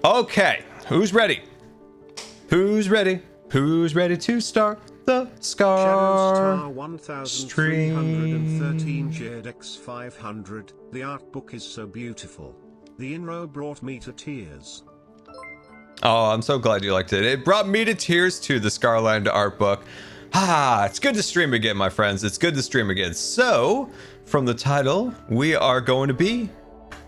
Okay, who's ready? Who's ready? Who's ready to start the Scar 1313 JDX 500. The art book is so beautiful. The intro brought me to tears. Oh, I'm so glad you liked it. It brought me to tears too, the Scarland art book. Ah, it's good to stream again, my friends. It's good to stream again. So, from the title, we are going to be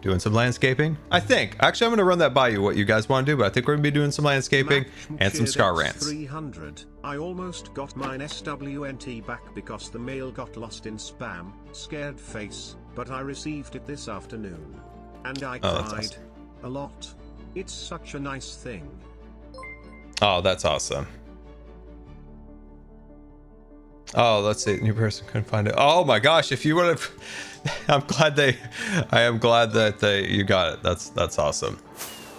doing some landscaping. I think. Actually, I'm going to run that by you, what you guys want to do, but I think we're going to be doing some landscaping and some Scar rants. 300. I almost got mine SWT back because the mail got lost in spam. Scared face, but I received it this afternoon. And I cried awesome. A lot. It's such a nice thing. Oh, that's awesome. Oh, let's see. New person couldn't find it. Oh my gosh! If you would have, I am glad that you got it. That's awesome.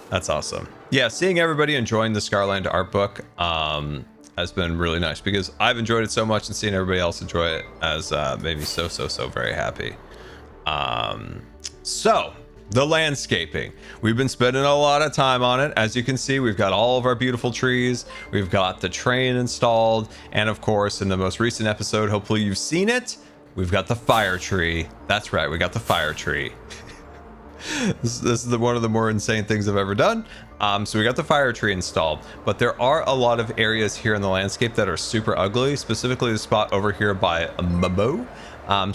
That's awesome. Yeah, seeing everybody enjoying the Scarland art book has been really nice because I've enjoyed it so much, and seeing everybody else enjoy it has made me so very happy. So. The landscaping. We've been spending a lot of time on it. As you can see, we've got all of our beautiful trees. We've got the train installed. And of course, in the most recent episode, hopefully you've seen it, we've got the fire tree. That's right, we got the fire tree. This is one of the more insane things I've ever done. So we got the fire tree installed, but there are a lot of areas here in the landscape that are super ugly, specifically the spot over here by Momo.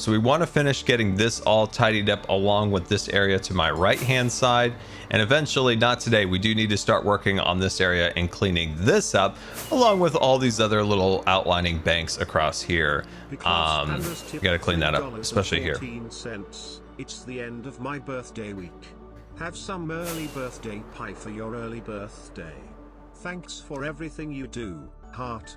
So we want to finish getting this all tidied up along with this area to my right hand side, and eventually, not today, we do need to start working on this area and cleaning this up along with all these other little outlining banks across here. We got to clean that up, especially here. It's the end of my birthday week. Have some early birthday pie for your early birthday. Thanks for everything you do, heart.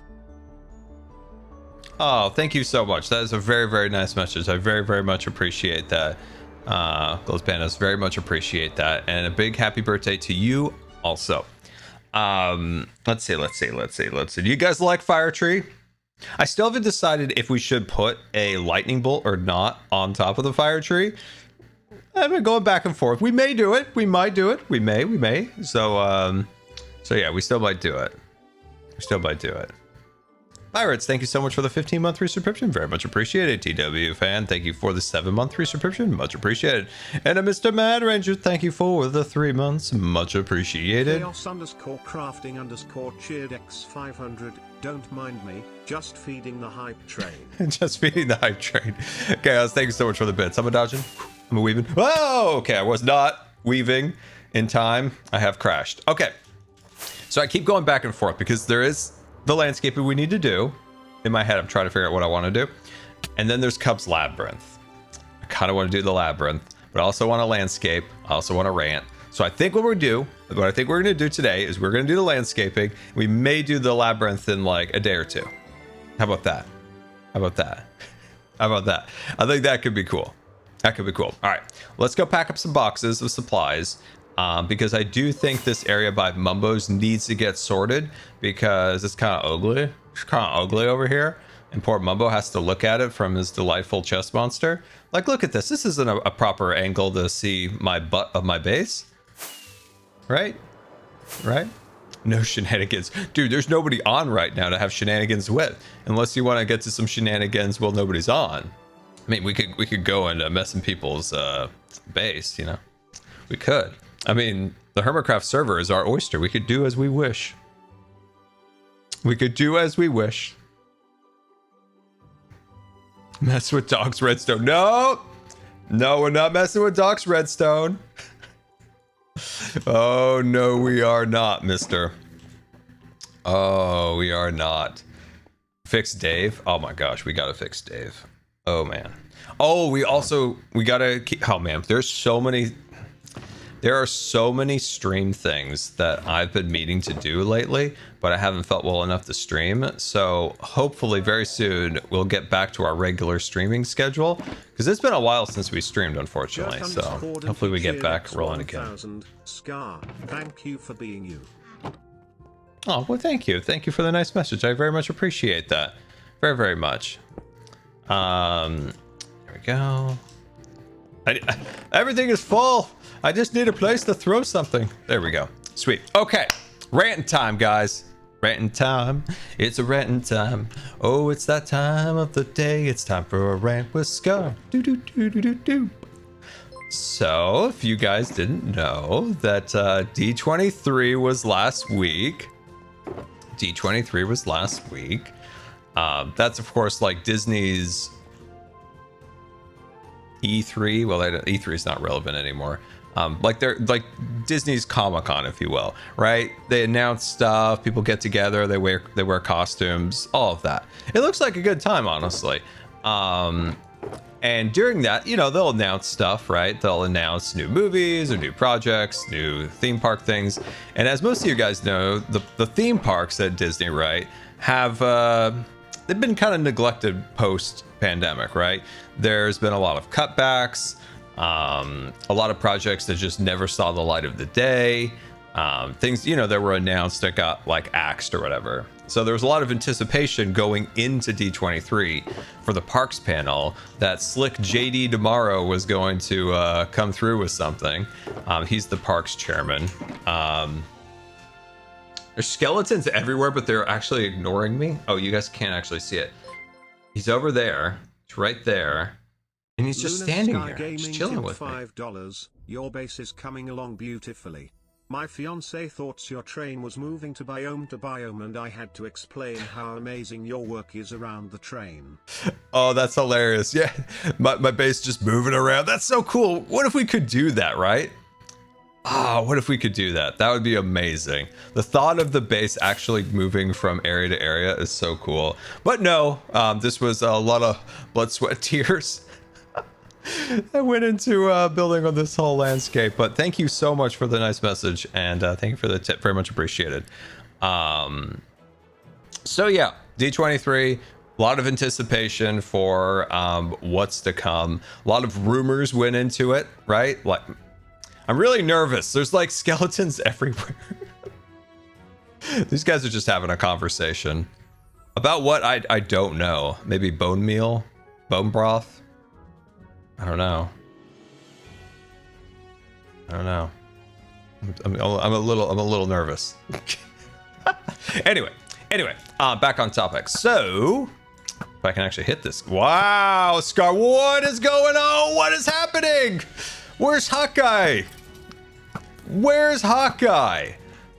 Oh, thank you so much. That is a very nice message. I very much appreciate that. Those pandas, very much appreciate that. And a big happy birthday to you also. Let's see. Do you guys like Fire Tree? I still haven't decided if we should put a lightning bolt or not on top of the Fire Tree. I've been going back and forth. We may do it. We might do it. We may. So yeah, we still might do it. Pirates, thank you so much for the 15-month resubscription. Very much appreciated. TW fan, thank you for the 7-month resubscription. Much appreciated. And a Mr. Mad Ranger, thank you for the 3 months. Much appreciated. Chaos_crafting_cheered 500. Don't mind me. Just feeding the hype train. Just feeding the hype train. Chaos, thank you so much for the bits. I'm a dodging. I'm a weaving. Whoa! Okay, I was not weaving in time. I have crashed. Okay. So I keep going back and forth because there is the landscaping we need to do. In my head, I'm trying to figure out what I want to do. And then there's Cub's Labyrinth. I kind of want to do the Labyrinth, but I also want to landscape. I also want to rant. So I think what we're going to do today is we're going to do the landscaping. We may do the Labyrinth in like a day or two. How about that? I think that could be cool. All right, let's go pack up some boxes of supplies. Because I do think this area by Mumbo's needs to get sorted because it's kind of ugly. It's kind of ugly over here. And poor Mumbo has to look at it from his delightful chest monster. Like, look at this. This isn't a proper angle to see my butt of my base. Right? No shenanigans. Dude, there's nobody on right now to have shenanigans with. Unless you want to get to some shenanigans while nobody's on. I mean, we could go and mess in people's base, you know? We could. I mean, the Hermitcraft server is our oyster. We could do as we wish. Mess with Doc's redstone. No, we're not messing with Doc's redstone. Oh, no, we are not, mister. Oh, we are not. Fix Dave. Oh my gosh, we gotta fix Dave. Oh man. Oh, we gotta keep, oh man, there are so many stream things that I've been meaning to do lately, but I haven't felt well enough to stream. So hopefully very soon we'll get back to our regular streaming schedule because it's been a while since we streamed, unfortunately. So hopefully we get back rolling again. Scar, thank you for being you. Oh, well, thank you. Thank you for the nice message. I very much appreciate that. Very much. There we go. Everything is full. I just need a place to throw something. There we go. Sweet. Okay. Ranting time, guys. Ranting time. It's a ranting time. Oh, it's that time of the day. It's time for a rant with Scar. Do do do do do do. So, if you guys didn't know that D23 was last week. D23 was last week. That's of course like Disney's E3. Well, E3 is not relevant anymore. Like they're like Disney's Comic-Con, if you will, right? They announce stuff, people get together, they wear costumes, all of that. It looks like a good time, honestly. And during that, you know, they'll announce stuff, right? They'll announce new movies or new projects, new theme park things. And as most of you guys know, the theme parks at Disney, right, have they've been kind of neglected post-pandemic, right? There's been a lot of cutbacks. A lot of projects that just never saw the light of the day. Things, you know, that were announced that got like axed or whatever. So there was a lot of anticipation going into D23 for the parks panel that slick JD tomorrow was going to come through with something. He's the parks chairman. There's skeletons everywhere, but they're actually ignoring me. Oh, you guys can't actually see it. He's over there. It's right there. And he's just standing here, just chilling with me. $5. Your base is coming along beautifully. My fiance thought your train was moving to biome, and I had to explain how amazing your work is around the train. Oh, that's hilarious. Yeah, my base just moving around. That's so cool. What if we could do that, right? What if we could do that? That would be amazing. The thought of the base actually moving from area to area is so cool. But no, this was a lot of blood, sweat, tears. I went into building on this whole landscape, but thank you so much for the nice message, and thank you for the tip, very much appreciated. So yeah, D23, a lot of anticipation for what's to come. A lot of rumors went into it, right? Like, I'm really nervous. There's like skeletons everywhere. These guys are just having a conversation about what I don't know. Maybe bone meal, bone broth. I don't know. I'm a little nervous. Anyway, back on topic. So, if I can actually hit this. Wow, Scar, what is going on? What is happening? Where's Hawkeye? Where's Hawkeye?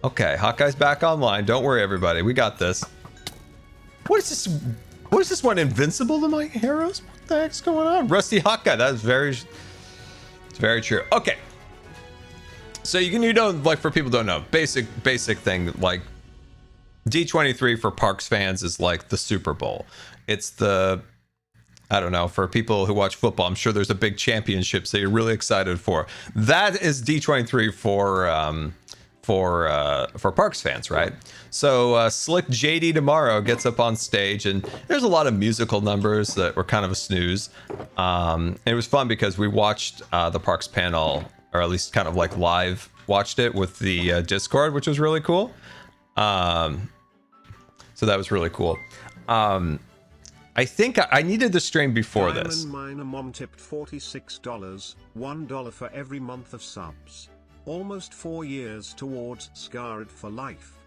Okay, Hawkeye's back online. Don't worry, everybody. We got this. What is this? What is this one? Invincible to my heroes? What the heck's going on? Rusty Hawkeye. That is it's very true. Okay. So you don't, like, for people who don't know, basic thing, like D23 for parks fans is like the Super Bowl. It's the, I don't know, for people who watch football, I'm sure there's a big championships that you're really excited for. That is D23 for parks fans, right? So slick JD tomorrow gets up on stage, and there's a lot of musical numbers that were kind of a snooze. And it was fun because we watched the parks panel, or at least kind of like live watched it with the Discord, which was really cool. So that was really cool. I think I needed the stream before this. Miner Mom tipped $46, $1 for every month of subs. Almost 4 years towards Scarred for life.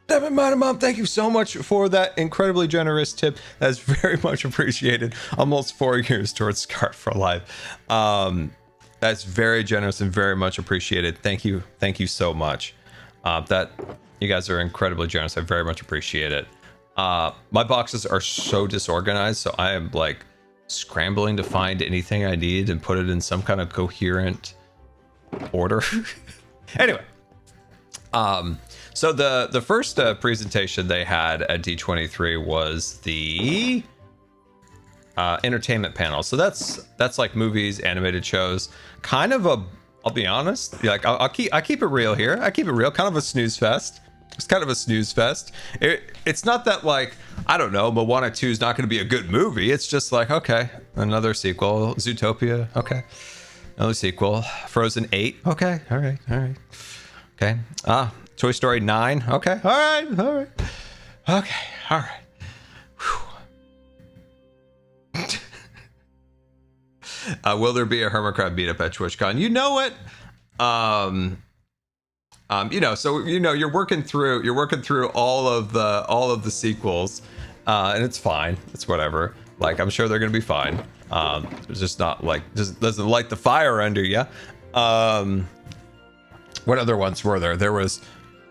Diamond Miner Mom, thank you so much for that incredibly generous tip. That's very much appreciated. Almost 4 years towards Scarred for life. That's very generous and very much appreciated. Thank you so much. That you guys are incredibly generous. I very much appreciate it. My boxes are so disorganized, so I am like scrambling to find anything I need and put it in some kind of coherent order. Anyway, so the first presentation they had at D23 was the entertainment panel. So that's like movies, animated shows, kind of I'll be honest, like I keep it real here. I keep it real, kind of a snooze fest. It's kind of a snooze fest. It's not that, like, I don't know, Moana 2 is not going to be a good movie. It's just like, okay, another sequel. Zootopia, okay. Another sequel. Frozen 8, okay, all right. Okay. Toy Story 9, okay, all right. Okay, all right. Will there be a Hermitcraft meetup at TwitchCon? You know what? You know, so you know you're working through all of the sequels, and it's fine. It's whatever. Like I'm sure they're gonna be fine. It's just not like just doesn't light the fire under you. What other ones were there? There was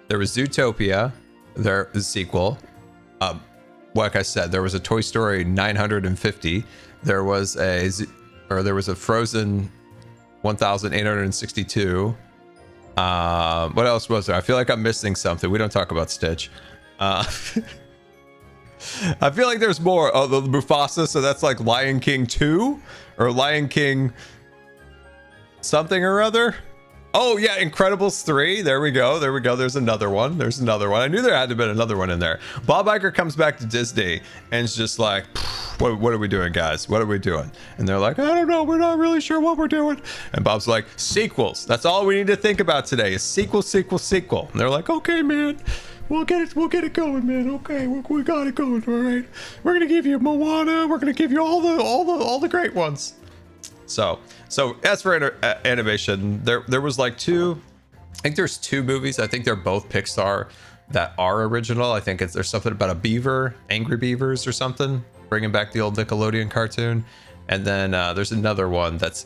Zootopia, the sequel. Like I said, there was a Toy Story 950. There was a Frozen 1862. What else was there? I feel like I'm missing something. We don't talk about Stitch. I feel like there's more. Oh, the Mufasa. So that's like Lion King 2 or Lion King something or other. Oh yeah, Incredibles 3. There we go. There's another one. I knew there had to have been another one in there. Bob Iger comes back to Disney and it's just like, what are we doing, guys? What are we doing? And they're like, I don't know. We're not really sure what we're doing. And Bob's like, sequels. That's all we need to think about today is sequel. And they're like, okay, man. We'll get it going, man. Okay, we got it going. All right. We're gonna give you Moana. We're gonna give you all the great ones. So as for animation, there was like I think there's 2 movies. I think they're both Pixar that are original. I think there's something about a beaver, Angry Beavers or something, bringing back the old Nickelodeon cartoon. And then there's another one that's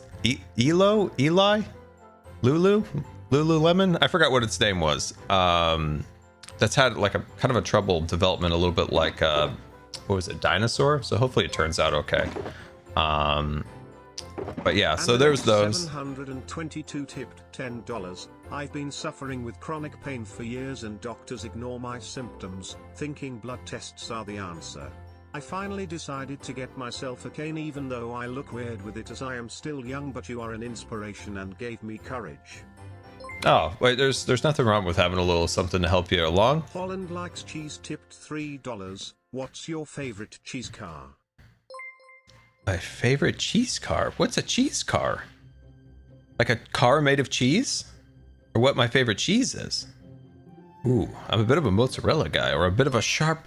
Lululemon. I forgot what its name was. That's had like a kind of a troubled development, a little bit like what was it, Dinosaur? So hopefully it turns out okay. But yeah, so there's those. 722 tipped $10. I've been suffering with chronic pain for years and doctors ignore my symptoms, thinking blood tests are the answer. I finally decided to get myself a cane even though I look weird with it as I am still young, but you are an inspiration and gave me courage. Oh, wait, there's nothing wrong with having a little something to help you along. Holland likes cheese tipped $3. What's your favorite cheese car? My favorite cheese car? What's a cheese car? Like a car made of cheese? Or what my favorite cheese is? Ooh, I'm a bit of a mozzarella guy, or a bit of a sharp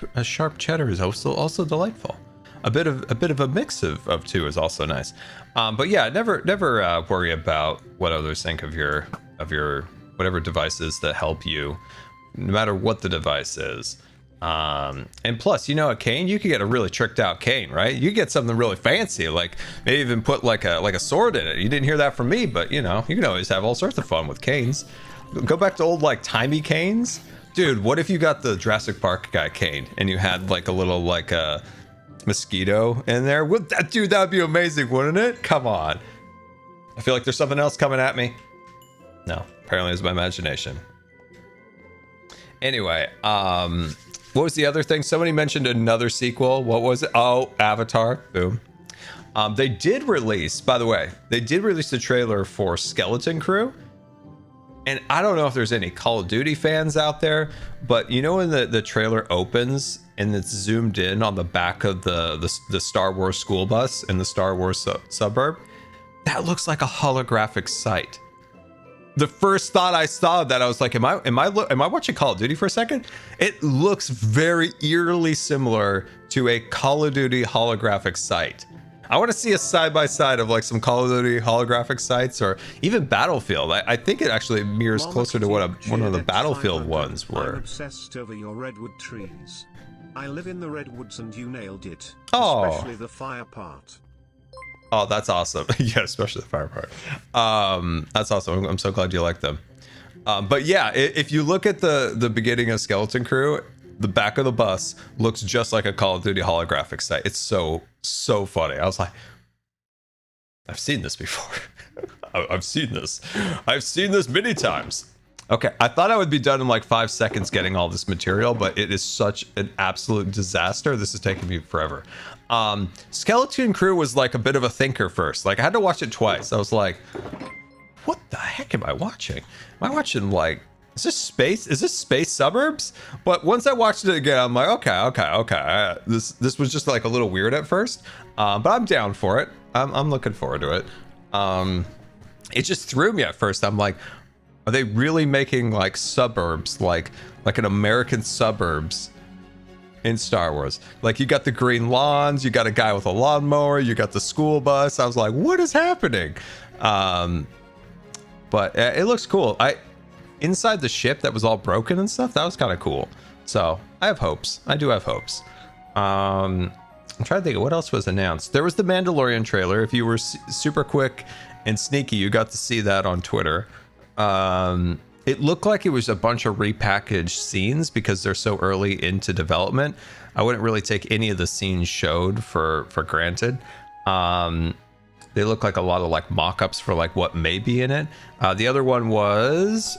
cheddar is also delightful. A bit of a mix of two is also nice. But yeah, never worry about what others think of your whatever devices that help you, no matter what the device is. And plus, you know, a cane, you could get a really tricked out cane, right? You get something really fancy, like maybe even put like a sword in it. You didn't hear that from me, but you know, you can always have all sorts of fun with canes. Go back to old like timey canes. Dude, what if you got the Jurassic Park guy cane and you had like a little like a mosquito in there? Dude, that would be amazing, wouldn't it? Come on. I feel like there's something else coming at me. No, apparently it's my imagination. Anyway, what was the other thing? Somebody mentioned another sequel. What was it? Oh, Avatar. Boom. They did release, by the way, the trailer for Skeleton Crew. And I don't know if there's any Call of Duty fans out there, but you know when the trailer opens and it's zoomed in on the back of the Star Wars school bus in the Star Wars suburb? That looks like a holographic sight. The first thought I saw that I was like, am I watching Call of Duty for a second? It looks very eerily similar to a Call of Duty holographic sight. I want to see a side by side of like some Call of Duty holographic sites, or even Battlefield. I think it actually mirrors closer to what one of the Battlefield ones were. I'm obsessed over your redwood trees. I live in the redwoods and you nailed it. Oh. Especially the fire part. Oh, that's awesome. Yeah, especially the fire part. That's awesome. I'm so glad you like them. But yeah, if you look at the beginning of Skeleton Crew, the back of the bus looks just like a Call of Duty holographic site. It's so funny. I was like, I've seen this before. I've seen this many times. Okay, I thought I would be done in like 5 seconds getting all this material, but it is such an absolute disaster. This is taking me forever. Skeleton Crew was like a bit of a thinker first. Like I had to watch it twice. I was like, what the heck am I watching? Am I watching like, is this space suburbs? But once I watched it again, I'm like, okay. This was just like a little weird at first, but I'm down for it. I'm looking forward to it. It just threw me at first. I'm like, are they really making like suburbs, like an American suburbs in Star Wars? Like you got the green lawns, you got a guy with a lawnmower, you got the school bus. I was like, what is happening? But it looks cool. Inside the ship that was all broken and stuff, that was kind of cool. So I have hopes. I do have hopes. I'm trying to think of what else was announced. There was the Mandalorian trailer. If you were super quick and sneaky, you got to see that on Twitter. It looked like it was a bunch of repackaged scenes because they're so early into development. I wouldn't really take any of the scenes showed for granted. They look like a lot of like mock-ups for like what may be in it. The other one was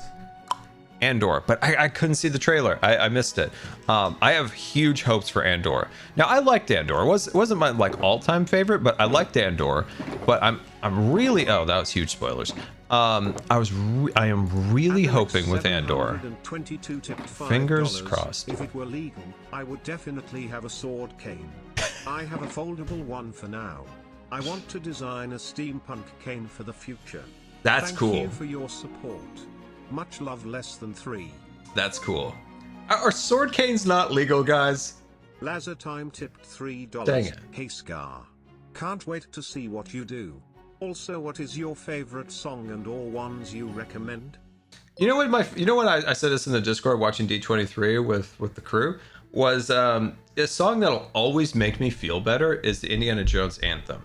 Andor, but I couldn't see the trailer. I missed it. I have huge hopes for Andor. Now I liked Andor. It wasn't my like all-time favorite, but I liked Andor. But I'm really, oh, that was huge spoilers. I am really hoping with Andor. Fingers crossed. If it were legal, I would definitely have a sword cane. I have a foldable one for now. I want to design a steampunk cane for the future. That's cool. Thank you for your support. Much love, less than 3. That's cool. Are sword canes not legal, guys? Lazar Time tipped $3. Dang it. Hey Scar. Can't wait to see what you do. Also, what is your favorite song and or ones you recommend? You know what I said this in the Discord watching D23 with the crew was a song that'll always make me feel better is the Indiana Jones anthem.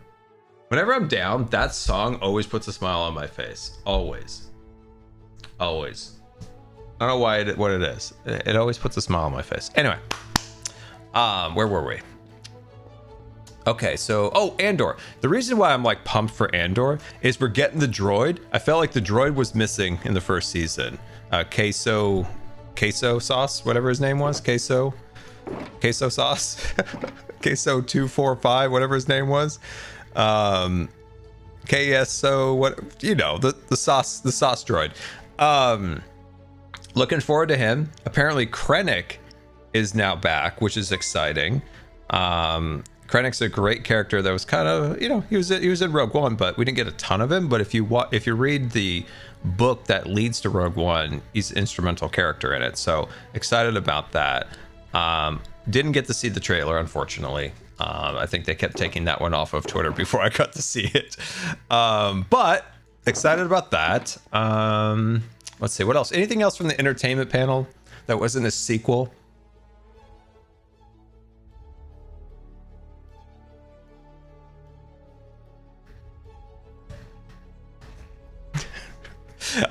Whenever I'm down, that song always puts a smile on my face. Always. Always. I don't know what it is. It always puts a smile on my face. Anyway, where were we? Okay, so Andor. The reason why I'm like pumped for Andor is we're getting the droid. I felt like the droid was missing in the first season. Queso sauce, whatever his name was. Queso sauce. Queso 245, whatever his name was. KSO, what, you know, the sauce droid. Looking forward to him. Apparently Krennic is now back, which is exciting. Krennic's a great character that was kind of, you know, he was in Rogue One, but we didn't get a ton of him. But if you read the book that leads to Rogue One, he's an instrumental character in it. So excited about that. Didn't get to see the trailer, unfortunately. I think they kept taking that one off of Twitter before I got to see it. But excited about that. Let's see, what else? Anything else from the entertainment panel that wasn't a sequel?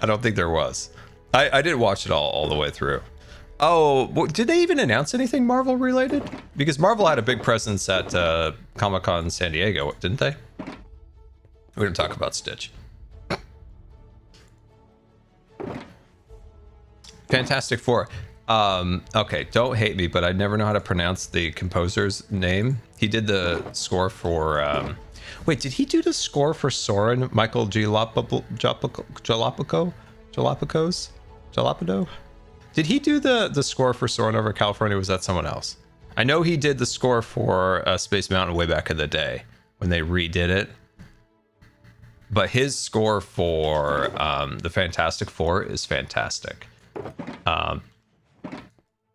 I don't think there was. I didn't watch it all the way through. Oh, did they even announce anything Marvel related? Because Marvel had a big presence at Comic-Con San Diego, didn't they? We didn't talk about Stitch. Fantastic Four. Okay, don't hate me, but I never know how to pronounce the composer's name. He did the score for... wait, did he do the score for Soren? Michael Jalapado? Did he do the score for Soarin' Over California? Was that someone else? I know he did the score for Space Mountain way back in the day when they redid it. But his score for the Fantastic Four is fantastic.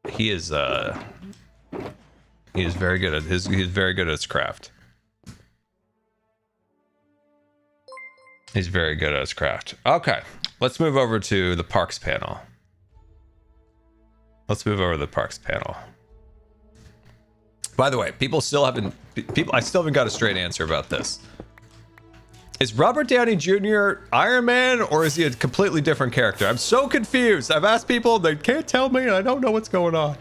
He is very good at he's very good at his craft. He's very good at his craft. Okay, let's move over to the parks panel. Let's move over to the parks panel. By the way, I still haven't got a straight answer about this. Is Robert Downey Jr. Iron Man, or is he a completely different character? I'm so confused. I've asked people, they can't tell me, and I don't know what's going on.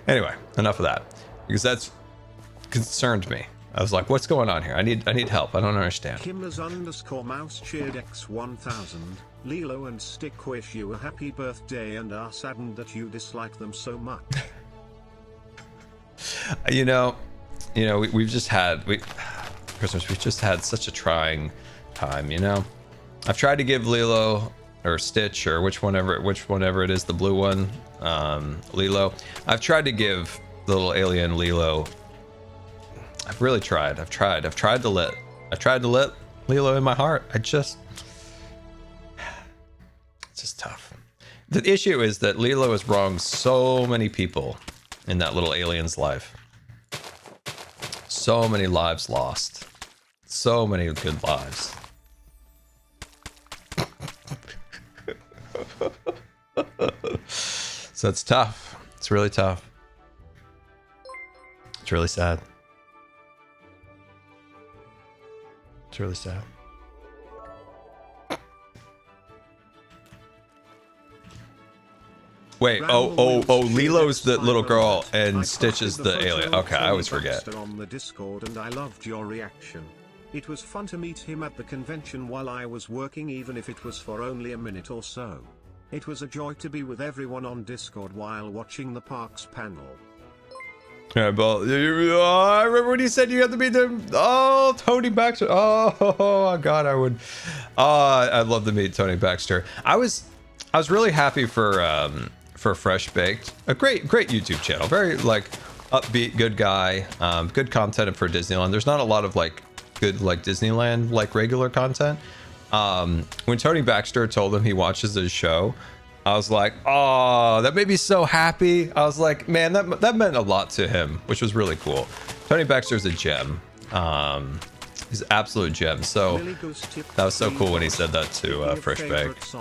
Anyway, enough of that, because that's concerned me. I was like, what's going on here? I need help. I don't understand. Kimmers_mouse cheered X1000. Lilo and Stick wish you a happy birthday and are saddened that you dislike them so much. you know, we've just had Christmas. We've just had such a trying time. You know, I've tried to give Lilo or Stitch or whichever it is, the blue one, Lilo. I've tried to give the little alien Lilo. I've really tried. I've tried to let Lilo in my heart. It's just tough. The issue is that Lilo has wronged so many people in that little alien's life. So many lives lost. So many good lives. So it's tough. It's really tough. It's really sad. It's really sad. Wait, Lilo's the little girl and Stitch is the alien. Okay, I always forget. On the Discord, and I loved your reaction. It was fun to meet him at the convention while I was working, even if it was for only a minute or so. It was a joy to be with everyone on Discord while watching the parks panel. Yeah, but I remember when you said you had to meet them. Oh, Tony Baxter. Oh God, I would. I'd love to meet Tony Baxter. I was really happy for Fresh Baked, a great YouTube channel, very like upbeat, good guy, good content for Disneyland. There's not a lot of like good like Disneyland like regular content. When Tony Baxter told him he watches his show, I was like, oh, that made me so happy. I was like, man, that meant a lot to him, which was really cool. Tony Baxter's a gem. He's an absolute gem. So that was so cool when he said that to Fresh Baked.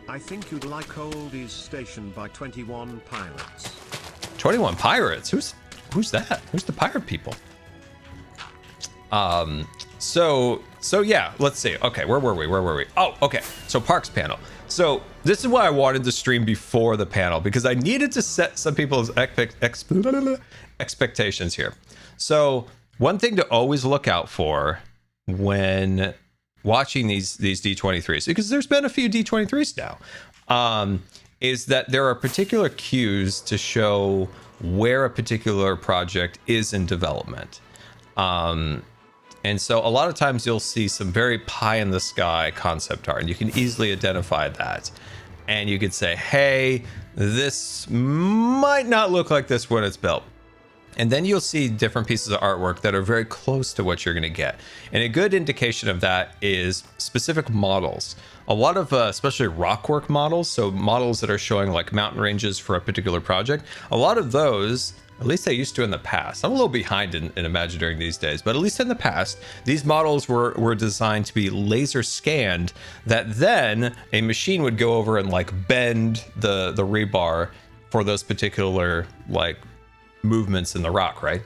I think you'd like Oldies Station by 21 Pirates. 21 Pirates? Who's that? Who's the pirate people? So yeah, let's see. Okay, where were we? Oh, okay. So parks panel. So this is why I wanted to stream before the panel, because I needed to set some people's expectations here. So one thing to always look out for when watching these D23s, because there's been a few D23s now, is that there are particular cues to show where a particular project is in development. And so a lot of times you'll see some very pie in the sky concept art, and you can easily identify that. And you could say, hey, this might not look like this when it's built. And then you'll see different pieces of artwork that are very close to what you're going to get. And a good indication of that is specific models. A lot of, especially rockwork models, so models that are showing like mountain ranges for a particular project, a lot of those, at least they used to in the past. I'm a little behind in Imagineering these days, but at least in the past, these models were designed to be laser scanned, that then a machine would go over and like bend the rebar for those particular like movements in the rock, right?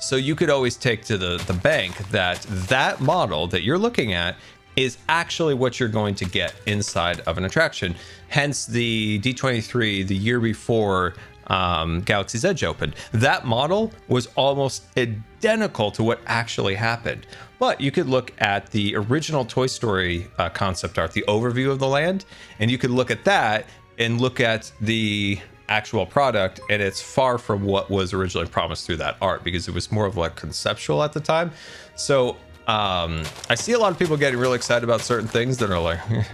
So you could always take to the bank that model that you're looking at is actually what you're going to get inside of an attraction. Hence the D23 the year before Galaxy's Edge opened. That model was almost identical to what actually happened. But you could look at the original Toy Story concept art, the overview of the land, and you could look at that and look at the actual product, and it's far from what was originally promised through that art, because it was more of like conceptual at the time. So I see a lot of people getting really excited about certain things that are like you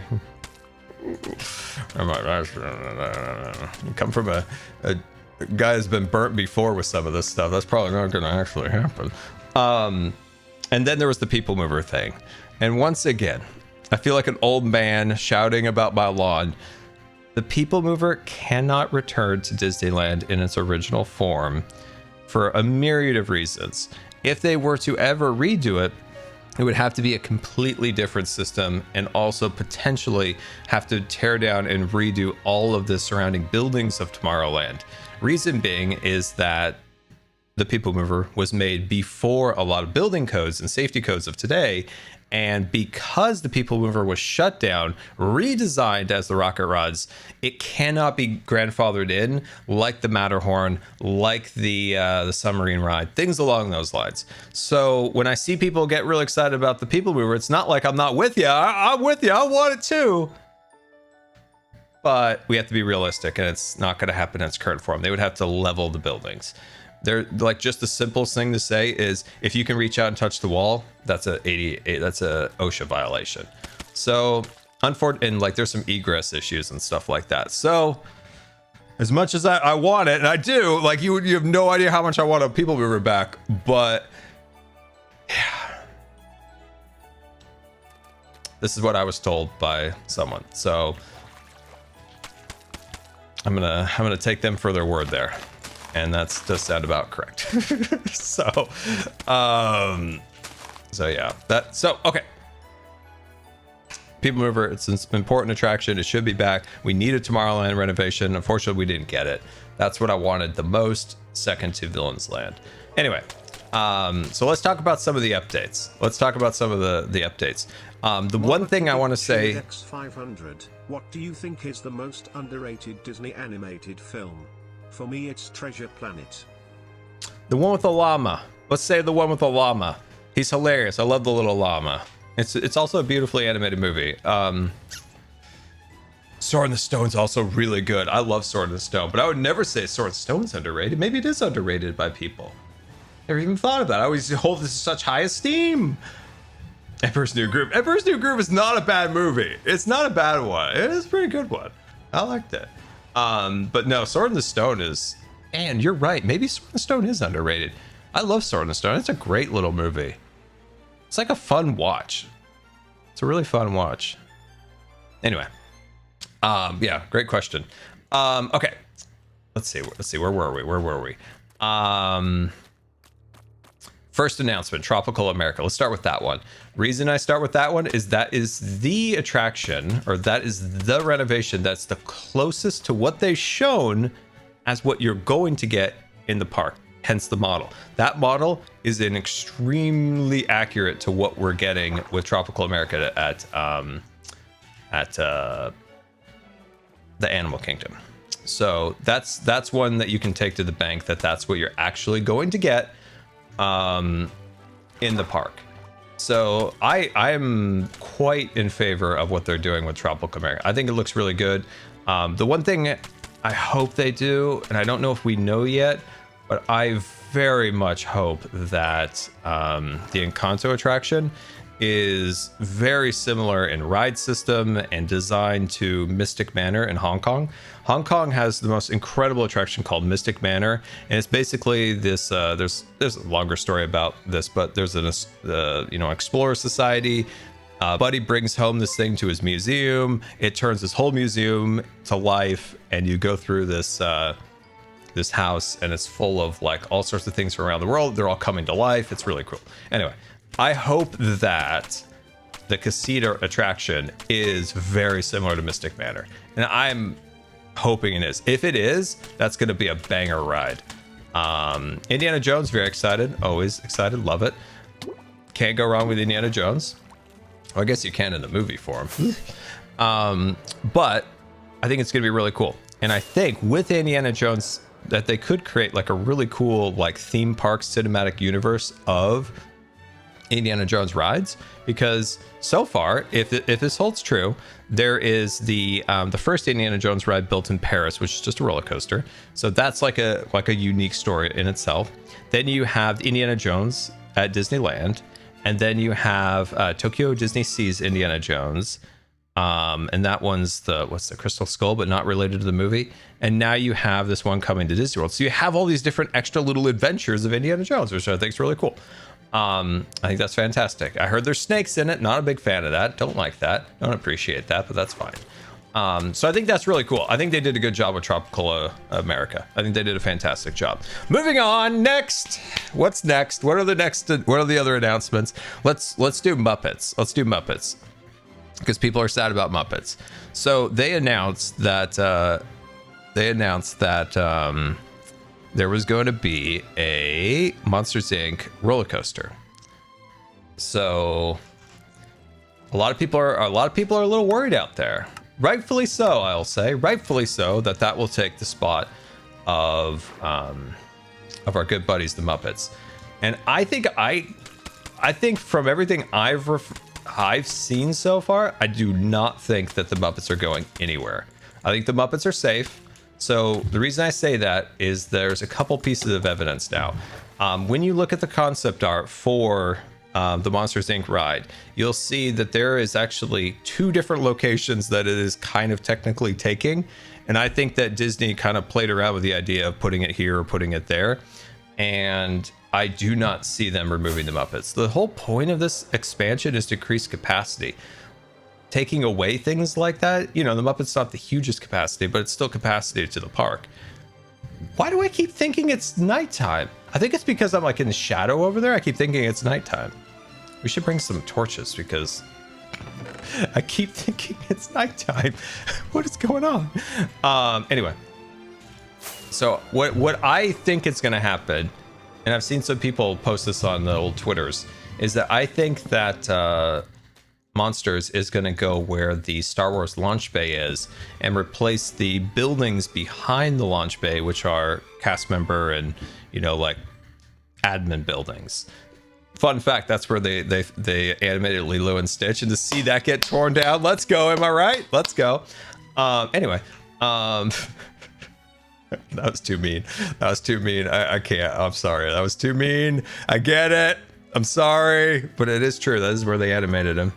come from a guy who's been burnt before with some of this stuff. That's probably not going to actually happen. And then there was the people mover thing, and once again I feel like an old man shouting about my lawn. The people mover cannot return to Disneyland in its original form for a myriad of reasons. If they were to ever redo it, it would have to be a completely different system, and also potentially have to tear down and redo all of the surrounding buildings of Tomorrowland. Reason being is that the people mover was made before a lot of building codes and safety codes of today. And because the people mover was shut down, redesigned as the rocket rods, it cannot be grandfathered in like the Matterhorn, like the submarine ride, things along those lines. So when I see people get really excited about the people mover, it's not like I'm not with you. I'm with you. I want it too. But we have to be realistic, and it's not going to happen in its current form. They would have to level the buildings. They're like, just the simplest thing to say is if you can reach out and touch the wall, that's a OSHA violation. So unfortunately, and like there's some egress issues and stuff like that. So as much as I want it, and I do, like you have no idea how much I want a people mover back, but yeah, this is what I was told by someone. So I'm gonna take them for their word there. And that's just sound about correct. So yeah, okay. People Mover, it's an important attraction. It should be back. We needed Tomorrowland renovation. Unfortunately, we didn't get it. That's what I wanted the most, second to Villains Land. Anyway, so let's talk about some of the updates. Let's talk about some of the updates. The one thing I want to say... X500, what do you think is the most underrated Disney animated film? For me, it's Treasure Planet. The one with the llama. Let's say the one with the llama. He's hilarious. I love the little llama. It's also a beautifully animated movie. Sword in the Stone's also really good. I love Sword in the Stone, but I would never say Sword in the Stone's underrated. Maybe it is underrated by people. Never even thought of that. I always hold this in such high esteem. Emperor's New Groove. Emperor's New Groove is not a bad movie. It's not a bad one. It is a pretty good one. I liked it. But no, Sword in the Stone is... Man, you're right. Maybe Sword in the Stone is underrated. I love Sword in the Stone. It's a great little movie. It's like a fun watch. It's a really fun watch. Anyway. Yeah, great question. Okay. Let's see. Where were we? First announcement, Tropical America. Let's start with that one. Reason I start with that one is that is the attraction, or that is the renovation that's the closest to what they've shown as what you're going to get in the park, hence the model. That model is an extremely accurate to what we're getting with Tropical America at the Animal Kingdom. So that's one that you can take to the bank, that's what you're actually going to get in the park. So I'm quite in favor of what they're doing with Tropical America. I think it looks really good. The one thing I hope they do, and I don't know if we know yet, but I very much hope that the Encanto attraction is very similar in ride system and design to Mystic Manor in Hong Kong. Hong Kong has the most incredible attraction called Mystic Manor, and it's basically this. There's a longer story about this, but there's an explorer society. Buddy brings home this thing to his museum. It turns his whole museum to life, and you go through this this house, and it's full of like all sorts of things from around the world. They're all coming to life. It's really cool. Anyway, I hope that the casita attraction is very similar to Mystic Manor, and I'm hoping it is. If it is, that's going to be a banger ride. Indiana Jones, very excited. Always excited. Love it. Can't go wrong with Indiana Jones. Well, I guess you can in the movie form. But I think it's going to be really cool. And I think with Indiana Jones that they could create like a really cool like theme park cinematic universe of Indiana Jones rides, because so far, if this holds true, there is the first Indiana Jones ride built in Paris, which is just a roller coaster. So that's like a unique story in itself. Then you have Indiana Jones at Disneyland, and then you have Tokyo Disney Sea's Indiana Jones, and that one's the Crystal Skull, but not related to the movie. And now you have this one coming to Disney World. So you have all these different extra little adventures of Indiana Jones, which I think is really cool. I think that's fantastic. I heard there's snakes in it. Not a big fan of that. Don't like that. Don't appreciate that, but that's fine. So I think that's really cool. I think they did a good job with Tropical America. I think they did a fantastic job. Moving on. Next, what's next? What are the other announcements? Let's do Muppets. Let's do Muppets, because people are sad about Muppets. So they announced that there was going to be a Monsters Inc. roller coaster. So a lot of people are a little worried out there. Rightfully so, I'll say. Rightfully so, that will take the spot of our good buddies, the Muppets. And I think from everything I've seen so far, I do not think that the Muppets are going anywhere. I think the Muppets are safe. So the reason I say that is there's a couple pieces of evidence now. When you look at the concept art for the Monsters Inc. ride, you'll see that there is actually 2 different locations that it is kind of technically taking. And I think that Disney kind of played around with the idea of putting it here or putting it there. And I do not see them removing the Muppets. The whole point of this expansion is to increase capacity. Taking away things like that, the Muppets not the hugest capacity, but it's still capacity to the park. Why do I keep thinking it's nighttime? I think it's because I'm like in the shadow over there. I keep thinking it's nighttime. We should bring some torches, because I keep thinking it's nighttime. What is going on? Anyway, so what I think is going to happen, and I've seen some people post this on the old Twitters, is that I think that Monsters is going to go where the Star Wars launch bay is and replace the buildings behind the launch bay, which are cast member and, you know, like admin buildings. Fun fact, that's where they animated Lilo and Stitch, and to see that get torn down, let's go. Am I right? Let's go. Anyway, that was too mean. That was too mean. I can't. I'm sorry. That was too mean. I get it. I'm sorry, but it is true. That is where they animated him.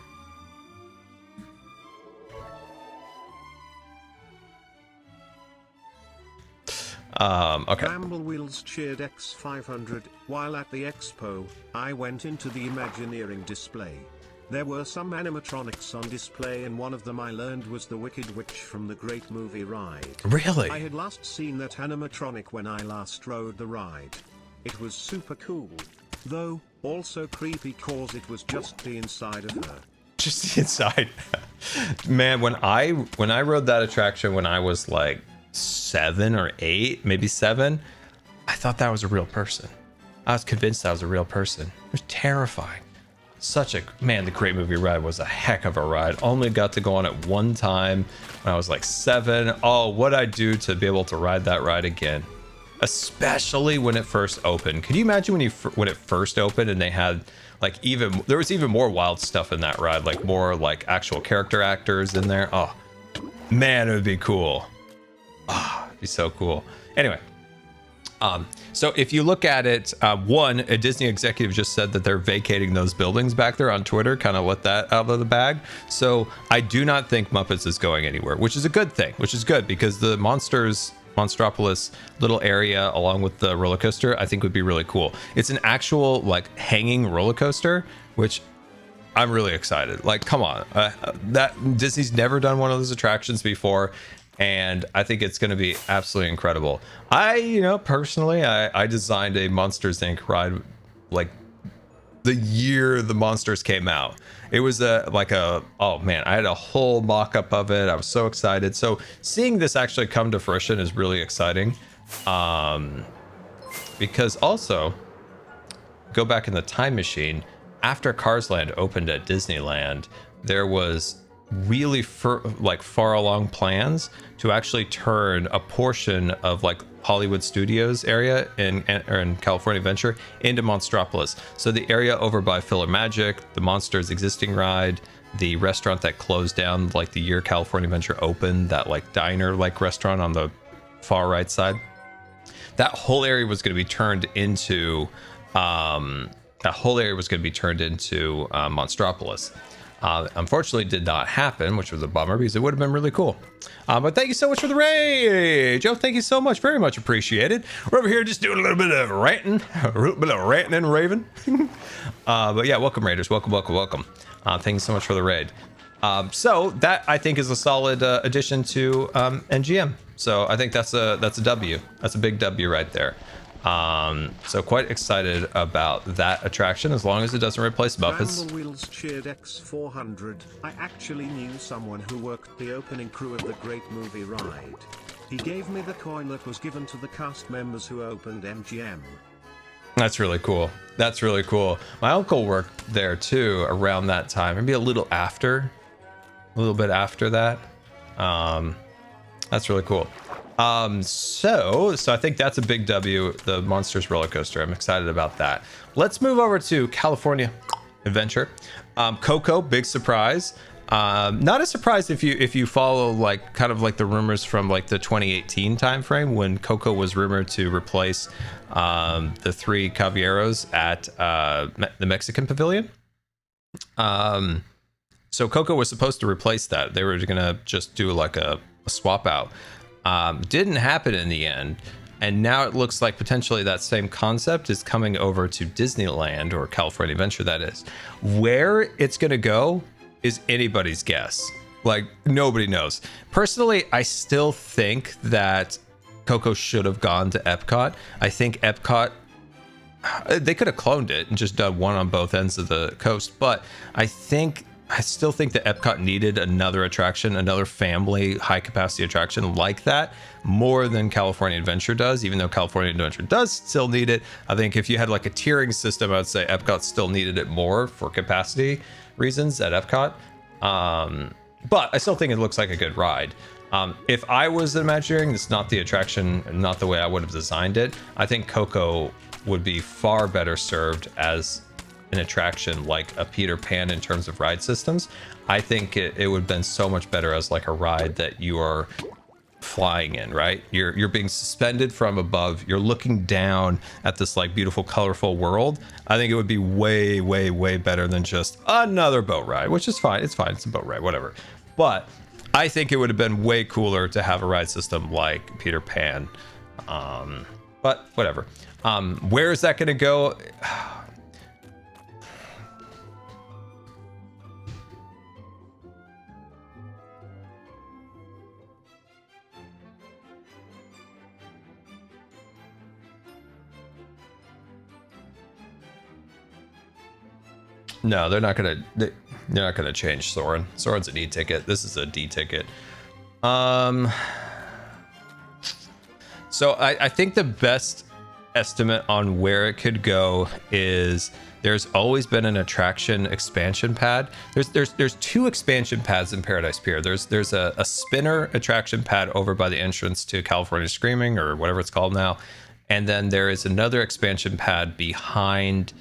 Okay. Ramblewheels cheered X500. While at the expo, I went into the Imagineering display. There were some animatronics on display, and one of them I learned was the Wicked Witch from the Great Movie Ride. Really? I had last seen that animatronic when I last rode the ride. It was super cool, though also creepy cause it was just the inside of her. Just the inside. Man, when I rode that attraction when I was like 7 or 8, maybe 7, I thought that was a real person. I was convinced that was a real person. It was terrifying. Such a man, the Great Movie Ride was a heck of a ride. Only got to go on it one time when I was like 7. Oh, what I'd do to be able to ride that ride again, especially when it first opened. Could you imagine when it first opened and they had like there was even more wild stuff in that ride, like more like actual character actors in there. Oh man, it would be cool. Ah, it'd be so cool. Anyway, so if you look at it, a Disney executive just said that they're vacating those buildings back there on Twitter, kind of let that out of the bag. So I do not think Muppets is going anywhere, which is a good thing, which is good because the Monstropolis little area along with the roller coaster, I think would be really cool. It's an actual like hanging roller coaster, which I'm really excited. Like, come on, that Disney's never done one of those attractions before. And I think it's going to be absolutely incredible. Personally, I designed a Monsters Inc. ride like the year the Monsters came out. It was oh man, I had a whole mock-up of it. I was so excited. So seeing this actually come to fruition is really exciting. Because also, go back in the time machine, after Cars Land opened at Disneyland, there was really far along plans to actually turn a portion of like Hollywood Studios area in California Adventure into Monstropolis. So the area over by PhilharMagic, the Monsters existing ride, the restaurant that closed down like the year California Adventure opened, that like diner like restaurant on the far right side, that whole area was going to be turned into Monstropolis. Unfortunately did not happen, which was a bummer because it would have been really cool. But thank you so much for the raid, Joe. Thank you so much, very much appreciated. We're over here just doing a little bit of ranting, and raving. But yeah, welcome raiders, welcome. Thank you so much for the raid. So that I think is a solid addition to NGM. So I think that's a W. That's a big W right there. So quite excited about that attraction as long as it doesn't replace Muppets. Ramblewheels cheered X400. I actually knew someone who worked the opening crew of the Great Movie Ride. He gave me the coin that was given to the cast members who opened MGM. That's really cool. That's really cool. My uncle worked there too around that time, maybe a little bit after that. That's really cool. So I think that's a big W, the Monsters roller coaster. I'm excited about that. Let's move over to California Adventure. Coco, big surprise. Not a surprise if you follow like kind of like the rumors from like the 2018 timeframe when Coco was rumored to replace the 3 Caballeros at the Mexican Pavilion. So Coco was supposed to replace that. They were gonna just do like a swap out. Didn't happen in the end, and now it looks like potentially that same concept is coming over to Disneyland, or California Adventure that is. Where it's gonna go is anybody's guess. Like, nobody knows. Personally, I still think that Coco should have gone to Epcot. I think Epcot, they could have cloned it and just done one on both ends of the coast, but I think I still think that Epcot needed another attraction, another family high capacity attraction like that, more than California Adventure does, even though California Adventure does still need it. I think if you had like a tiering system, I would say Epcot still needed it more for capacity reasons at Epcot. But I still think it looks like a good ride. If I was Imagineering, it's not the attraction, not the way I would have designed it. I think Coco would be far better served as an attraction like a Peter Pan in terms of ride systems. I think it would have been so much better as like a ride that you are flying in, right? You're being suspended from above. You're looking down at this like beautiful, colorful world. I think it would be way, way, way better than just another boat ride, which is fine. It's fine. It's a boat ride, whatever. But I think it would have been way cooler to have a ride system like Peter Pan. But whatever. Where is that going to go? No, they're not gonna change Soarin'. Soarin's an E ticket. This is a D ticket. So I think the best estimate on where it could go is there's always been an attraction expansion pad. There's two expansion pads in Paradise Pier. There's a spinner attraction pad over by the entrance to California Screaming or whatever it's called now, and then there is another expansion pad behind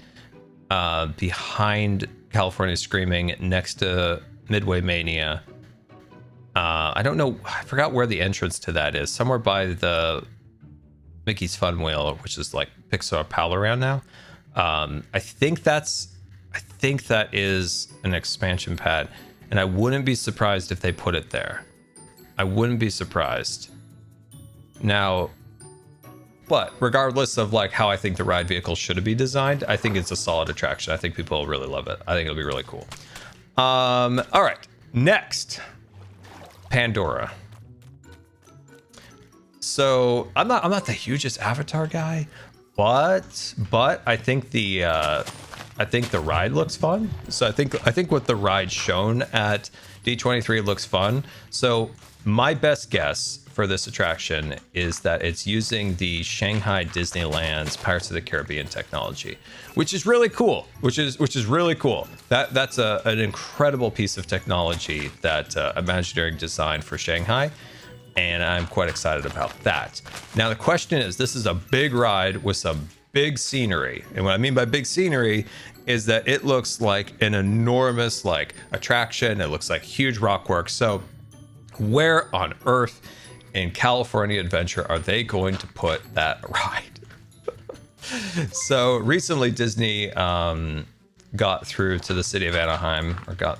California Screaming next to Midway Mania. I don't know, I forgot where the entrance to that is. Somewhere by the Mickey's Fun Wheel, which is like Pixar Pal around now. I think that is an expansion pad, and I wouldn't be surprised if they put it there. I wouldn't be surprised. Now, but regardless of like how I think the ride vehicle should be designed, I think it's a solid attraction. I think people will really love it. I think it'll be really cool. All right, next, Pandora. So I'm not the hugest Avatar guy, but I think the ride looks fun. So I think what the ride shown at D23 looks fun. So my best guess for this attraction is that it's using the Shanghai Disneyland's Pirates of the Caribbean technology, which is really cool. Which is really cool. That's an incredible piece of technology that Imagineering designed for Shanghai, and I'm quite excited about that. Now the question is, this is a big ride with some big scenery, and what I mean by big scenery is that it looks like an enormous like attraction. It looks like huge rock work. So where on earth in California Adventure are they going to put that ride? So recently Disney got through the city of Anaheim their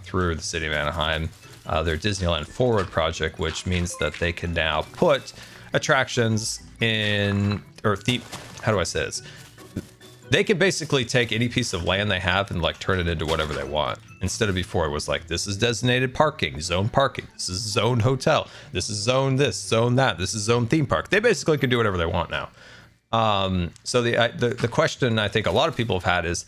Disneyland Forward project, which means that they can now put attractions in, or theme, how do I say this? They can basically take any piece of land they have and like turn it into whatever they want. Instead of before it was like, this is designated parking, zone parking, this is zone hotel, this is zone this, zone that, this is zone theme park. They basically can do whatever they want now. So the question I think a lot of people have had is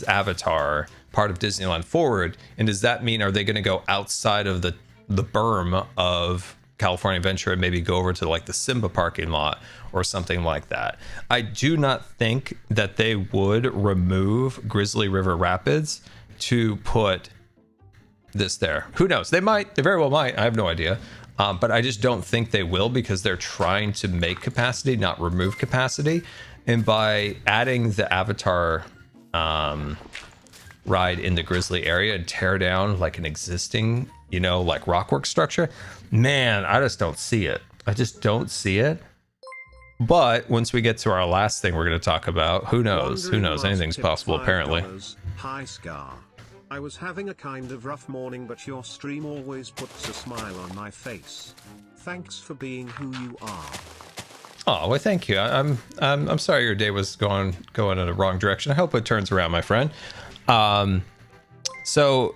Avatar part of Disneyland Forward, and does that mean are they going to go outside of the berm of California Adventure and maybe go over to like the Simba parking lot or something like that? I do not think that they would remove Grizzly River Rapids to put this there. Who knows? They might. They very well might. I have no idea. But I just don't think they will, because they're trying to make capacity, not remove capacity. And by adding the Avatar ride in the Grizzly area and tear down like an existing, like rockwork structure, man, I just don't see it. I just don't see it. But once we get to our last thing we're going to talk about, who knows? Who knows? Anything's possible, apparently. Hi, Scar. I was having a kind of rough morning, but your stream always puts a smile on my face. Thanks for being who you are. Oh, well, thank you. I'm sorry your day was going in a wrong direction. I hope it turns around, my friend. So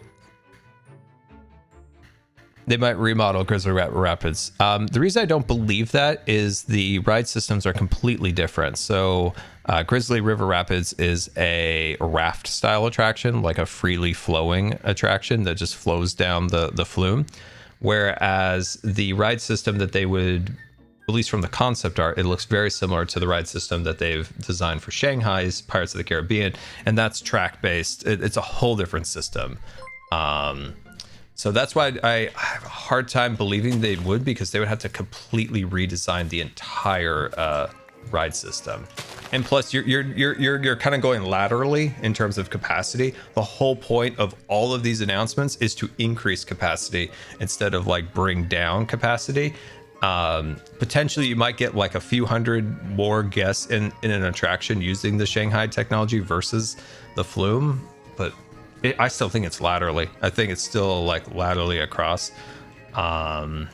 They might remodel Grizzly Rapids. The reason I don't believe that is the ride systems are completely different. So Grizzly River Rapids is a raft style attraction, like a freely flowing attraction that just flows down the flume. Whereas the ride system that they would, at least from the concept art, it looks very similar to the ride system that they've designed for Shanghai's Pirates of the Caribbean. And that's track based. It's a whole different system. So that's why I have a hard time believing they would, because they would have to completely redesign the entire ride system. And plus, you're kind of going laterally in terms of capacity. The whole point of all of these announcements is to increase capacity instead of like bring down capacity. Potentially, you might get like a few hundred more guests in an attraction using the Shanghai technology versus the Flume, but I still think it's laterally. I think it's still like laterally across. So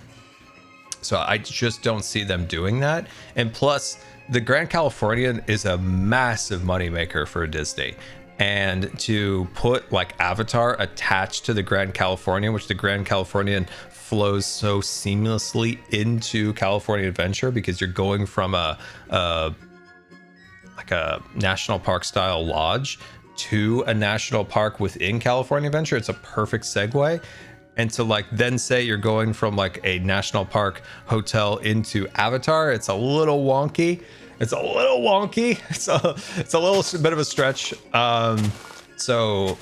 I just don't see them doing that. And plus, the Grand Californian is a massive moneymaker for Disney. And to put like Avatar attached to the Grand Californian, which the Grand Californian flows so seamlessly into California Adventure, because you're going from a national park style lodge to a national park within California Adventure. It's a perfect segue. And to like then say you're going from like a national park hotel into Avatar, it's a little wonky. It's a little bit of a stretch. So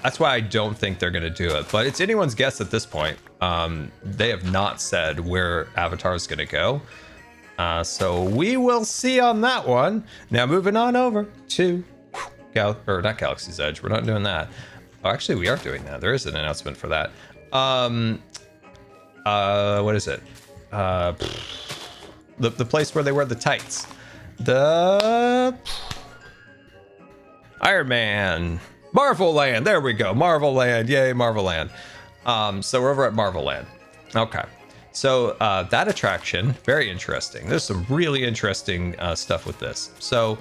that's why I don't think they're going to do it. But it's anyone's guess at this point. They have not said where Avatar is going to go. So we will see on that one. Now moving on over to not Galaxy's Edge. We're not doing that. Oh, actually, we are doing that. There is an announcement for that. What is it? The place where they wear the tights. The Iron Man. Marvel Land. There we go. Marvel Land. Yay, Marvel Land. So we're over at Marvel Land. Okay. So that attraction, very interesting. There's some really interesting stuff with this. So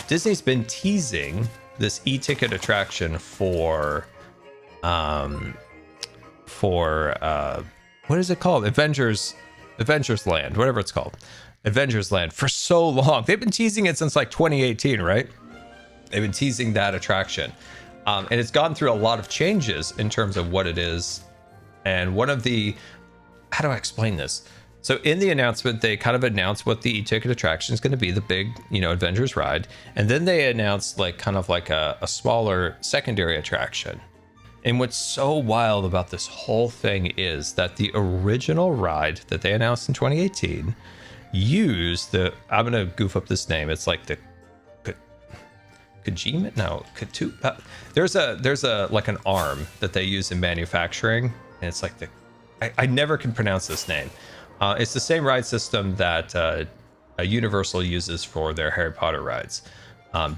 Disney's been teasing this e-ticket attraction for what is it called? Avengers Land, whatever it's called. Avengers Land for so long. They've been teasing it since like 2018, right? They've been teasing that attraction. And it's gone through a lot of changes in terms of what it is. And one of the, how do I explain this? So in the announcement, they kind of announced what the e-ticket attraction is going to be, the big, Avengers ride. And then they announced like kind of like a smaller secondary attraction. And what's so wild about this whole thing is that the original ride that they announced in 2018 used I'm going to goof up this name. It's like the Kajima? No, Katu. There's a like an arm that they use in manufacturing. And it's like I never can pronounce this name. It's the same ride system that Universal uses for their Harry Potter rides.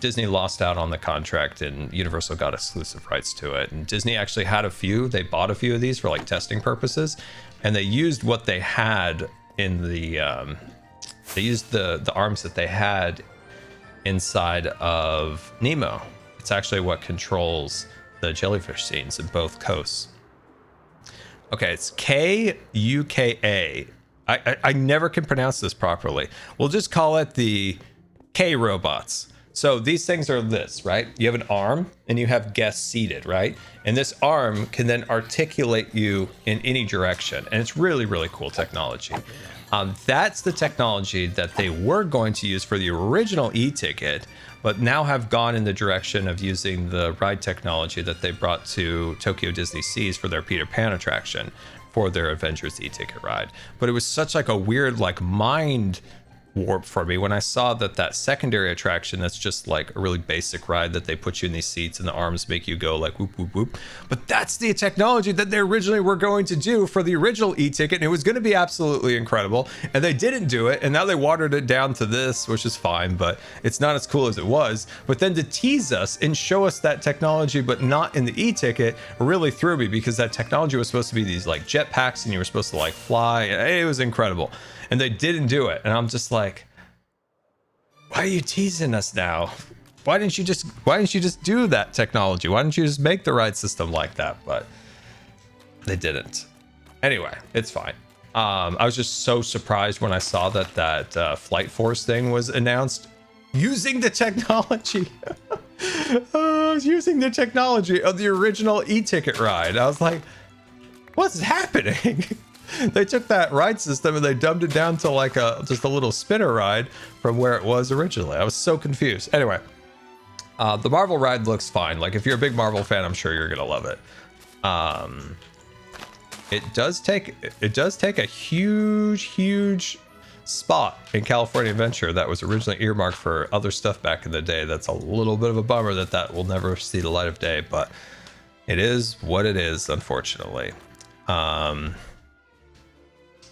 Disney lost out on the contract and Universal got exclusive rights to it. And Disney actually had a few. They bought a few of these for like testing purposes, and they used what they had in the they used the arms that they had inside of Nemo. It's actually what controls the jellyfish scenes in both coasts. Okay, it's Kuka. I never can pronounce this properly. We'll just call it the K robots. So these things are this, right? You have an arm and you have guests seated, right? And this arm can then articulate you in any direction. And it's really, really cool technology. That's the technology that they were going to use for the original e-ticket, but now have gone in the direction of using the ride technology that they brought to Tokyo Disney Seas for their Peter Pan attraction for their Avengers e-ticket ride. But it was such like a weird like mind warp for me when I saw that secondary attraction that's just like a really basic ride that they put you in these seats and the arms make you go like whoop whoop whoop, but that's the technology that they originally were going to do for the original e-ticket, and it was going to be absolutely incredible, and they didn't do it, and now they watered it down to this, which is fine, but it's not as cool as it was. But then to tease us and show us that technology but not in the e-ticket really threw me, because that technology was supposed to be these like jetpacks and you were supposed to like fly. It was incredible. And they didn't do it. And I'm just like, why are you teasing us now? Why didn't you just do that technology? Why didn't you just make the ride system like that? But they didn't. Anyway, it's fine. I was just so surprised when I saw that Flight Force thing was announced using the technology. I was using the technology of the original e-ticket ride. I was like, what's happening? They took that ride system and they dumbed it down to like just a little spinner ride from where it was originally. I was so confused. Anyway, the Marvel ride looks fine. Like if you're a big Marvel fan, I'm sure you're gonna love it. It does take a huge spot in California Adventure that was originally earmarked for other stuff back in the day. That's a little bit of a bummer that will never see the light of day, but it is what it is, unfortunately.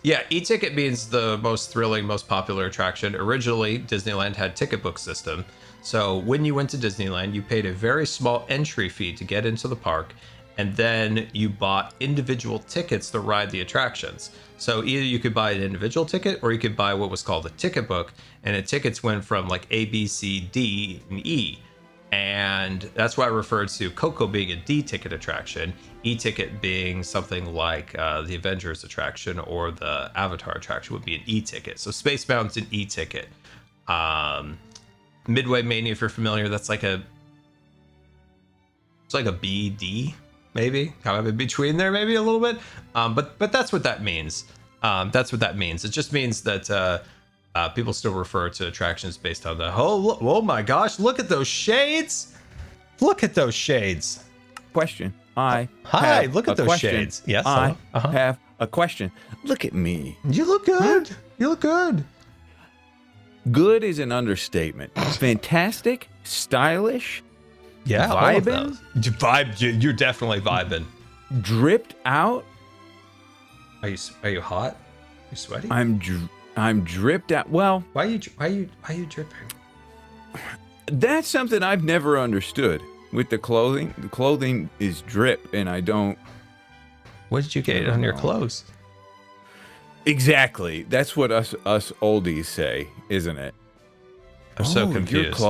Yeah, e-ticket means the most thrilling, most popular attraction. Originally, Disneyland had ticket book system. So when you went to Disneyland, you paid a very small entry fee to get into the park, and then you bought individual tickets to ride the attractions. So either you could buy an individual ticket or you could buy what was called a ticket book, and the tickets went from like A, B, C, D, and E. And that's why I referred to Coco being a D ticket attraction, E-ticket being something like the Avengers attraction or the Avatar attraction would be an E-ticket. So Space Mountain's an E-ticket. Midway Mania, if you're familiar, it's like a B, D, maybe kind of in between there, maybe a little bit. But that's what that means. That's what that means. It just means that people still refer to attractions based on the oh my gosh, look at those shades. Look at those shades. Question. Hi, look at those question. Shades. Yes, I have a question. Look at me. You look good. You look good. Good is an understatement. Fantastic, stylish, Yeah, all of vibing, those. You're definitely vibing. dripped out. Are you hot? Are you sweaty? I'm dripped out. Well, Why are you dripping? that's something I've never understood with the clothing. The clothing is drip, and I don't. What did you get on your clothes? Exactly. That's what us oldies say, isn't it? I'm so confused.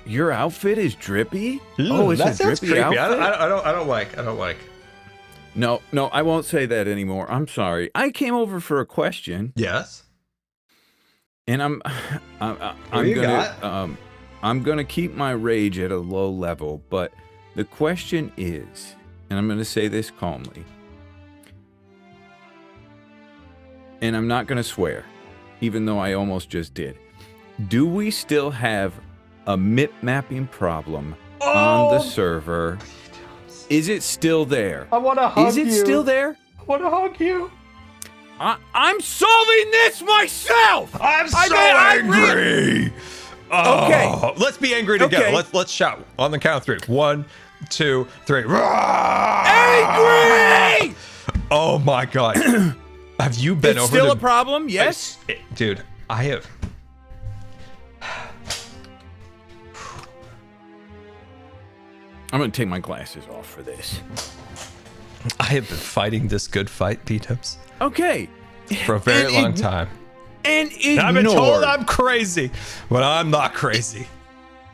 Your outfit is drippy. Ooh, It's that a sounds drippy creepy. outfit. I don't like. No, I won't say that anymore. I'm sorry. I came over for a question, Yes. and I'm gonna keep my rage at a low level. But the question is, and I'm gonna say this calmly, and I'm not gonna swear, even though I almost just did. Do we still have a MIP mapping problem on the server? Is it still there? I want to hug Is it still there? I want to hug you. I'm solving this myself. I'm so angry. Okay. Let's be angry together. Okay. Let's shout on the count of three. 1, 2, 3. Angry! Oh my god. Have you been It's over still the a problem? Yes. Dude, I have. I'm gonna take my glasses off for this. I have been fighting this good fight, P-Tips, Okay. for a very long time. And I've been told ignore. I'm crazy, but I'm not crazy.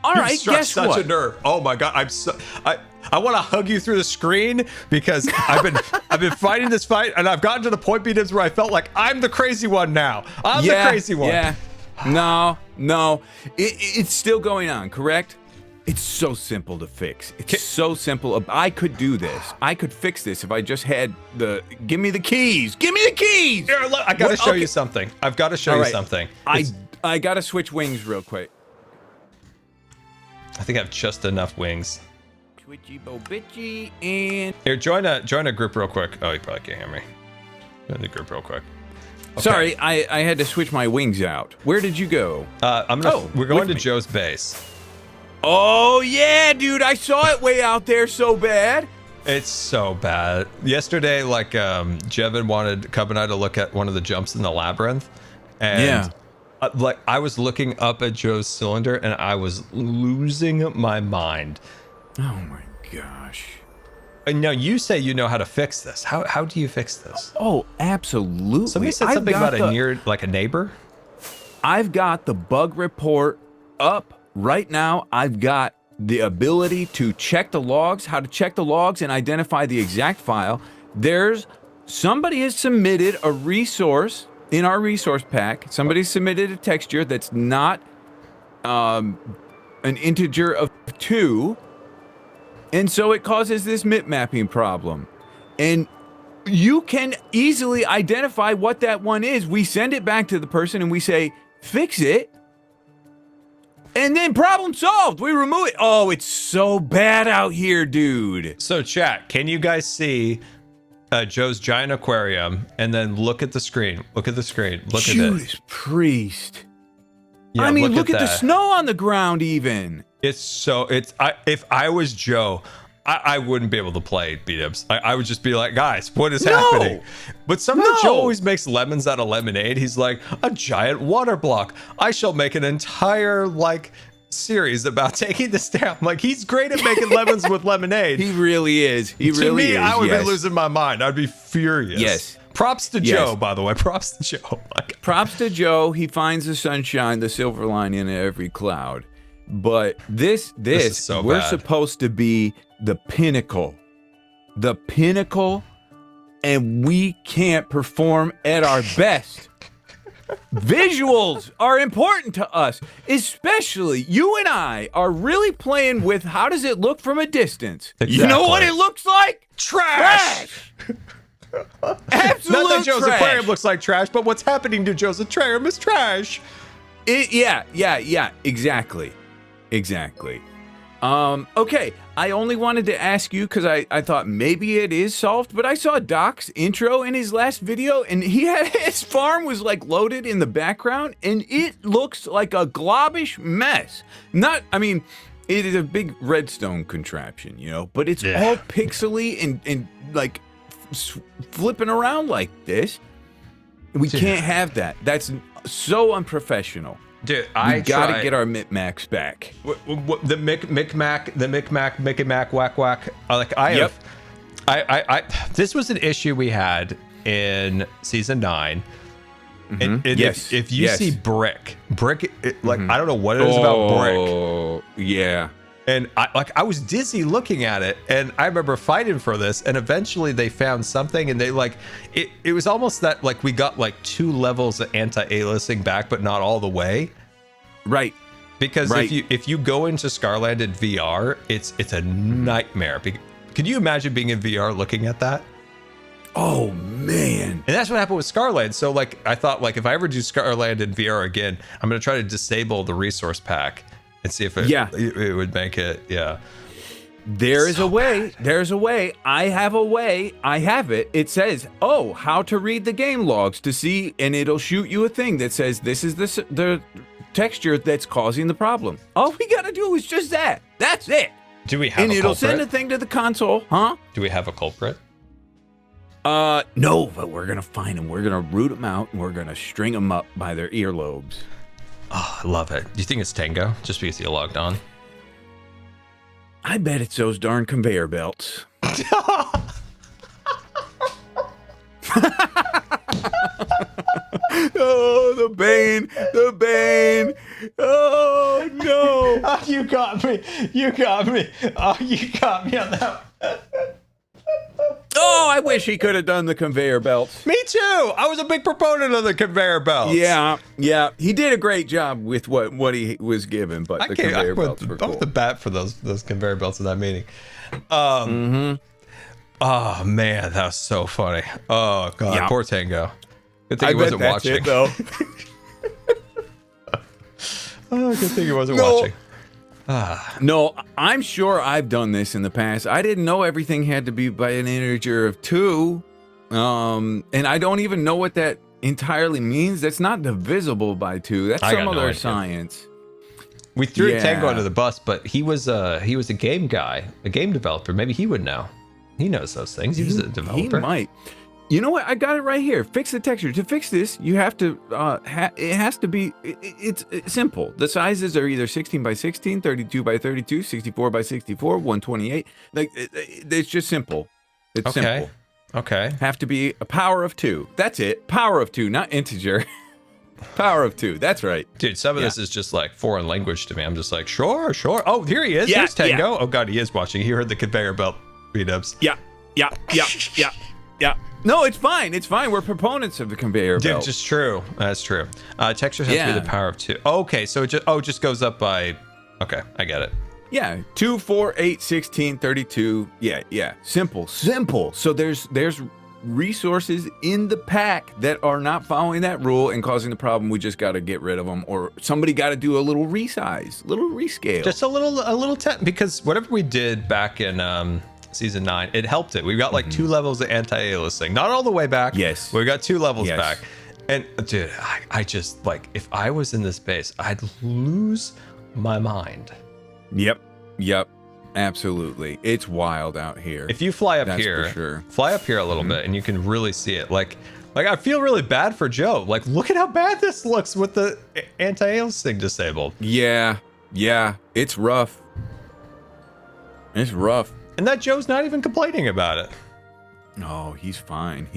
All You've right. struck Guess such what? a nerve. Oh my god, I want to hug you through the screen because I've been fighting this fight and I've gotten to the point, P-Tips, where I felt like I'm the crazy one now. I'm the crazy one. Yeah. No. It's still going on, correct? It's so simple to fix. It's so simple. I could do this. I could fix this if I just had give me the keys. Give me the keys. Here, look, I got to show you something. I've got to show you right. something. I got to switch wings real quick. I think I have just enough wings. Twitchy bo bitchy and Here, join a group real quick. Oh, you probably can't hear me. Join the group real quick. Okay. Sorry, I had to switch my wings out. Where did you go? We're going with to me. Joe's base. Oh yeah, dude, I saw it way out there so bad. It's so bad. Yesterday, like, Jevin wanted Cub and I to look at one of the jumps in the labyrinth. And like, I was looking up at Joe's cylinder and I was losing my mind. Oh my gosh. And now you say you know how to fix this. How do you fix this? Oh, absolutely. Somebody said something about a neighbor. I've got the bug report up right now. I've got the ability to check the logs, how to check the logs and identify the exact file. There's somebody has submitted a resource in our resource pack. Somebody submitted a texture that's not an integer of 2, and so it causes this mip mapping problem. And you can easily identify what that one is. We send it back to the person and we say, fix it. And then problem solved. We remove it. Oh, it's so bad out here, dude. So chat, can you guys see Joe's giant aquarium? And then look at the screen. Look at the screen. Look at it. Judas Priest. Yeah, I mean, look at the that. snow on the ground even. If I was Joe, I wouldn't be able to play B-dubs. I would just be like, guys, what is happening? But somehow Joe always makes lemons out of lemonade. He's like, a giant water block. I shall make an entire series about taking this down. Like, he's great at making lemons with lemonade. He really is. He to really me, is. I would be losing my mind. I'd be furious. Yes. Props to Joe, by the way. Props to Joe. Props to Joe. He finds the sunshine, the silver lining in every cloud. But this is so we're bad. supposed to be the pinnacle, and we can't perform at our best. Visuals are important to us, especially you and I are really playing with how does it look from a distance. Exactly. You know what it looks like? Trash. Absolute Not that Joe's trash. aquarium looks like trash, but what's happening to Joe's aquarium is trash. Yeah, exactly. Okay, I only wanted to ask you because I thought maybe it is solved, but I saw Doc's intro in his last video, and he had his farm was loaded in the background, and it looks like a globbish mess. It is a big redstone contraption, but it's all pixely and flipping around like this. We can't have that. That's so unprofessional. Dude, We gotta get our Micmacs back. The Micmac, whack whack. This was an issue we had in season 9. And Yes. if you see brick, I don't know what it is about brick. Yeah. And I was dizzy looking at it, and I remember fighting for this, and eventually they found something, and they it was almost that we got 2 levels of anti-aliasing back, but not all the way. Right. Because if you go into Scarland in VR, it's a nightmare. Can you imagine being in VR looking at that? Oh man. And that's what happened with Scarland. So I thought if I ever do Scarland in VR again, I'm gonna try to disable the resource pack and see if it would make it. Yeah. There's a way. I have a way. I have it. It says, how to read the game logs to see, and it'll shoot you a thing that says this is the texture that's causing the problem. All we gotta do is just that. That's it. Do we have and a it'll culprit? send a thing to the console, huh? Do we have a culprit? No, but we're gonna find them. We're gonna root them out, and we're gonna string them up by their earlobes. Oh, I love it. Do you think it's Tango? Just because you logged on? I bet it's those darn conveyor belts. Oh, the bane. Oh, no. Oh, you got me. Oh, you got me on that. Oh, I wish he could have done the conveyor belts. Me too. I was a big proponent of the conveyor belts. Yeah. He did a great job with what he was given, but the conveyor belts were cool. Off the bat for those conveyor belts in that meeting. Oh man, that was so funny. Oh god, poor Tango. Good thing he wasn't watching. It, though. Oh, good thing he wasn't watching. No, I'm sure I've done this in the past. I didn't know everything had to be by an integer of 2. And I don't even know what that entirely means. That's not divisible by 2. That's some other science. We threw Tango under the bus, but he was a game guy, a game developer. Maybe he would know. He knows those things. He was a developer. He might. You know what? I got it right here. Fix the texture. To fix this, you have to, it has to be, it's simple. The sizes are either 16 by 16, 32 by 32, 64 by 64, 128. It's just simple. It's simple. Okay. Have to be a power of 2. That's it. Power of 2, not integer. Power of 2. That's right. Dude, some of this is just foreign language to me. I'm just sure. Oh, here he is. There's Tango. Oh god, he is watching. He heard the conveyor belt beat-ups. Yeah. Yeah. No, it's fine. It's fine. We're proponents of the conveyor belt. Just true. That's true. Textures have to be the power of 2. Okay, so it just goes up by. Okay, I get it. Yeah, 2, 4, 8, 16, 32. Yeah. Simple. So there's resources in the pack that are not following that rule and causing the problem. We just got to get rid of them, or somebody got to do a little resize, little rescale. Just a little because whatever we did back in season 9, it helped it. We got like 2 levels of anti-aliasing, not all the way back. Yes, we got 2 levels back. And dude, I just like, if I was in this base, I'd lose my mind. Yep. Absolutely. It's wild out here. If you fly up here, fly up here a little bit and you can really see it. Like I feel really bad for Joe. Like, look at how bad this looks with the anti-aliasing disabled. Yeah. It's rough. And that Joe's not even complaining about it. No, he's fine.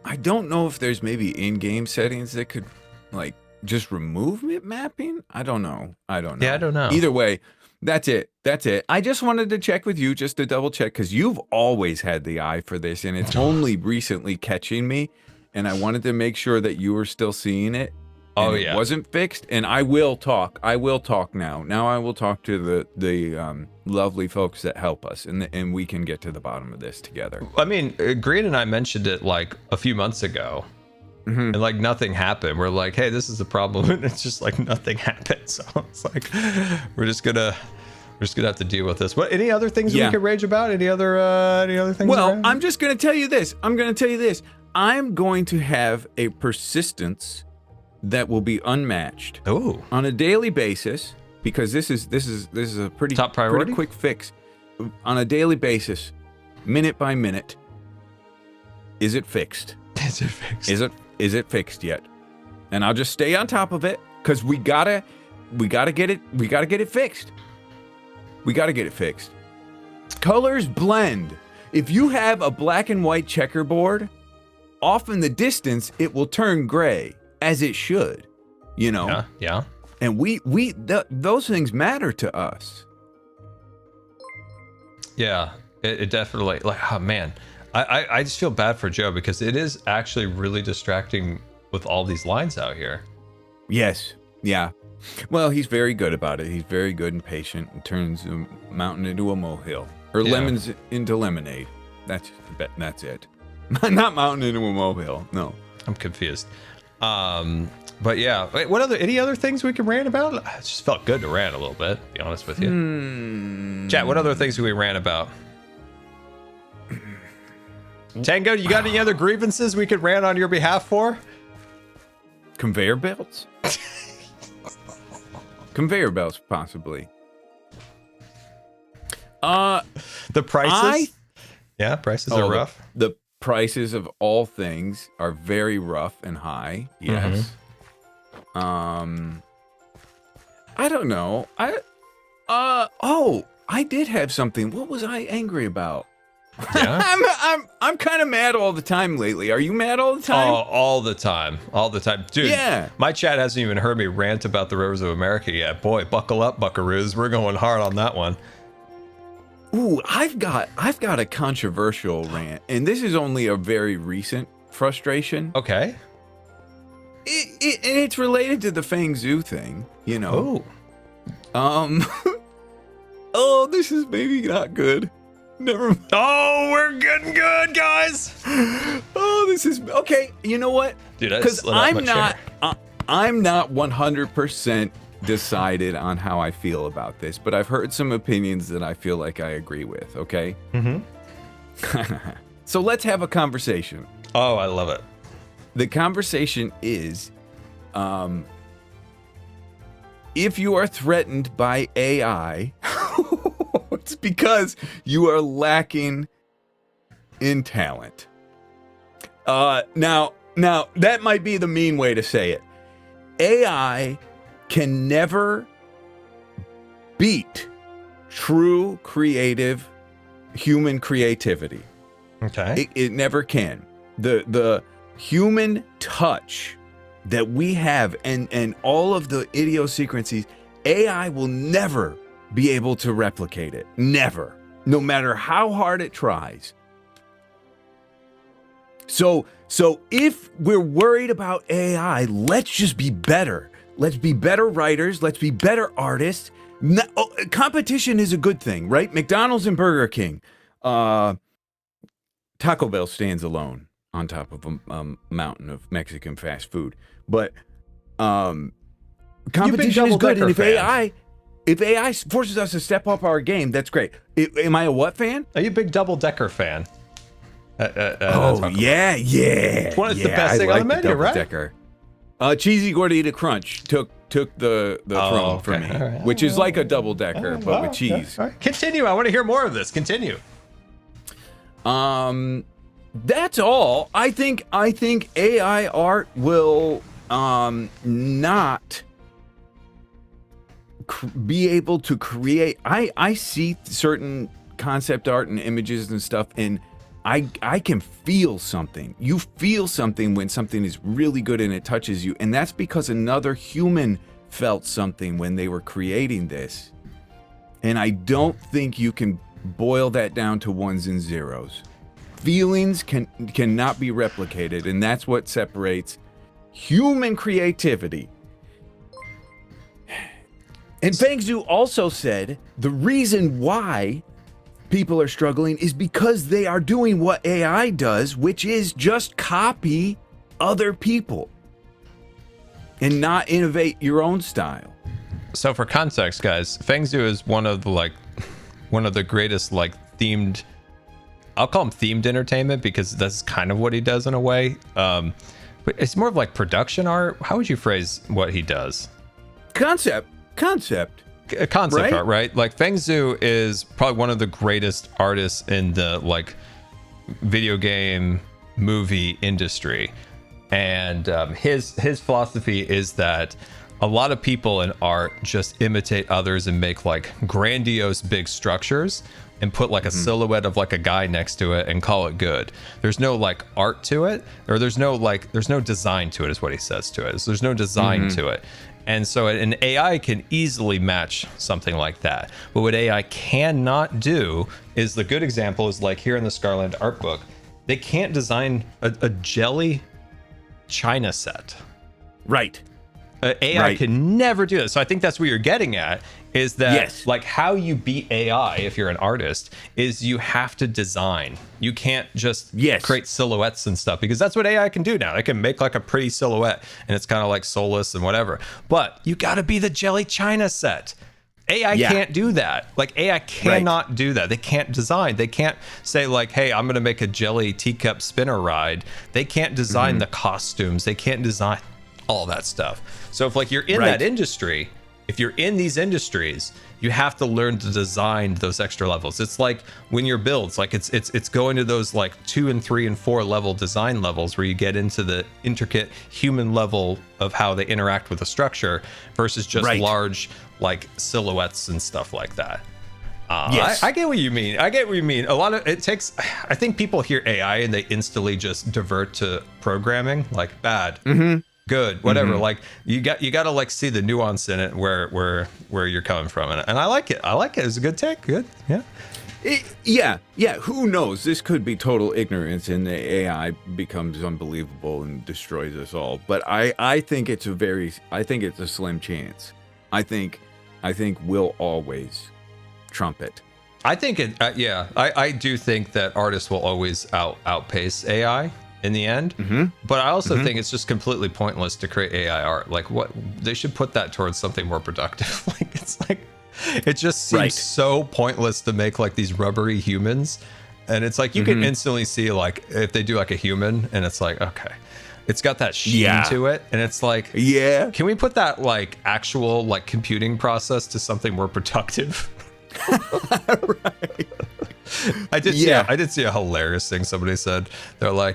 I don't know if there's maybe in-game settings that could, like, just remove mapping. I don't know. Yeah, I don't know. Either way, that's it. I just wanted to check with you, just to double check, because you've always had the eye for this, and it's only recently catching me, and I wanted to make sure that you were still seeing it. It wasn't fixed, and I will talk now. Now I will talk to the lovely folks that help us, and we can get to the bottom of this together. I mean, Green and I mentioned it like a few months ago, and like nothing happened. We're like, hey, this is the problem, and it's just like nothing happened. So it's like we're just gonna have to deal with this. What? Any other things we could rage about? Any other things? Well, I'm just gonna tell you this. I'm going to have a persistence that will be unmatched on a daily basis, because this is a pretty top priority, pretty quick fix on a daily basis, minute by minute. Is it fixed? Is it fixed yet? And I'll just stay on top of it, because we gotta get it fixed. Colors blend. If you have a black and white checkerboard, off in the distance it will turn gray, as it should, you know. Yeah. And those things matter to us. Yeah, it definitely, like, oh man, I just feel bad for Joe, because it is actually really distracting with all these lines out here. Yes. Yeah. Well, he's very good about it. He's very good and patient, and turns a mountain into a molehill, or lemons into lemonade. That's it. Not mountain into a molehill. No. I'm confused. But yeah, wait, any other things we can rant about? It just felt good to rant a little bit, to be honest with you. Chat, what other things do we rant about? Tango, you got any other grievances we could rant on your behalf for? Conveyor belts? Conveyor belts, possibly. The prices? Prices are rough. The prices of all things are very rough and high. Yes. I don't know. I did have something. What was I angry about? Yeah. I'm kind of mad all the time lately. Are you mad all the time? Oh, all the time, dude. Yeah. My chat hasn't even heard me rant about the rivers of America yet. Boy, buckle up, buckaroos. We're going hard on that one. Ooh, I've got a controversial rant, and this is only a very recent frustration. Okay. It's related to the Fang Zoo thing, you know. Oh, this is maybe not good. Never mind. Oh, we're getting good, guys. Oh, this is okay. You know what? Dude, because I'm not 100% decided on how I feel about this, but I've heard some opinions that I feel like I agree with. Okay. So let's have a conversation. Oh, I love it. The conversation is, if you are threatened by AI, it's because you are lacking in talent. Now that might be the mean way to say it. AI can never beat true creative human creativity. Okay. It never can. The human touch that we have and all of the idiosyncrasies, AI will never be able to replicate it. Never. no matter how hard it tries. So if we're worried about AI, let's just be better. Let's be better writers. Let's be better artists. Competition is a good thing, right? McDonald's and Burger King. Taco Bell stands alone on top of a mountain of Mexican fast food. But competition is good. And if AI forces us to step up our game, that's great. Am I a what fan? Are you a big double-decker fan? Yeah. It's the best thing on the menu, right? Cheesy Gordita Crunch took the throne for me, right. Which is like a double decker, but with cheese. All right. Continue. I want to hear more of this. Continue. That's all. I think AI art will not be able to create. I see certain concept art and images and stuff, and I can feel something. You feel something when something is really good and it touches you. And that's because another human felt something when they were creating this. And I don't think you can boil that down to ones and zeros. Feelings cannot be replicated. And that's what separates human creativity. And Feng Zhu also said the reason why people are struggling is because they are doing what AI does, which is just copy other people and not innovate your own style. So for context, guys, Feng Zhu is one of the greatest themed, I'll call him themed entertainment because that's kind of what he does in a way. But it's more of production art. How would you phrase what he does? Concept right? art, right? Feng Zhu is probably one of the greatest artists in the video game movie industry, and his philosophy is that a lot of people in art just imitate others and make grandiose big structures and put a silhouette of a guy next to it and call it good. There's no art to it, or there's no design to it, is what he says to it. So there's no design to it. And so an AI can easily match something like that. But what AI cannot do is, the good example is here in the Scarland art book, they can't design a jelly china set. Right. AI can never do that. So I think that's what you're getting at, is that yes. How you beat AI if you're an artist is you have to design. You can't just create silhouettes and stuff, because that's what AI can do now. It can make a pretty silhouette and it's kind of soulless and whatever. But you got to be the jelly china set. AI can't do that. AI cannot do that. They can't design. They can't say hey, I'm going to make a jelly teacup spinner ride. They can't design the costumes. They can't design all that stuff. So if you're in that industry, if you're in these industries, you have to learn to design those extra levels. It's when your builds, it's going to those 2 and 3 and 4 level design levels where you get into the intricate human level of how they interact with the structure versus just large silhouettes and stuff like that. I get what you mean. A lot of it takes, I think people hear AI and they instantly just divert to programming, bad. Good, whatever. You got to see the nuance in it, where you're coming from, and I like it. It's a good take. Good, yeah. Who knows? This could be total ignorance, and the AI becomes unbelievable and destroys us all. But I think it's a slim chance. I think we'll always trump it. I think it. I do think that artists will always outpace AI in the end, but I also think it's just completely pointless to create AI art. What they should put that towards something more productive. It just seems so pointless to make these rubbery humans, and it's you can instantly see if they do a human, and it's okay, it's got that sheen to it, and it's can we put that actual computing process to something more productive? I did see a hilarious thing somebody said. They're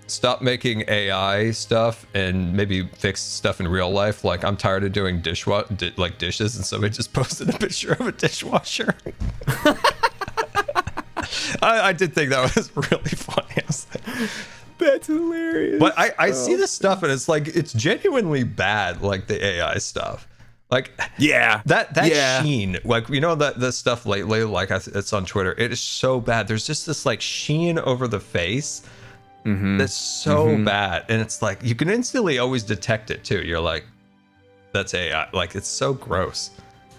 stop making AI stuff and maybe fix stuff in real life. I'm tired of doing dishes, and somebody just posted a picture of a dishwasher. I did think that was really funny. I was that's hilarious. But I see this stuff and it's it's genuinely bad, the AI stuff. Like, Yeah. that Yeah. sheen, like, you know, that the stuff lately, like it's on Twitter, it is so bad. There's just this like sheen over the face that's so bad, and it's like you can instantly always detect it too. You're like, that's AI. Like, it's so gross.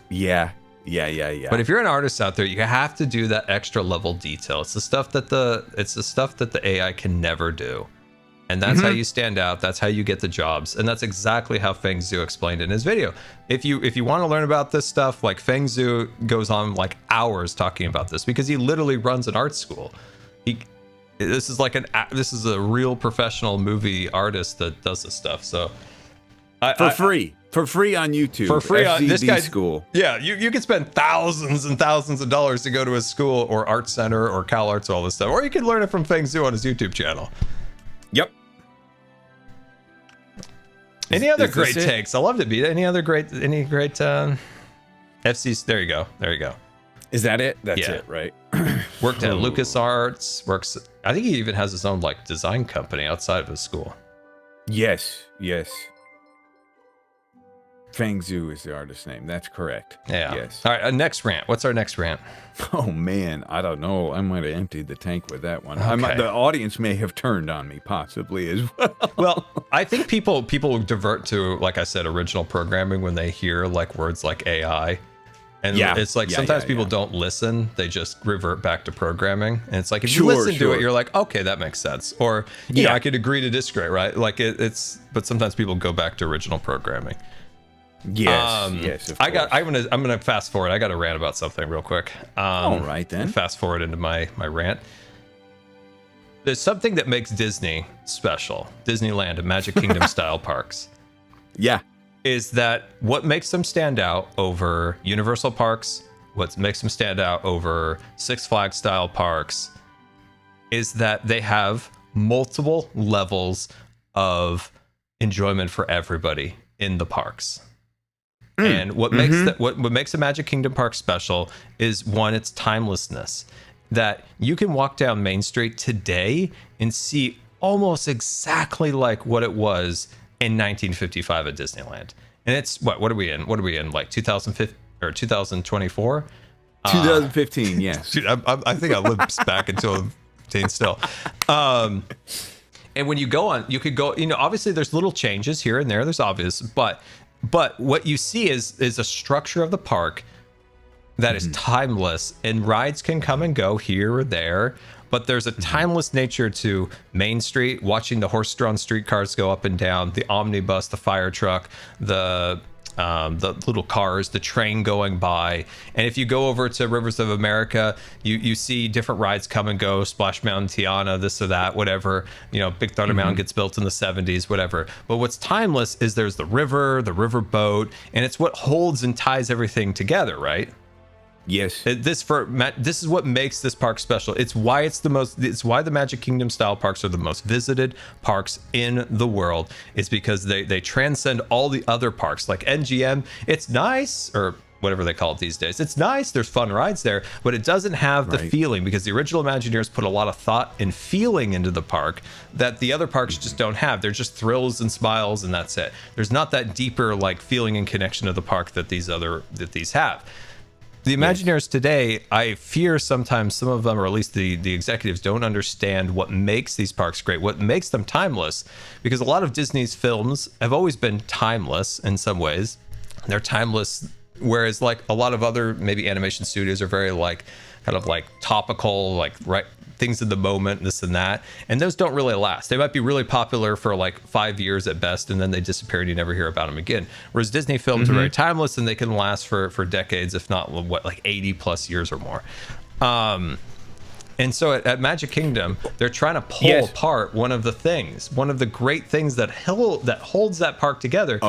Yeah. But if you're an artist out there, you have to do that extra level detail. It's the stuff that the AI can never do. And that's how you stand out. That's how you get the jobs. And that's exactly how Feng Zhu explained in his video. If you want to learn about this stuff, like Feng Zhu goes on like hours talking about this because he literally runs an art school. This is a real professional movie artist that does this stuff. So For free on YouTube. For free on this guy's school. Yeah, you can spend thousands and thousands of dollars to go to his school or art center or Cal Arts, all this stuff. Or you can learn it from Feng Zhu on his YouTube channel. Yep. Any other great takes? I loved it, Beta. Any great FCs? There you go. Is that it? That's Yeah. it, right? Worked at LucasArts. I think he even has his own like design company outside of his school. Yes. Feng Zhu is the artist's name. That's correct. Yeah. Yes. All right. Next rant. What's our next rant? Oh man, I don't know. I might have emptied the tank with that one. Okay. The audience may have turned on me, possibly as well. Well, I think people divert to, like I said, original programming when they hear like words like AI. And it's like sometimes people don't listen. They just revert back to programming. And it's like, if you listen to it, you're like, okay, that makes sense. Or, you know, I could agree to disagree, right? Like but sometimes people go back to original programming. Yes, of course. I'm gonna fast forward. I got to rant about something real quick. All right then. Fast forward into my rant. There's something that makes Disney special. Disneyland and Magic Kingdom style parks. Yeah. Is that what makes them stand out over Universal parks? What makes them stand out over Six Flags style parks is that they have multiple levels of enjoyment for everybody in the parks. And what makes the Magic Kingdom park special is, one, its timelessness. That you can walk down Main Street today and see almost exactly like what it was in 1955 at Disneyland. And it's what are we in? Like 2015 or 2024? 2015, yes. Dude, I think I lived back until 2015 still. And when you go on, you could go, you know, obviously there's little changes here and there. There's obvious, but what you see is a structure of the park that is timeless, and rides can come and go here or there, but there's a timeless nature to Main Street, watching the horse-drawn streetcars go up and down, the omnibus, the fire truck, the little cars, the train going by. And if you go over to Rivers of America, you see different rides come and go, Splash Mountain, Tiana, this or that, whatever. You know, Big Thunder Mountain gets built in the 70s, whatever. But what's timeless is there's the river boat, and it's what holds and ties everything together, right? Yes. This is what makes this park special. It's why the Magic Kingdom style parks are the most visited parks in the world. It's because they transcend all the other parks. Like NGM, it's nice, or whatever they call it these days. It's nice, there's fun rides there, but it doesn't have the feeling, because the original Imagineers put a lot of thought and feeling into the park that the other parks just don't have. They're just thrills and smiles, and that's it. There's not that deeper like feeling and connection to the park that these have. The Imagineers today, I fear sometimes some of them, or at least the executives, don't understand what makes these parks great, what makes them timeless, because a lot of Disney's films have always been timeless in some ways. They're timeless, whereas like a lot of other maybe animation studios are very like kind of like topical, like right things in the moment, this and that, and those don't really last. They might be really popular for like 5 years at best, and then they disappear and you never hear about them again. Whereas Disney films are very timeless, and they can last for decades, if not like 80 plus years or more. And so at Magic Kingdom, they're trying to pull apart one of the great things that holds that park together.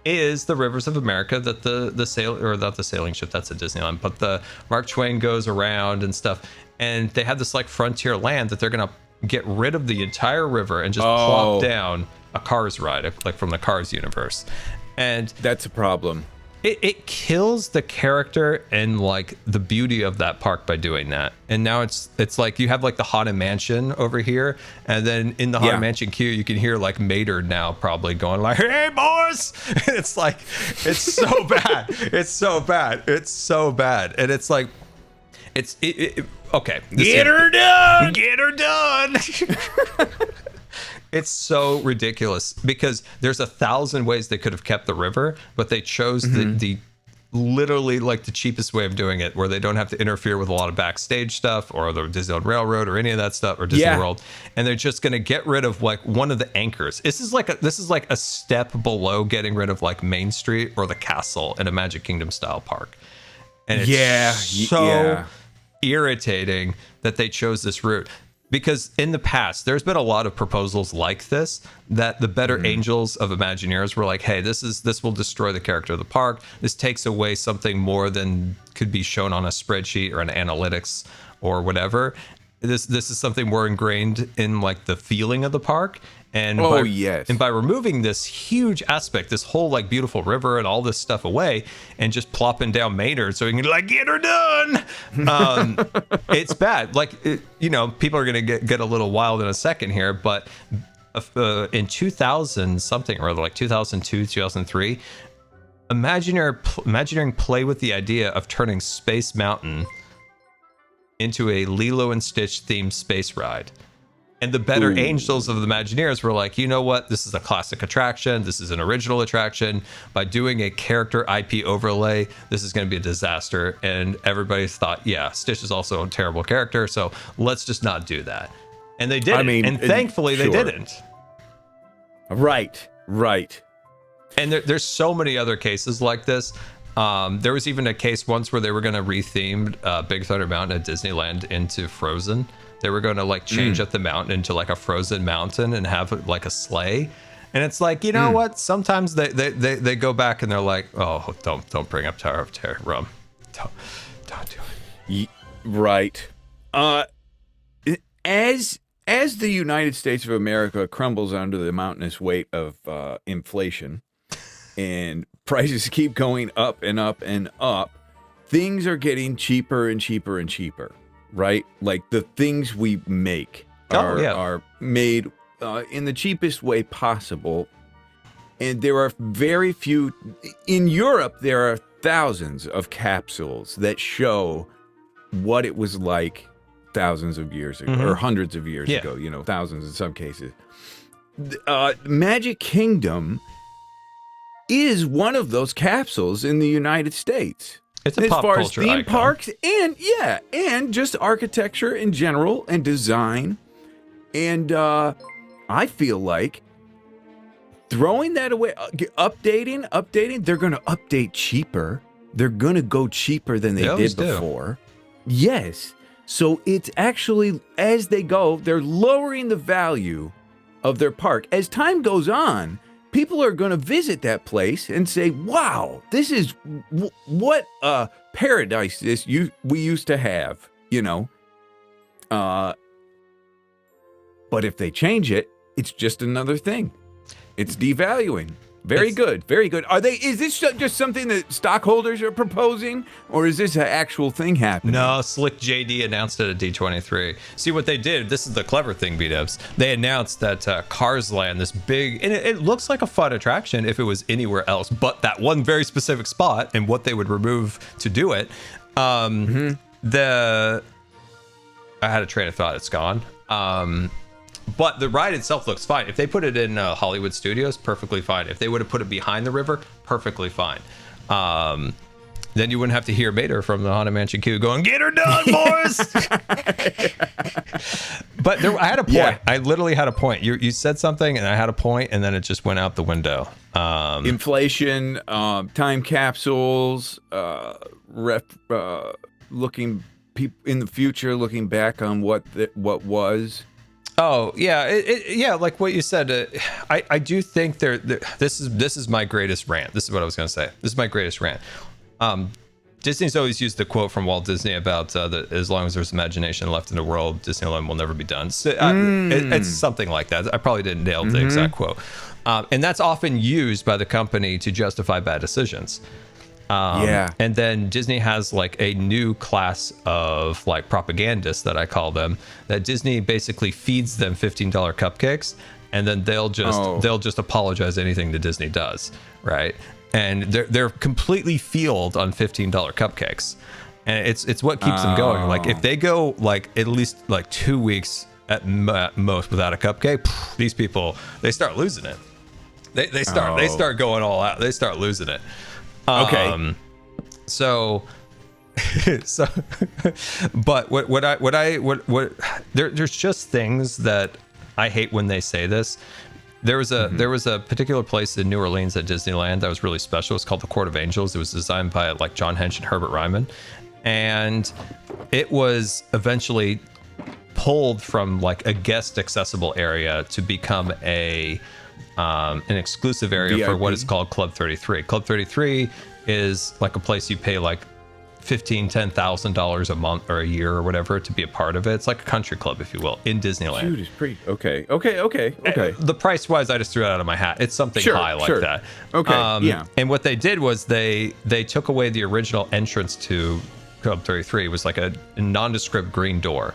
Is the Rivers of America, that the sail, or not the sailing ship, that's at Disneyland, but the Mark Twain goes around and stuff. And they have this like frontier land that they're gonna get rid of the entire river and just plop down a Cars ride, like from the Cars universe. And that's a problem. it kills the character and like the beauty of that park by doing that. And now it's like you have like the Haunted Mansion over here, and then in the Haunted Mansion queue you can hear like Mater now probably going like, "Hey boys!" It's like it's so bad. It's so bad. It's so bad. And it's like okay. Get her done. Get her done. It's so ridiculous because there's 1,000 ways they could have kept the river, but they chose the literally like the cheapest way of doing it, where they don't have to interfere with a lot of backstage stuff or the Disneyland Railroad or any of that stuff or Disney World, and they're just going to get rid of like one of the anchors. This is like a step below getting rid of like Main Street or the castle in a Magic Kingdom style park, and it's so irritating that they chose this route. Because in the past, there's been a lot of proposals like this, that the better angels of Imagineers were like, hey, this will destroy the character of the park. This takes away something more than could be shown on a spreadsheet or an analytics or whatever. This is something more ingrained in like the feeling of the park. And by removing this huge aspect, this whole like beautiful river and all this stuff away, and just plopping down Maynard so we can like get her done, it's bad. Like people are gonna get a little wild in a second here, but in 2000 something or other, like 2002, 2003, Imagineering play with the idea of turning Space Mountain into a Lilo and Stitch themed space ride. And the better angels of the Imagineers were like, you know what? This is a classic attraction. This is an original attraction. By doing a character IP overlay, this is going to be a disaster. And everybody thought, yeah, Stitch is also a terrible character, so let's just not do that. And they didn't. And thankfully, they didn't. Right. And there's so many other cases like this. There was even a case once where they were going to retheme Big Thunder Mountain at Disneyland into Frozen. They were going to like change up the mountain into like a frozen mountain and have like a sleigh. And it's like, you know what? Sometimes they go back and they're like, oh, don't bring up Tower of Terror, Rum. Don't do it. Right. As the United States of America crumbles under the mountainous weight of inflation and prices keep going up and up and up, things are getting cheaper and cheaper and cheaper. Right? Like the things we make are made in the cheapest way possible. And there are very few. In Europe, there are thousands of capsules that show what it was like thousands of years ago, or hundreds of years ago, thousands in some cases. Magic Kingdom is one of those capsules in the United States. It's a pop culture icon. As far as theme parks and just architecture in general and design. And I feel like throwing that away, updating, they're going to update cheaper. They're going to go cheaper than they did before. Yes. So it's actually, as they go, they're lowering the value of their park. As time goes on, people are going to visit that place and say, wow, this is what a paradise we used to have, But if they change it, it's just another thing. It's devaluing. Very good. Is this just something that stockholders are proposing, or is this an actual thing happening? No, Slick JD announced it at D23. See what they did? This is the clever thing, B-Dubs. They announced that Cars Land, this big, and it looks like a fun attraction if it was anywhere else, but that one very specific spot and what they would remove to do it. I had a train of thought. It's gone. But the ride itself looks fine. If they put it in Hollywood Studios, perfectly fine. If they would have put it behind the river, perfectly fine. Then you wouldn't have to hear Mater from the Haunted Mansion queue going, "Get her done, boys!" But I had a point. Yeah. I literally had a point. You said something, and I had a point, and then it just went out the window. Inflation, time capsules, looking in the future, looking back on what was. Oh yeah, like what you said. I do think this is my greatest rant. This is what I was gonna say. This is my greatest rant. Disney's always used the quote from Walt Disney about that as long as there's imagination left in the world, Disneyland will never be done. So, it's something like that. I probably didn't nail the exact quote, and that's often used by the company to justify bad decisions. And then Disney has like a new class of like propagandists that I call them, that Disney basically feeds them $15 cupcakes, and then they'll just apologize anything that Disney does, right? And they're completely fueled on $15 cupcakes, and it's what keeps them going. Like if they go like at least like 2 weeks at most without a cupcake, these people, they start losing it. They start going all out. They start losing it. Okay. So, but there's just things that I hate when they say this. There was a particular place in New Orleans at Disneyland that was really special. It's called the Court of Angels. It was designed by like John Hench and Herbert Ryman, and it was eventually pulled from like a guest accessible area to become an exclusive area VIP? for what is called Club 33. Club 33 is like a place you pay like $10,000 a month or a year or whatever to be a part of it. It's like a country club, if you will, in Disneyland. Dude, it's pretty okay. The price wise, I just threw it out of my hat. It's something high like that. Okay. Yeah. And what they did was they took away the original entrance to Club 33. It was like a nondescript green door,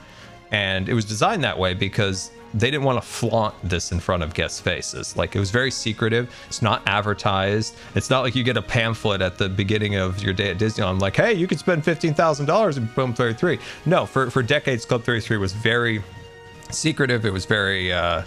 and it was designed that way because they didn't want to flaunt this in front of guests' faces. Like, it was very secretive. It's not advertised. It's not like you get a pamphlet at the beginning of your day at Disneyland, like, hey, you could spend $15,000 in Club 33. No, for decades, Club 33 was very secretive. It was very, it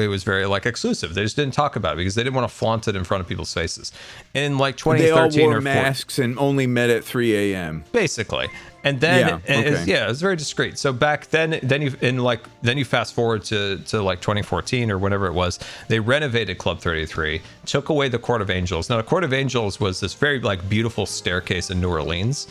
was very like exclusive. They just didn't talk about it because they didn't want to flaunt it in front of people's faces. In like 2013 they all wore or masks and only met at 3 a.m. basically. And then it was very discreet. So back then you fast forward to like 2014 or whenever it was, they renovated Club 33, took away the Court of Angels. Now the Court of Angels was this very like beautiful staircase in New Orleans,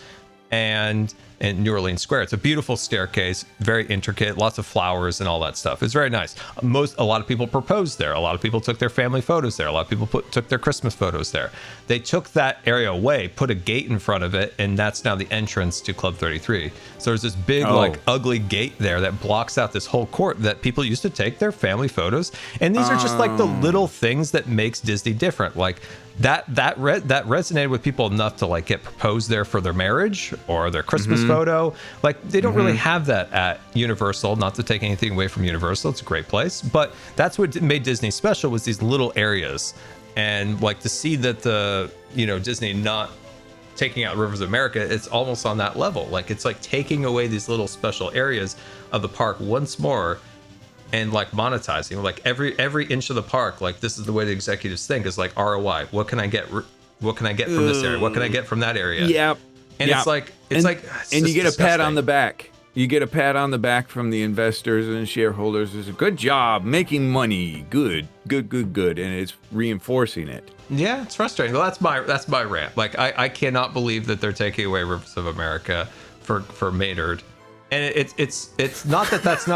and in New Orleans Square. It's a beautiful staircase, very intricate, lots of flowers and all that stuff. It's very nice. A lot of people proposed there. A lot of people took their family photos there. A lot of people took their Christmas photos there. They took that area away, put a gate in front of it, and that's now the entrance to Club 33. So there's this big, like, ugly gate there that blocks out this whole court that people used to take their family photos. And these are just like the little things that makes Disney different. Like, that resonated with people enough to like get proposed there for their marriage or their Christmas photo. Like, they don't really have that at Universal. Not to take anything away from Universal, it's a great place, but that's what made Disney special, was these little areas. And like, to see that Disney not taking out Rivers of America, it's almost on that level. Like, it's like taking away these little special areas of the park once more, and like monetizing like every inch of the park. Like, this is the way the executives think, is like ROI. What can I get from this area? What can I get from that area? Yep. And it's like you get disgusting. a pat on the back. You get a pat on the back from the investors and shareholders. It's a good job making money. Good. And it's reinforcing it. Yeah, it's frustrating. Well, that's my rant. Like, I cannot believe that they're taking away Rivers of America for Maynard. And it's not that that's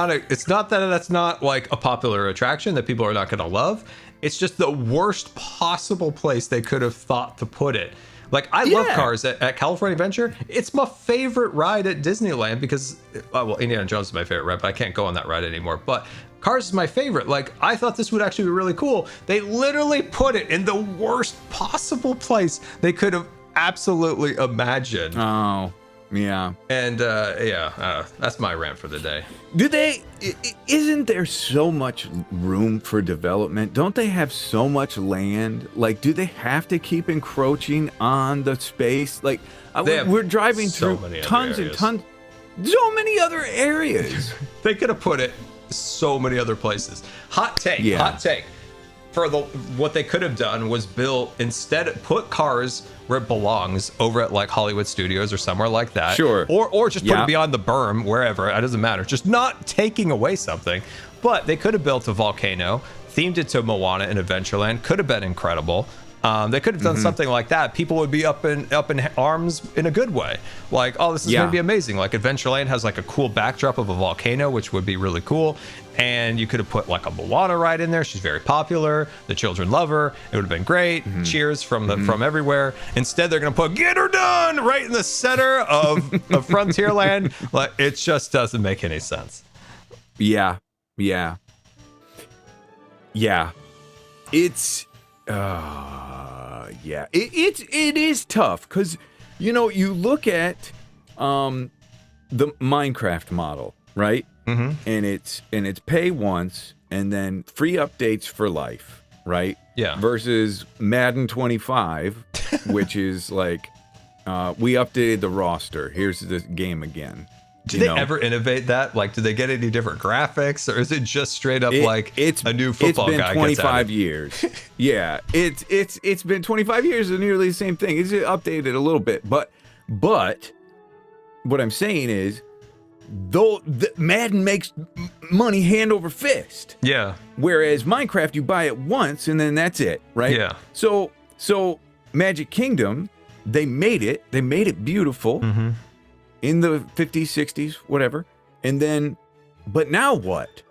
not like a popular attraction that people are not going to love. It's just the worst possible place they could have thought to put it. Like, I love Cars at California Adventure. It's my favorite ride at Disneyland because, Indiana Jones is my favorite ride, but I can't go on that ride anymore. But Cars is my favorite. Like, I thought this would actually be really cool. They literally put it in the worst possible place they could have absolutely imagined. Oh. Yeah. And that's my rant for the day. Isn't there so much room for development? Don't they have so much land? Like, do they have to keep encroaching on the space? Like, we're driving through tons and tons, so many other areas. They could have put it so many other places. Hot take. What they could have done was put Cars where it belongs, over at like Hollywood Studios or somewhere like that. Sure. Or just put it beyond the berm, wherever. It doesn't matter. Just not taking away something. But they could have built a volcano, themed it to Moana and Adventureland. Could have been incredible. They could have done something like that. People would be up in arms in a good way. Like, oh, this is going to be amazing. Like, Adventureland has like a cool backdrop of a volcano, which would be really cool. And you could have put like a Moana ride in there. She's very popular. The children love her. It would have been great. Cheers from everywhere. Instead, they're going to put "Get Her Done" right in the center of Frontierland. Like, it just doesn't make any sense. Yeah. It's yeah. It is tough because, you know, you look at the Minecraft model, right? Mm-hmm. And it's pay once and then free updates for life, right? Yeah. Versus Madden 25, which is like, we updated the roster. Here's the game again. Do they ever innovate that? Like, do they get any different graphics, or is it just straight up it's a new football guy? It's been 25 years. Yeah, it's been 25 years of nearly the same thing. It's updated a little bit, but what I'm saying is, though Madden makes money hand over fist. Yeah. Whereas Minecraft, you buy it once and then that's it, right? Yeah. So Magic Kingdom, they made it beautiful. Mm-hmm. In the 50s, 60s, whatever. And then, but now what?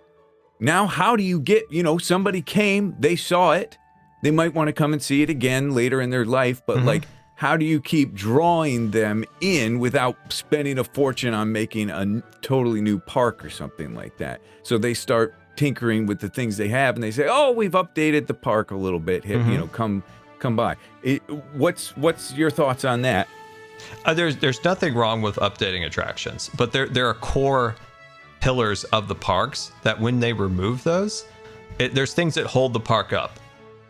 Now, how do you get, you know, somebody came, they saw it. They might want to come and see it again later in their life. But like, how do you keep drawing them in without spending a fortune on making a totally new park or something like that? So they start tinkering with the things they have and they say, oh, we've updated the park a little bit. You know, come by. What's your thoughts on that? There's nothing wrong with updating attractions, but there are core pillars of the parks that when they remove those, there's things that hold the park up,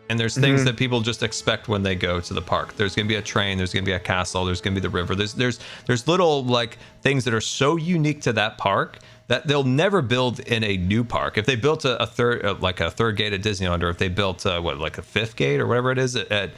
and there's things that people just expect when they go to the park. There's gonna be a train, there's gonna be a castle, there's gonna be the river. There's little like things that are so unique to that park that they'll never build in a new park. If they built a third gate at Disneyland, or if they built like a fifth gate or whatever it is at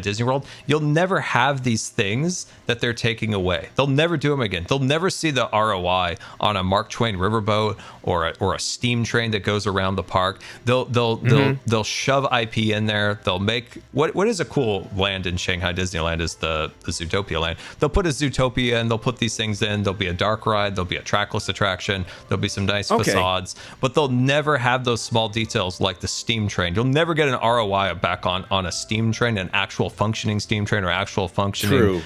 Disney World, you'll never have these things that they're taking away. They'll never do them again. They'll never see the ROI on a Mark Twain riverboat or a steam train that goes around the park. They'll shove IP in there. They'll make what is a cool land in Shanghai Disneyland is the Zootopia land. They'll put a Zootopia in. They'll put these things in. There'll be a dark ride. There'll be a trackless attraction. There'll be some nice facades, but they'll never have those small details like the steam train. You'll never get an ROI back on a steam train, an actual functioning steam train or actual functioning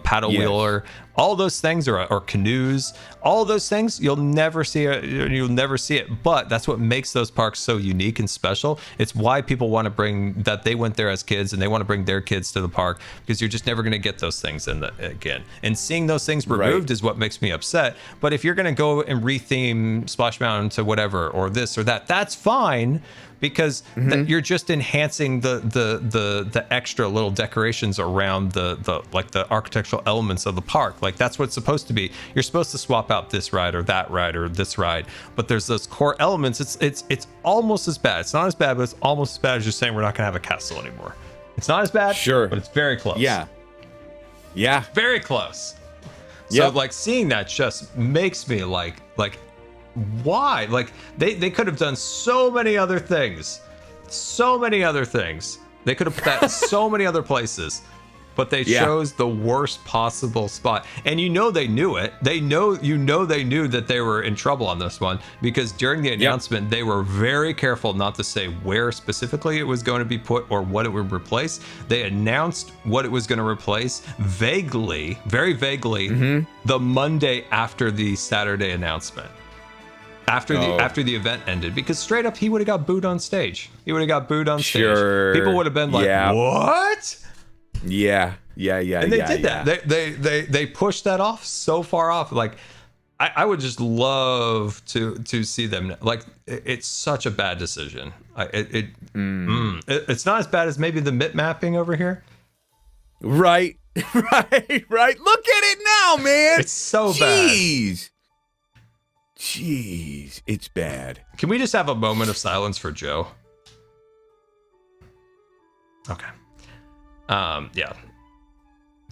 paddle wheeler. All those things or canoes, all those things you'll never see it. But that's what makes those parks so unique and special. It's why people want to bring that. They went there as kids and they want to bring their kids to the park, because you're just never going to get those things again. And seeing those things removed is what makes me upset. But if you're going to go and retheme Splash Mountain to whatever or this or that, that's fine, because you're just enhancing the extra little decorations around the architectural elements of the park. Like, that's what it's supposed to be. You're supposed to swap out this ride or that ride or this ride, but there's those core elements. It's almost as bad. It's not as bad, but it's almost as bad as just saying we're not gonna have a castle anymore. It's not as bad, but it's very close. Yeah, very close. So like, seeing that just makes me like why? Like, they could have done so many other things. They could have put that in so many other places, but they chose the worst possible spot. And they knew it. They knew that they were in trouble on this one, because during the announcement, they were very careful not to say where specifically it was going to be put or what it would replace. They announced what it was going to replace vaguely, very vaguely, the Monday after the Saturday announcement. After the event ended, because straight up he would have got booed on stage. People would have been like, what? Yeah. And they did that. They pushed that off so far off. Like, I would just love to see them. Like, it's such a bad decision. It's not as bad as maybe the MIT mapping over here. Right. Look at it now, man. It's so bad. Jeez, it's bad. Can we just have a moment of silence for Joe? Okay. Yeah.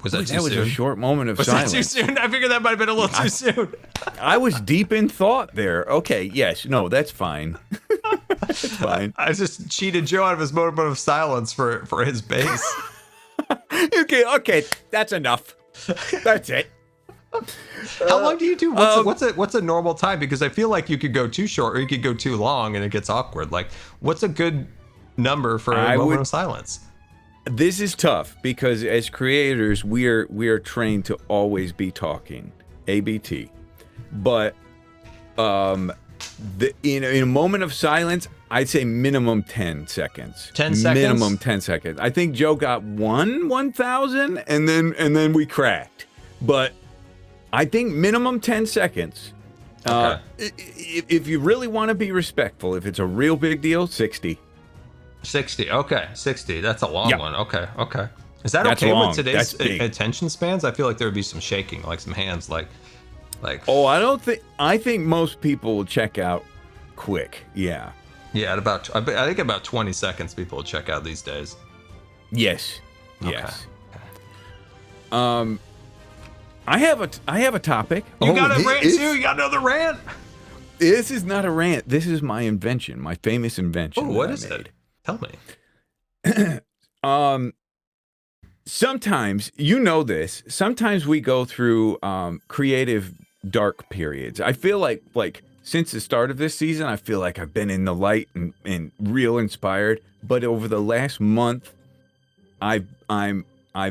Was that too soon? That was a short moment of silence. Was that too soon? I figured that might have been a little too soon. I was deep in thought there. Okay, yes. No, that's fine. That's fine. I just cheated Joe out of his moment of silence for his base. Okay, that's enough. That's it. How long do you do? What's a normal time? Because I feel like you could go too short or you could go too long and it gets awkward. Like, what's a good number for a moment of silence? This is tough because as creators, we are trained to always be talking, ABT. But in a moment of silence, I'd say minimum 10 seconds. 10 seconds? Minimum 10 seconds. I think Joe got 1,000 and then we cracked. But I think minimum 10 seconds. Okay. If you really want to be respectful, if it's a real big deal, 60. 60. Okay. 60. That's a long Yeah. one. Okay. Okay. Is that That's okay long. with today's That's big. attention spans? I feel like there would be some shaking, like some hands, like. Oh, I think most people will check out quick. Yeah. Yeah, I think about 20 seconds people will check out these days. Yes. Okay. Yes. I have a topic. You got a rant too? You got another rant? This is not a rant. This is my invention, my famous invention. Oh, what is it? Tell me. Sometimes, you know this, sometimes we go through creative dark periods. I feel like since the start of this season, I feel like I've been in the light and real inspired. But over the last month, I've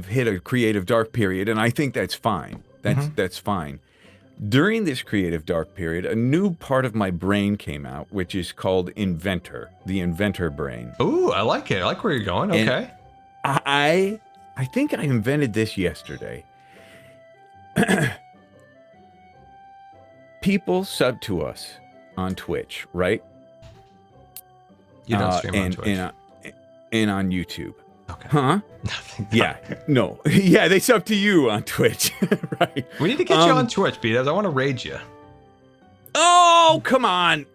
hit a creative dark period, and I think that's fine. That's fine. During this creative dark period, a new part of my brain came out, which is called inventor, the inventor brain. Ooh, I like it. I like where you're going. Okay. And I think I invented this yesterday. People sub to us on Twitch, right? You don't stream on Twitch. And on YouTube. Okay. Huh? Nothing. Yeah. No. Yeah, they sub to you on Twitch, right? We need to get you on Twitch, B-Dubs. I want to raid you. Oh, come on.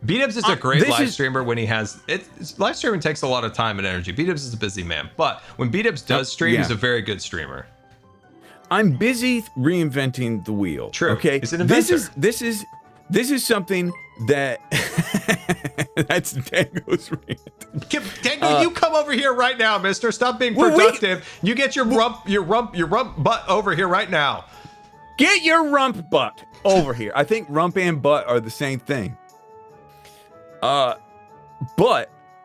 B-Dubs is a great live streamer when he has live streaming takes a lot of time and energy. B-Dubs is a busy man, but when B-Dubs does stream, he's a very good streamer. I'm busy reinventing the wheel. True. Okay. He's an inventor. This is something that that's Tango's rant. Tango, you come over here right now, mister. Stop being productive. You get your rump butt over here right now. Get your rump butt over here. I think rump and butt are the same thing. But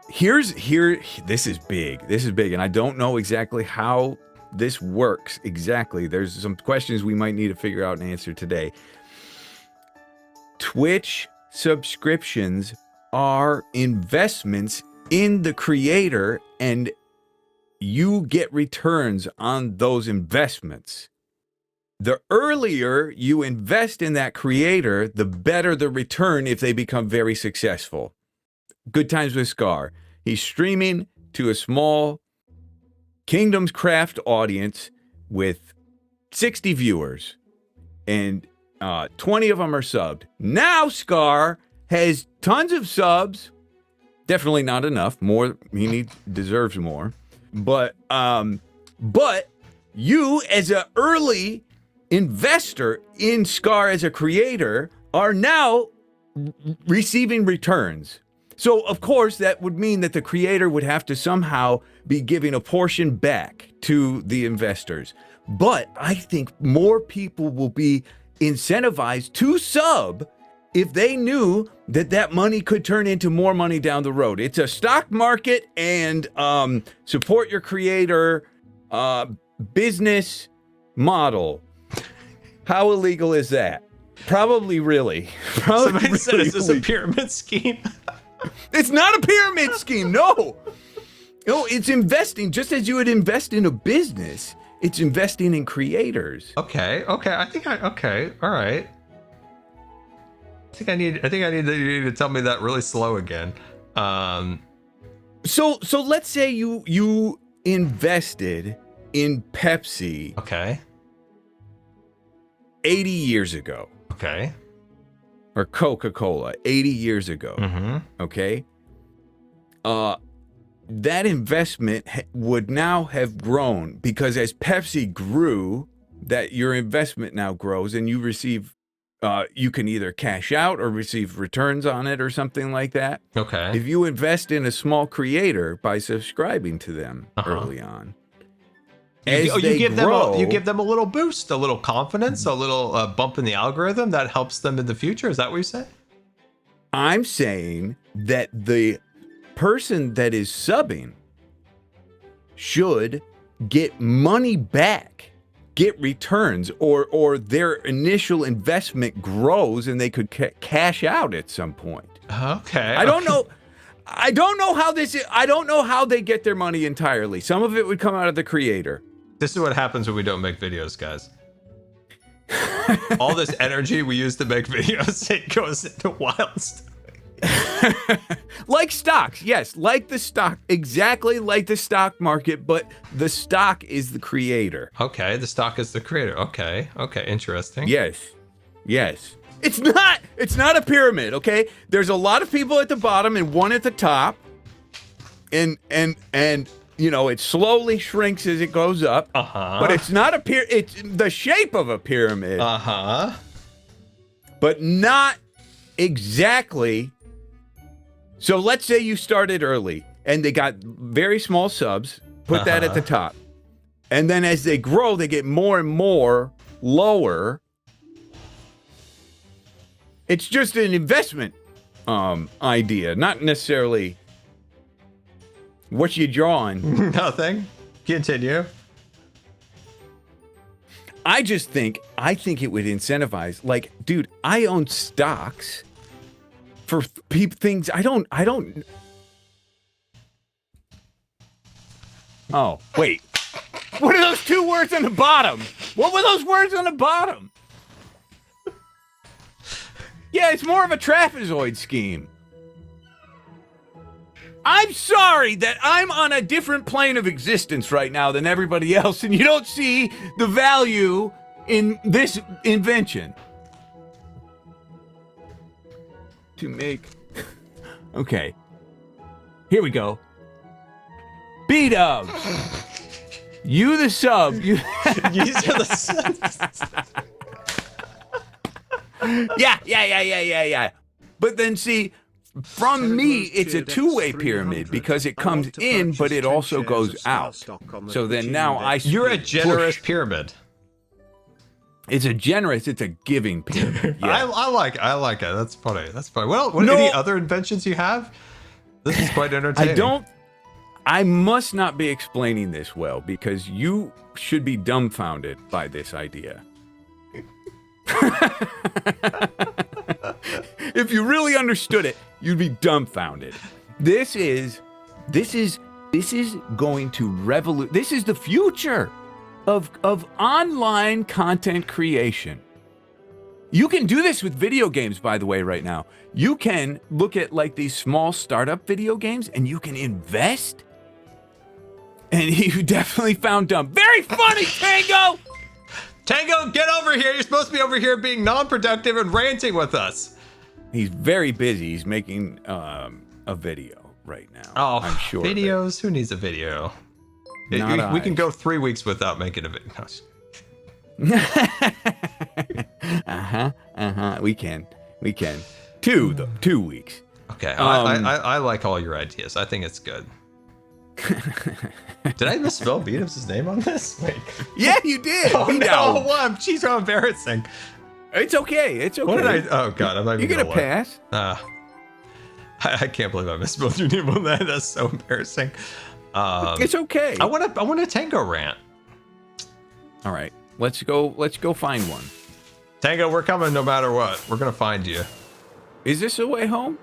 this is big. This is big, and I don't know exactly how this works exactly. There's some questions we might need to figure out and answer today. Twitch subscriptions are investments in the creator, and you get returns on those investments. The earlier you invest in that creator, the better the return if they become very successful. Good times with Scar. He's streaming to a small Kingdom's Craft audience with 60 viewers, and 20 of them are subbed. Now Scar has tons of subs. Definitely not enough. More, he deserves more. But you, as an early investor in Scar as a creator, are now receiving returns. So, of course, that would mean that the creator would have to somehow be giving a portion back to the investors. But I think more people will be incentivized to sub if they knew that that money could turn into more money down the road. It's a stock market and support your creator business model. How illegal is that? Probably really. Somebody said, is this a pyramid scheme? It's not a pyramid scheme, no. No, it's investing. Just as you would invest in a business, it's investing in creators. Okay. All right. I think I need you to tell me that really slow again. So let's say you invested in Pepsi. Okay. 80 years ago. Okay. Or Coca-Cola 80 years ago. Mm-hmm. Okay. That investment would now have grown because as Pepsi grew, that your investment now grows and you receive, you can either cash out or receive returns on it or something like that. Okay. If you invest in a small creator by subscribing to them early on, you give them a little boost, a little confidence, a little bump in the algorithm that helps them in the future. Is that what you say? I'm saying that the person that is subbing should get money back, get returns, or their initial investment grows and they could cash out at some point. Okay. I don't know. I don't know how this is. I don't know how they get their money entirely. Some of it would come out of the creator. This is what happens when we don't make videos, guys. All this energy we use to make videos, it goes into wild stuff. Like stocks, yes, like the stock, exactly like the stock market, but the stock is the creator. Okay, the stock is the creator. Okay, interesting. Yes. It's not a pyramid, okay? There's a lot of people at the bottom and one at the top. And you know, it slowly shrinks as it goes up. But it's not it's the shape of a pyramid. But not exactly. So let's say you started early and they got very small subs, put that at the top. And then as they grow, they get more and more lower. It's just an investment idea, not necessarily what you draw on. Nothing. Continue. I think it would incentivize, like, dude, I own stocks for things I don't. Oh, wait. What are those two words on the bottom? What were those words on the bottom? Yeah, it's more of a trapezoid scheme. I'm sorry that I'm on a different plane of existence right now than everybody else, and you don't see the value in this invention. To make... Okay. Here we go. B-dubs. You the sub. You the sub. Yeah. But then see, from me, it's a two-way pyramid because it comes in, but it also goes out. So then now You're a generous pyramid. It's a giving pyramid. Yeah. I like it. That's funny. Well, any other inventions you have? This is quite entertaining. I must not be explaining this well because you should be dumbfounded by this idea. If you really understood it, you'd be dumbfounded. This is going to this is the future of online content creation. You can do this with video games, by the way, right now. You can look at like these small startup video games and you can invest. And you definitely found dumb. Very funny, Tango! Tango, get over here. You're supposed to be over here being non-productive and ranting with us. He's very busy. He's making a video right now. Oh, I'm sure. Videos? Who needs a video? We can go 3 weeks without making a video. We can. 2 weeks. Okay. I like all your ideas. I think it's good. Did I misspell B-dubs' name on this? Wait. Yeah, you did. Oh no! Well, she's so embarrassing. It's okay. What did I? Oh god, I'm not even gonna pass. I can't believe I misspelled your name on that. That's so embarrassing. It's okay. I want a Tango rant. All right, let's go find one. Tango, we're coming no matter what. We're gonna find you. Is this a way home?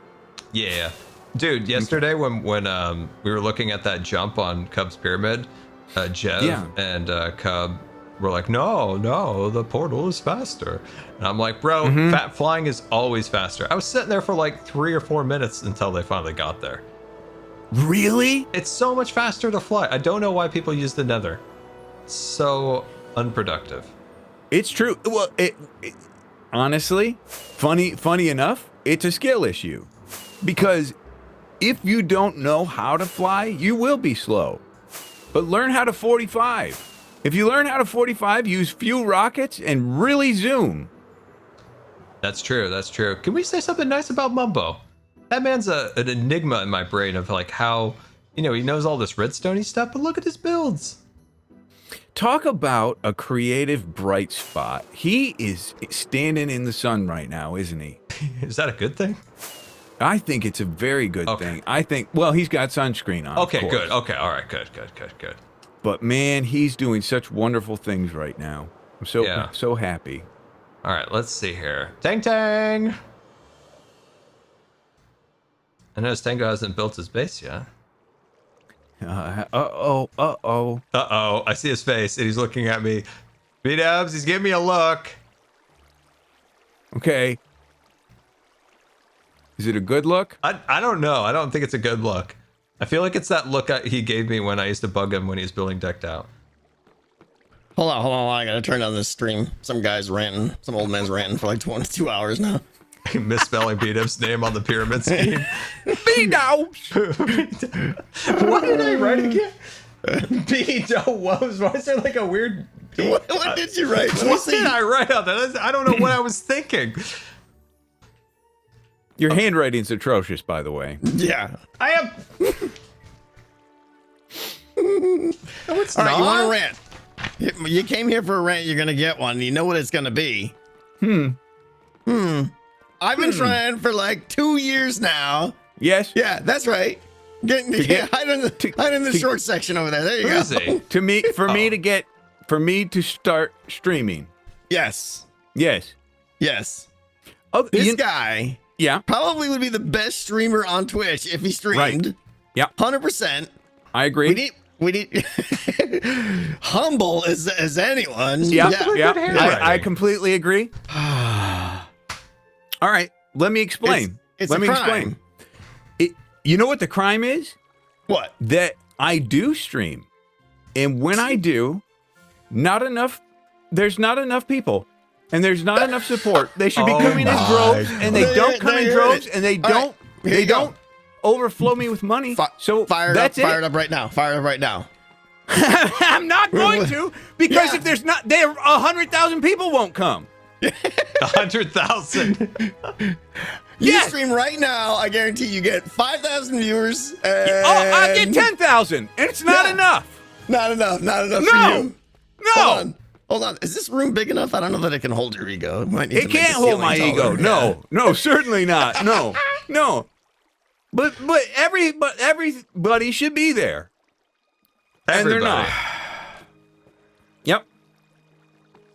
Yeah. Dude, yesterday when we were looking at that jump on Cub's pyramid, Jev and Cub were like, no, the portal is faster. And I'm like, bro, flying is always faster. I was sitting there for like 3 or 4 minutes until they finally got there. Really? It's so much faster to fly. I don't know why people use the nether. It's so unproductive. It's true. Well, honestly, funny enough, it's a skill issue. Because if you don't know how to fly, you will be slow. But learn how to 45. If you learn how to 45, use few rockets and really zoom. That's true. Can we say something nice about Mumbo? That man's an enigma in my brain of like how, he knows all this redstone-y stuff, but look at his builds. Talk about a creative bright spot. He is standing in the sun right now, isn't he? Is that a good thing? I think it's a very good thing. I think, well, he's got sunscreen on. Okay, good. Okay, all right, good. But man, he's doing such wonderful things right now. I'm so happy. All right, let's see here. Tang. I noticed Tango hasn't built his base yet. Uh-oh. Uh-oh, I see his face, and he's looking at me. B-dubs, he's giving me a look. Okay. Is it a good look? I don't know. I don't think it's a good look. I feel like it's that look he gave me when I used to bug him when he was building Decked Out. Hold on. I gotta turn on this stream. Some guy's ranting. Some old man's ranting for like 22 hours now. Misspelling B-dub's name on the pyramid scheme. B-dubs! What did I write again? B-dubs. Why is there like a weird... What did you write? What did I write out there? I don't know what I was thinking. Your handwriting's atrocious, by the way. Yeah. I am... No, it's All right, not. you want a rant? You came here for a rant, you're gonna get one. You know what it's gonna be. I've been trying for like 2 years now. Yes? Yeah, that's right. Hide in the short section over there. There you Who go. is he? For me to start streaming. Yes. Yes. Yes. Oh, This guy yeah. probably would be the best streamer on Twitch if he streamed. Right. Yeah. 100%. I agree. We need humble as anyone. Yeah. Good handwriting. I completely agree. All right. Let me explain. It's Let a me crime. explain. You know what the crime is? What? That I do stream. And when I do, there's not enough people. And there's not enough support. They should be coming in droves, and they don't come in droves, and they don't overflow me with money. So Fire that's it up, it. fire it up right now. Fire it up right now. I'm not going to, because if there's not, 100,000 people won't come. 100,000. You Yes. stream right now, I guarantee you get 5,000 viewers. I get 10,000, and it's not Yeah. enough. Not enough for No. you. No. Hold on. Is this room big enough? I don't know that it can hold your ego. Might need to It make the can't hold ceiling my taller. ego. No, certainly not. No. But everybody should be there. And they're Everybody. not. Yep.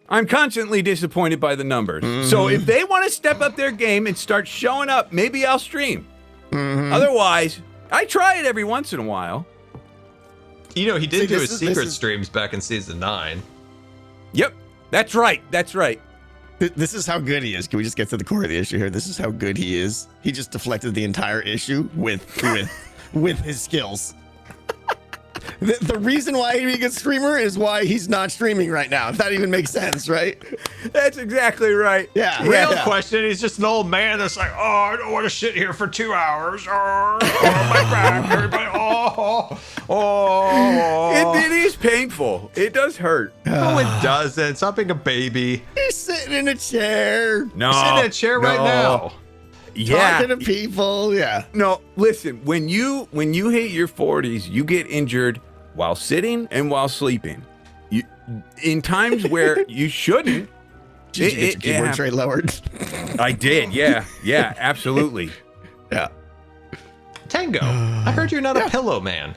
I'm constantly disappointed by the numbers. So if they want to step up their game and start showing up, maybe I'll stream. Otherwise, I try it every once in a while. You know, he did See, do this his is- secret this is- streams back in season 9. Yep. That's right. This is how good he is. Can we just get to the core of the issue here? This is how good he is. He just deflected the entire issue with his skills. The reason why he's a good streamer is why he's not streaming right now. If that even makes sense, right? That's exactly right. Yeah. Real yeah. question, he's just an old man that's like, oh, I don't want to sit here for 2 hours. Oh, my back, everybody. It is painful. It does hurt. No, it doesn't. Stop being a baby. He's sitting in a chair, No. Sit in a chair right now. talking to people. Yeah. No, listen, when you hit your 40s, you get injured while sitting and while sleeping. You in times where you shouldn't. Did you get your keyboard tray lowered? I did, yeah, absolutely. Yeah. Tango, I heard you're not a pillow man.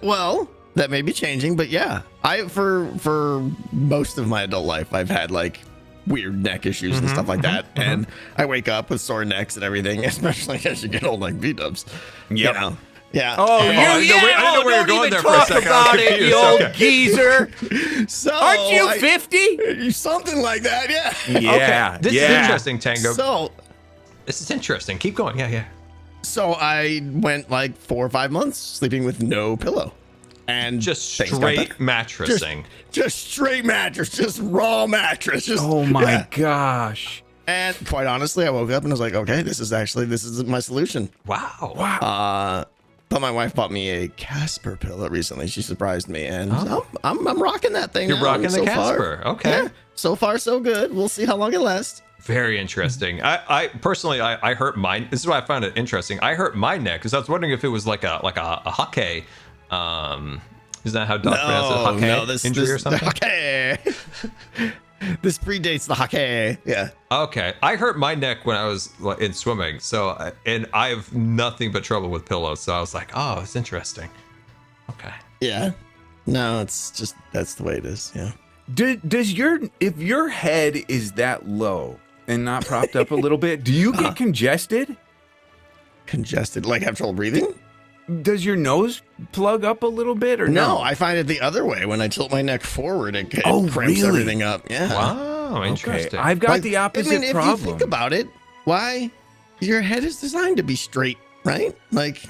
Well, that may be changing, but yeah, for most of my adult life, I've had like weird neck issues and stuff like that, and I wake up with sore necks and everything, especially as you get old, like V-dubs. Yep. You know? Yeah. Oh, I didn't know where you were going there for a talk second. I was about it, confused. you old Okay. geezer. So Aren't you 50? Something like that, yeah. Yeah, This is interesting, Tango. So This is interesting. Keep going. Yeah. So I went like 4 or 5 months sleeping with no pillow, and Just things got straight better. mattressing. just straight mattress, just raw mattress. Just, Oh my yeah. gosh. And quite honestly, I woke up and I was like, okay, this is my solution. Wow. But my wife bought me a Casper pillow recently. She surprised me, and I'm rocking that thing. You're now, rocking the so Casper. Far. Okay. Yeah, so far so good. We'll see how long it lasts. Very interesting. I personally, I hurt mine. This is why I found it interesting. I hurt my neck because I was wondering if it was like a hake. Is that how Doc pronounces it? Hake injury or something? Hake. This predates the hake. Yeah. Okay, I hurt my neck when I was in swimming. And I have nothing but trouble with pillows. So I was like, oh, it's interesting. Okay. Yeah. No, it's just that's the way it is. Yeah. If your head is that low and not propped up a little bit, do you get congested? Congested, like have trouble breathing? Does your nose plug up a little bit or No, no? I find it the other way. When I tilt my neck forward, it cramps really? everything up. Yeah. Wow, interesting. I've got Like, the opposite I mean, problem. if you think about it, why? Your head is designed to be straight, right? Like,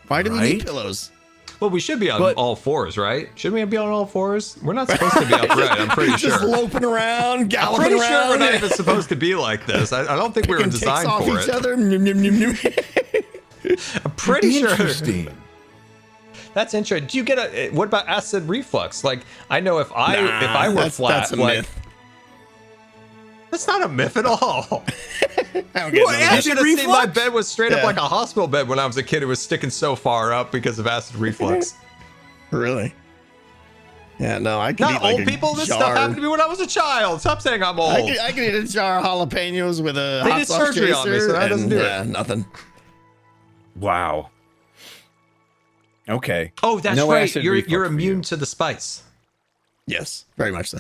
why do we need Right? pillows? Well, we should be on But- all fours, right? Shouldn't we be on all fours? We're not supposed to be upright, I'm pretty Just sure. loping around, I'm galloping pretty around. sure we're not even supposed to be like this. I don't think we were Taking ticks designed off for each it. other. Nyum, nyum, nyum, nyum. I'm pretty sure. Interesting. That's interesting. Do you get a? What about acid reflux? Like, I know if I were that's, flat, that's a like myth. that's not a myth at all. I don't get What, none of You that. acid should have seen my reflux? bed was straight up Yeah. like a hospital bed when I was a kid. It was sticking so far up because of acid reflux. Really? Yeah, no, I can Not eat like old a people. This jar. stuff happened to me when I was a child. Stop saying I'm old. I can eat a jar of jalapenos with a They hot did sauce surgery on me, so chaser, that doesn't and, do it. yeah, nothing. Wow. Okay. Oh, that's No right. acid You're reflux for immune you. to the spice. Yes, very much so.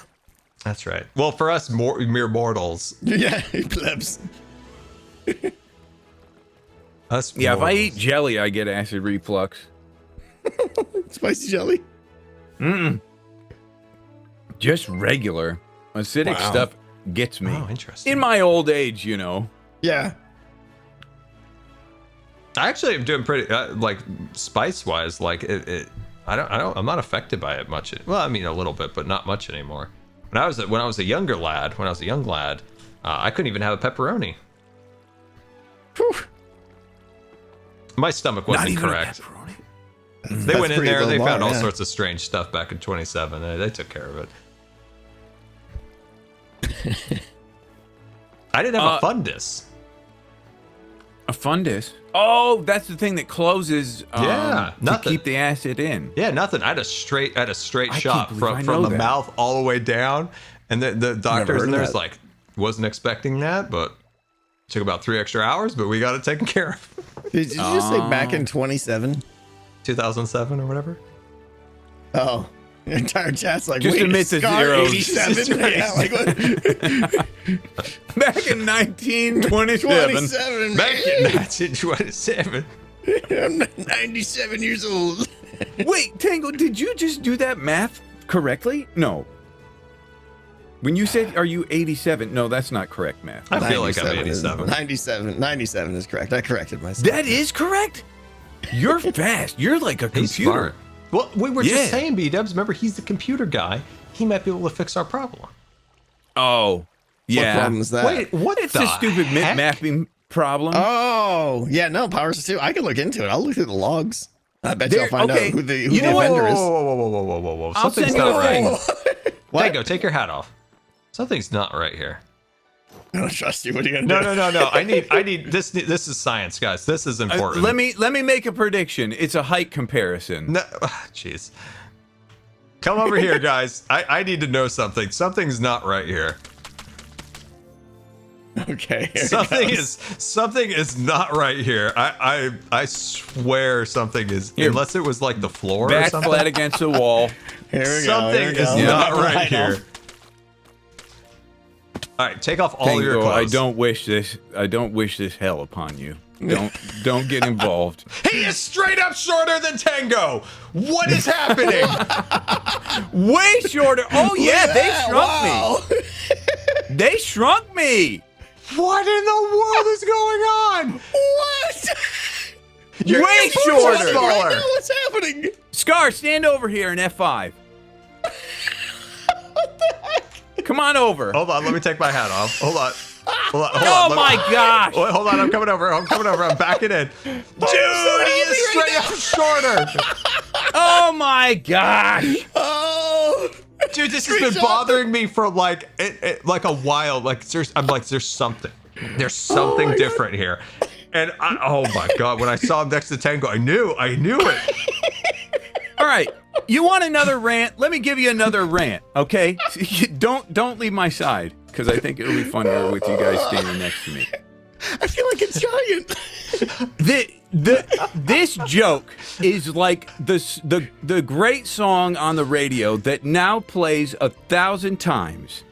That's right. Well, for us mere mortals, Yeah, plebs. us Yeah, if I mortals. eat jelly, I get acid reflux. Spicy jelly. Just regular. Acidic Wow. stuff gets me. Oh, interesting. In my old age, you know. Yeah. I actually am doing pretty like spice wise. Like I'm not affected by it much. Well, I mean a little bit, but not much anymore. When I was a young lad, I couldn't even have a pepperoni. Whew. My stomach Not wasn't even a correct. pepperoni. They That's went in pretty there. low They bar, found all yeah. sorts of strange stuff back in 27. They took care of it. I didn't have a fundus. A fundus. Oh, that's the thing that closes Yeah, to nothing. keep the acid in. Yeah, nothing. I had a straight I shot can't believe I from know the that. mouth all the way down, and the doctors heard in of there's that. like, wasn't expecting that, but took about 3 extra hours, but we got it taken care of. Did you just say back in 27? 2007 or whatever. Oh. The entire chat's like, Just wait, admit the Scar zeros. 87? Yeah, like what? Back in 1927. 27, Back in man. 1927. I'm 97 years old. Wait, Tango, did you just do that math correctly? No. When you said, are you 87? No, that's not correct math. I feel like I'm 97 is- 87. 97 is correct. I corrected myself. That is correct? You're fast. You're like a He's computer. smart. Well, we were Yeah. just saying, B-Dubs, remember, he's the computer guy. He might be able to fix our problem. Oh, What yeah. problem is that? Wait, what It's the a stupid heck? mapping problem. Oh, yeah, no, Powers too. I can look into it. I'll look through the logs. I bet There- you'll find okay. out who the You know what? offender is. Whoa. I'll Something's send you not a thing. right. What? Tango, take your hat off. Something's not right here. I don't trust you. What are you gonna do? No. I need this. This is science, guys. This is important. Let me make a prediction. It's a height comparison. No, jeez. Come over here, guys. I need to know something. Something's not right here. Okay. here it Something comes. is not right here. I swear something is. Here. Unless it was like the floor or Back something. flat against the wall. Here we go. Something here we is go. not Never right mind. here. All right, take off all Tango, your clothes. I don't wish this hell upon you. Don't get involved. He is straight up shorter than Tango. What is happening? Way shorter. Oh yeah, they Yeah, shrunk wow. me. They shrunk me. What in the world is going on? What? You're Way inches shorter. smaller. Right now, what's happening? Scar, stand over here in F5. Come on over. Hold on, let me take my hat off. Hold on. Oh my gosh. Wait, hold on, I'm coming over. I'm backing in. Dude, he is straight up shorter. Oh my gosh. Oh. Dude, this has been bothering me for like like a while. Like there's something. There's something different here. And oh my god, when I saw him next to Tango, I knew it. All right. You want another rant? Let me give you another rant, okay? Don't leave my side, because I think it'll be funnier with you guys standing next to me. I feel like it's giant. This joke is like the great song on the radio that now plays 1,000 times.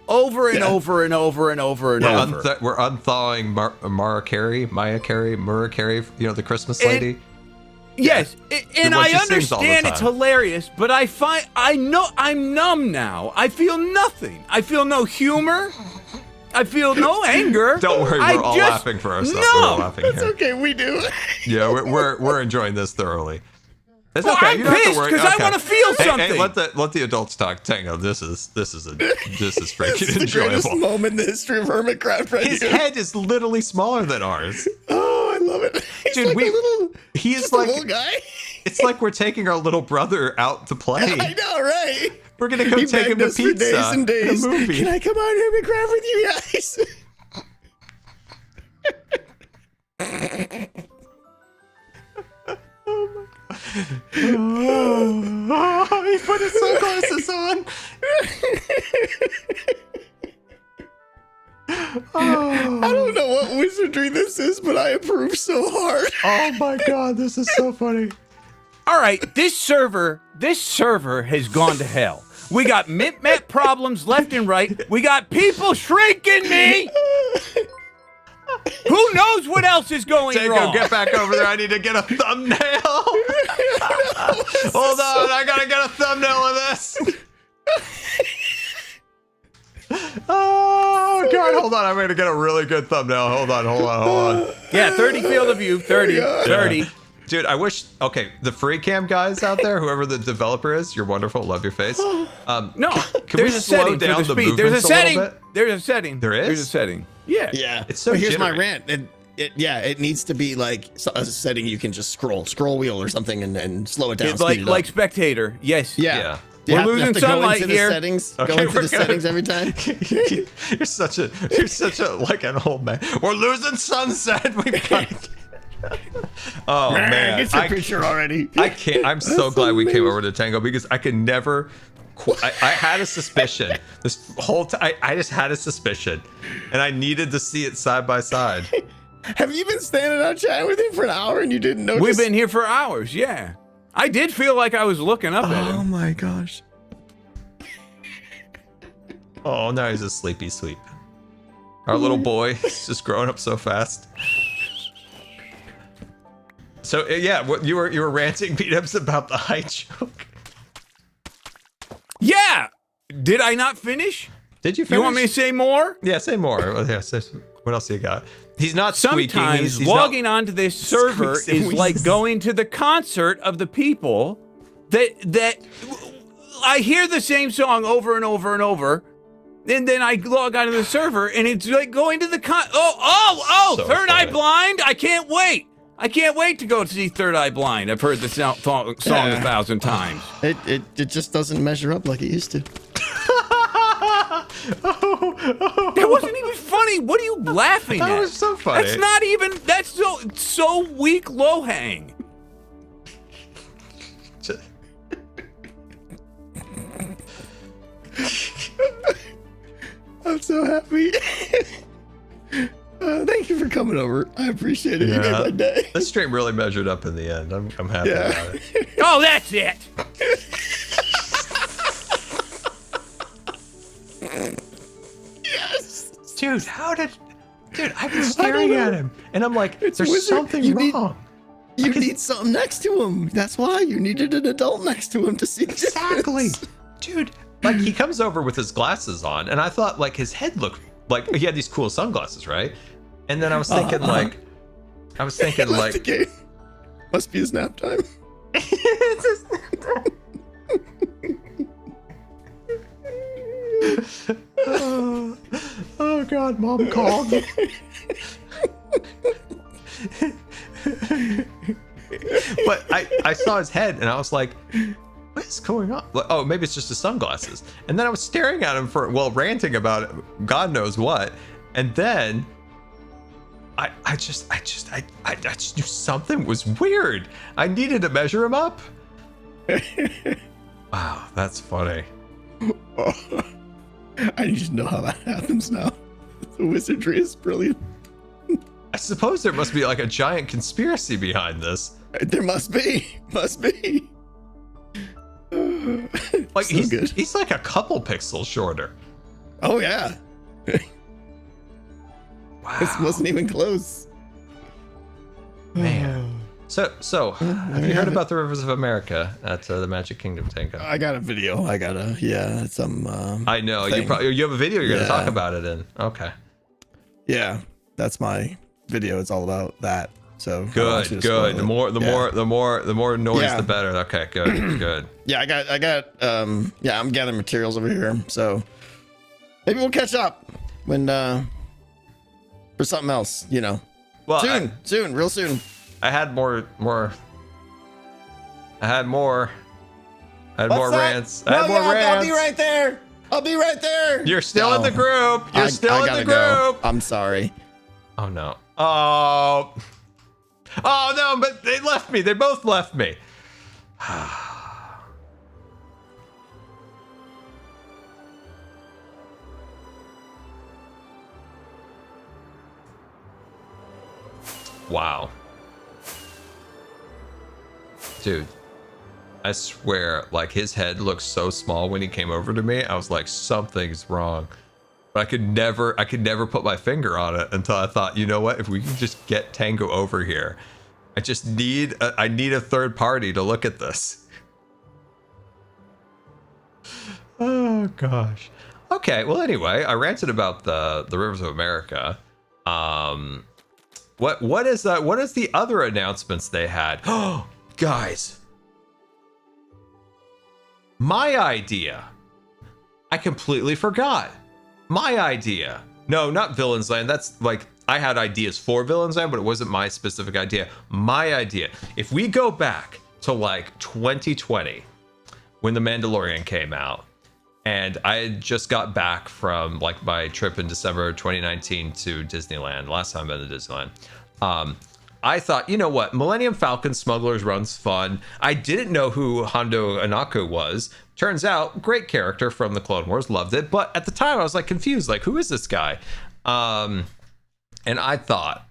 over and over and over and over and over. We're unthawing Maya Carey, you know, the Christmas lady. Yes, and I understand it's time. hilarious, but I know I'm numb now. I feel nothing. I feel no humor. I feel no anger. Don't worry, we're all laughing for ourselves. No, we're all laughing It's here. okay, we do. Yeah, we're enjoying this thoroughly. It's Well, okay. I'm You don't have to pissed worry. 'cause I wanna feel something. Hey, let the adults talk. Tango, this is freaking It's the greatest enjoyable. moment in the history of Hermitcraft right His here. head is literally smaller than ours. Oh, I love it. He's Dude, like he is just a like little guy. It's like we're taking our little brother out to play. I know, right? We're gonna go He take him begged to us for pizza days and days. and a movie. Can I come on Hermitcraft with you guys? Oh, he put his sunglasses on. I don't know what wizardry this is, but I approve so hard. Oh my god, this is so funny. All right, this server has gone to hell. We got map problems left and right. We got people shrinking me. Who knows what else is going Tango, wrong? get back over there. I need to get a thumbnail. Hold on, I gotta get a thumbnail of this. Oh god, hold on. I'm gonna get a really good thumbnail. Hold on. Yeah, 30 field of view, 30, 30. Dude, I wish. Okay, the free cam guys out there, whoever the developer is, you're wonderful. Love your face. No, can we there's a slow setting down for the the speed. There's a movements a little setting. bit? There's a setting. There is? There's a setting. Yeah. Yeah. It's so But here's my jittery. rant. It needs to be like a setting you can just scroll wheel or something and slow it down. It's speed it like up. spectator. Yes. Yeah. Do you We're have losing to go sunlight into the here. settings? Okay, Go into we're the gonna- settings every time? You're such a like an old man. We're losing sunset. We've got. Oh man, Get your picture already. I can't. I'm so That's glad we came amazing. over to Tango because I could never. I had a suspicion this whole time. I just had a suspicion, and I needed to see it side by side. Have you been standing out chatting with him for an hour and you didn't notice? We've been here for hours. Yeah. I did feel like I was looking up at Oh him. my gosh. Oh, now he's a sleepy sleep. Our little boy is just growing up so fast. So yeah, what you were ranting, Beat-Ups, about the high joke. Yeah. Did I not finish? Did you finish? You want me to say more? Yeah, say more. Yeah, what else you got? He's not squeaking. Sometimes He's logging not, onto this server squeaks and is like wheezes. going to the concert of the people that I hear the same song over and over and over. And then I log onto the server and it's like going to the So Third Eye funny. Blind. I can't wait. I can't wait to go see Third Eye Blind. I've heard the song 1,000 times. It just doesn't measure up like it used to. That wasn't even funny. What are you laughing at? That was so funny. That's not even. That's so weak. Low hang. I'm so happy. Thank you for coming over. I appreciate it. You made my day. This stream really measured up in the end. I'm happy Yeah. about it. Oh, that's it. Yes. Dude, I've been staring at him, and I'm like, It's there's wizard. something You need- wrong. You need something next to him. That's why you needed an adult next to him to see the Exactly, difference. dude. Like he comes over with his glasses on, and I thought like his head looked like he had these cool sunglasses, right? And then I was thinking like, Left the game. Must be his nap time. oh god, mom called. But I saw his head and I was like, what is going on? Like, oh, maybe it's just his sunglasses. And then I was staring at him for, well, ranting about it, God knows what. And then I just knew something was weird. I needed to measure him up. Wow, that's funny. I need to know how that happens now. The wizardry is brilliant. I suppose there must be like a giant conspiracy behind this. There must be. Must be. Like So good. he's like a couple pixels shorter. Oh yeah. Wow. This wasn't even close. Man. So have you heard about the Rivers of America at the Magic Kingdom, Tango? I got a video. I got some. I know thing. you have a video you're going to Yeah. talk about it in. Okay. Yeah, that's my video. It's all about that. So Good. The more noise, Yeah. the better. Okay, good. Yeah, I got. I'm gathering materials over here. So maybe we'll catch up when for something else. You know, Well, real soon. I had more. I had more What's that? rants. I No, had more yeah, rants. I'll be right there. I'll be right there. You're still in the group. You're still in the gotta group. go. I'm sorry. Oh no. Oh no, but they left me. They both left me. Wow. Dude, I swear, like his head looked so small when he came over to me. I was like, something's wrong. But I could never put my finger on it until I thought, you know what? If we can just get Tango over here, I need a third party to look at this. Oh gosh. Okay. Well, anyway, I ranted about the Rivers of America. What is the other announcements they had? Oh, guys. My idea. I completely forgot. My idea. No, not Villain's Land. That's like, I had ideas for Villain's Land, but it wasn't my specific idea. My idea. If we go back to like 2020, when The Mandalorian came out, and I had just got back from like my trip in December 2019 to Disneyland, last time I've been to Disneyland. I thought, you know what? Millennium Falcon Smuggler's Run's fun. I didn't know who Hondo Ohnaka was. Turns out, great character from the Clone Wars, loved it. But at the time, I was like confused, like, who is this guy? And I thought,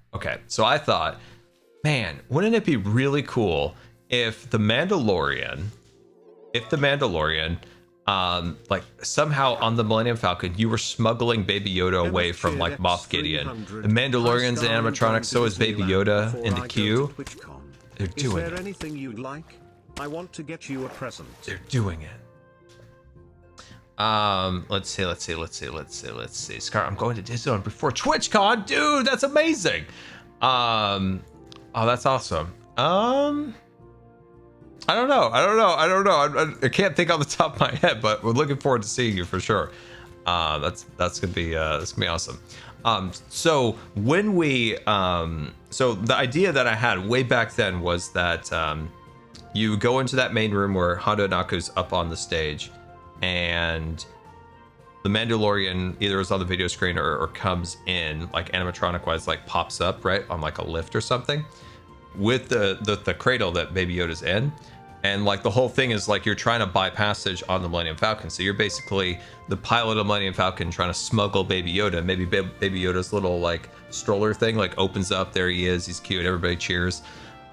man, wouldn't it be really cool if the Mandalorian, like somehow on the Millennium Falcon, you were smuggling Baby Yoda away from like Moff Gideon. The Mandalorian's an animatronic, so is Baby Yoda in the queue. They're doing Is there it. anything you'd like? I want to get you a present. They're doing it. Let's see. Scar, I'm going to Disneyland before TwitchCon, dude. That's amazing. Oh, that's awesome. I don't know. I can't think on the top of my head, but we're looking forward to seeing you for sure. That's gonna be awesome. So when we so the idea that I had way back then was that you go into that main room where Hondo Ohnaka's up on the stage, and the Mandalorian either is on the video screen or comes in, like animatronic wise, like pops up right on like a lift or something with the cradle that Baby Yoda's in. And like the whole thing is like you're trying to buy passage on the Millennium Falcon. So you're basically the pilot of Millennium Falcon trying to smuggle Baby Yoda. Maybe Baby Yoda's little like stroller thing like opens up. There he is. He's cute. Everybody cheers.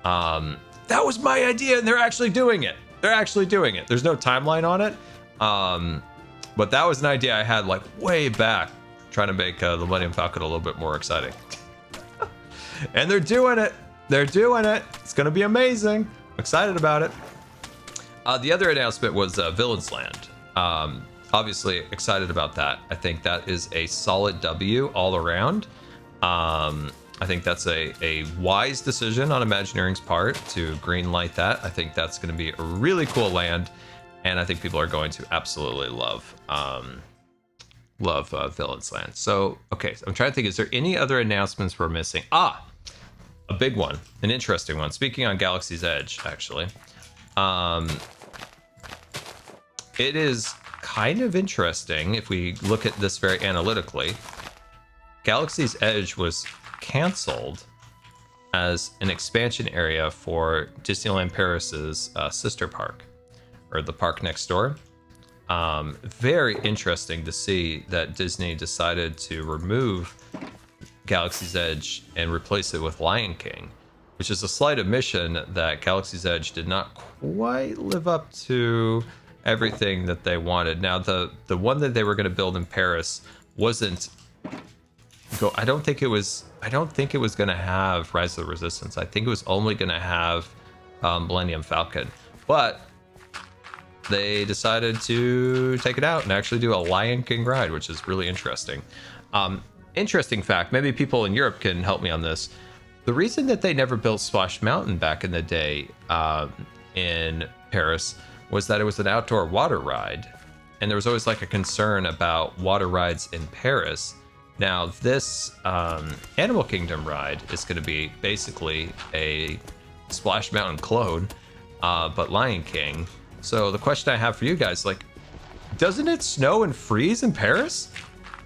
That was my idea, and they're actually doing it. There's no timeline on it. But that was an idea I had like way back, trying to make the Millennium Falcon a little bit more exciting. And they're doing it. It's gonna be amazing. I'm excited about it. The other announcement was Villain's Land. Obviously excited about that. I think that is a solid W all around. I think that's a wise decision on Imagineering's part to greenlight that. I think that's going to be a really cool land, and I think people are going to absolutely love Villain's Land. So, okay, so I'm trying to think, is there any other announcements we're missing? A big one, an interesting one. Speaking on Galaxy's Edge, actually. It is kind of interesting if we look at this very analytically. Galaxy's Edge was canceled as an expansion area for Disneyland Paris's sister park, or the park next door. Very interesting to see that Disney decided to remove Galaxy's Edge and replace it with Lion King, which is a slight admission that Galaxy's Edge did not quite live up to everything that they wanted. Now, the one that they were going to build in Paris wasn't I don't think it was going to have Rise of the Resistance. I think it was only going to have Millennium Falcon, but they decided to take it out and actually do a Lion King ride, which is really interesting. Interesting fact, maybe people in Europe can help me on this. The reason that they never built Splash Mountain back in the day in Paris was that it was an outdoor water ride, and there was always like a concern about water rides in Paris. Now this Animal Kingdom ride is going to be basically a Splash Mountain clone, but Lion King. So the question I have for you guys, like, doesn't it snow and freeze in Paris?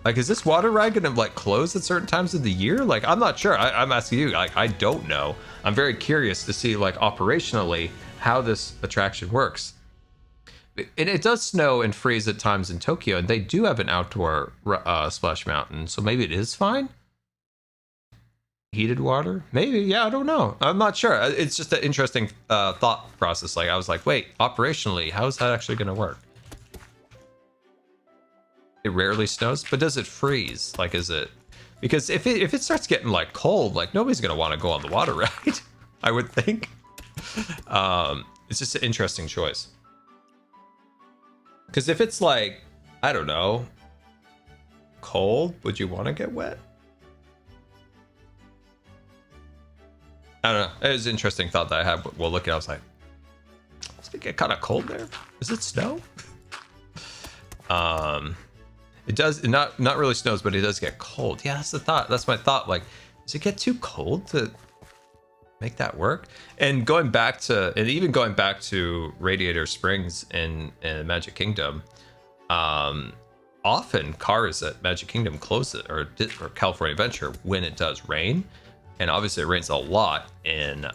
Like, is this water ride gonna like close at certain times of the year? Like, I'm not sure. I'm asking you. Like, I don't know. I'm very curious to see like operationally how this attraction works. And it does snow and freeze at times in Tokyo, and they do have an outdoor Splash Mountain, so maybe it is fine. Heated water, maybe. Yeah, I don't know. I'm not sure. It's just an interesting thought process. Like, I was like, wait, operationally, how is that actually going to work? It rarely snows, but does it freeze? Like, is it? Because if it starts getting like cold, like nobody's gonna want to go on the water ride, I would think. It's just an interesting choice. Because if it's like, I don't know, cold, would you want to get wet? I don't know. It was an interesting thought that I had while looking. I was like, does it get kind of cold there? Does it snow? It does not really snows, but it does get cold. Yeah, that's the thought. That's my thought. Like, does it get too cold to make that work? And going back to Radiator Springs in Magic Kingdom, often cars at Magic Kingdom close it, or California Adventure, when it does rain, and obviously it rains a lot in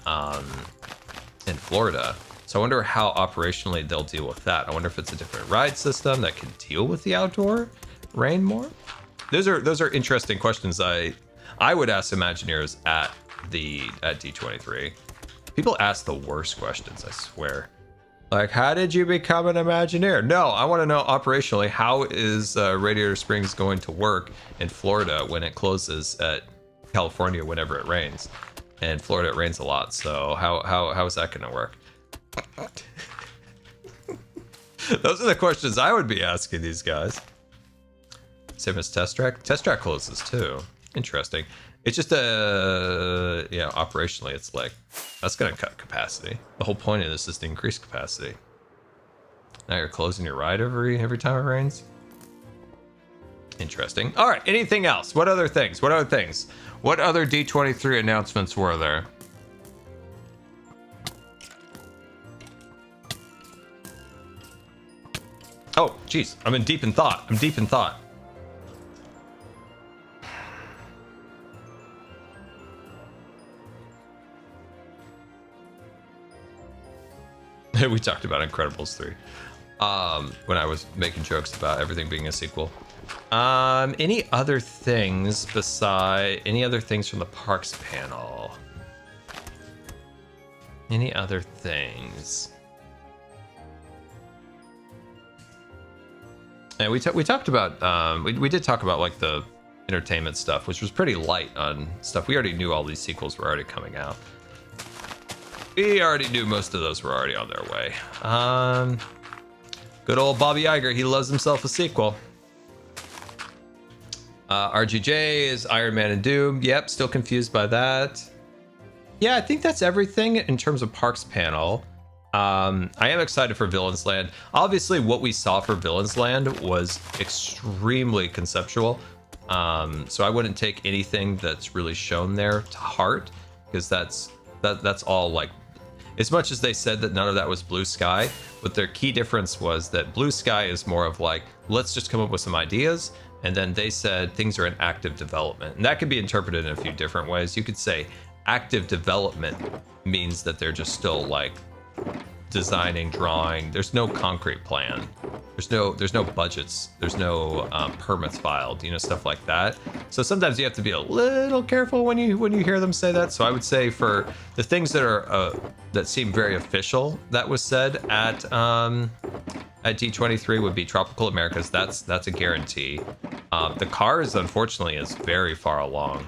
Florida. So I wonder how operationally they'll deal with that. I wonder if it's a different ride system that can deal with the outdoor rain more. Those are interesting questions I would ask Imagineers at D23. People ask the worst questions, I swear. Like, how did you become an Imagineer? No, I want to know operationally, how is Radiator Springs going to work in Florida when it closes at California whenever it rains? And Florida, it rains a lot, so how is that going to work? Those are the questions I would be asking these guys. Same as Test Track. Test Track closes too. Interesting. It's just operationally, it's like, that's going to cut capacity. The whole point of this is to increase capacity. Now you're closing your ride every time it rains. Interesting. All right. Anything else? What other things? What other D23 announcements were there? Oh, geez. I'm deep in thought. We talked about Incredibles 3 when I was making jokes about everything being a sequel. Any other things from the parks panel? Any other things? And we talked about we did talk about like the entertainment stuff, which was pretty light on stuff. We already knew all these sequels were already coming out. We already knew most of those were already on their way. Good old Bobby Iger, he loves himself a sequel. RGJ is Iron Man and Doom. Yep, still confused by that. Yeah, I think that's everything in terms of Parks panel. I am excited for Villains Land. Obviously, what we saw for Villains Land was extremely conceptual. So I wouldn't take anything that's really shown there to heart, because that's all like, as much as they said that none of that was blue sky, but their key difference was that blue sky is more of like, let's just come up with some ideas. And then they said things are in active development. And that could be interpreted in a few different ways. You could say active development means that they're just still like designing, drawing. There's no concrete plan. There's no budgets. There's no permits filed, stuff like that. So sometimes you have to be a little careful when you hear them say that. So I would say for the things that are that seem very official that was said at at D23 would be Tropical Americas. That's a guarantee. The Cars, unfortunately, is very far along.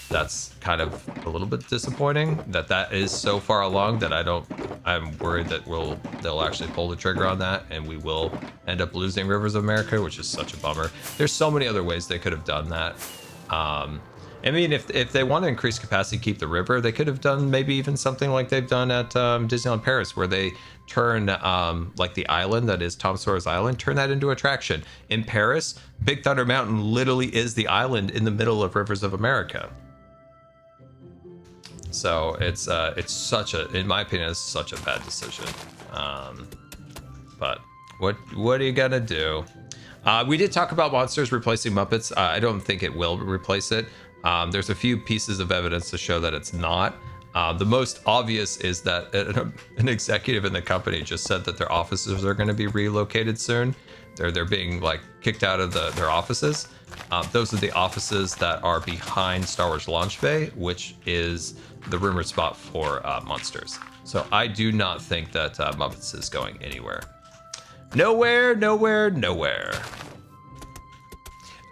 That's kind of a little bit disappointing that is so far along that I'm worried that they'll actually pull the trigger on that and we will end up losing Rivers of America, which is such a bummer. There's so many other ways they could have done that. I mean, if they want to increase capacity, keep the river, they could have done maybe even something like they've done at Disneyland Paris, where they turn like the island that is Tom Sawyer's Island, turn that into attraction. In Paris, Big Thunder Mountain literally is the island in the middle of Rivers of America. So it's such a, in my opinion, it's such a bad decision. But what are you gonna do? We did talk about Monsters replacing Muppets. I don't think it will replace it. There's a few pieces of evidence to show that it's not. The most obvious is that an executive in the company just said that their offices are going to be relocated soon. They're being like kicked out of their offices. Those are the offices that are behind Star Wars Launch Bay, which is the rumored spot for Monsters. So I do not think that Muppets is going anywhere. Nowhere.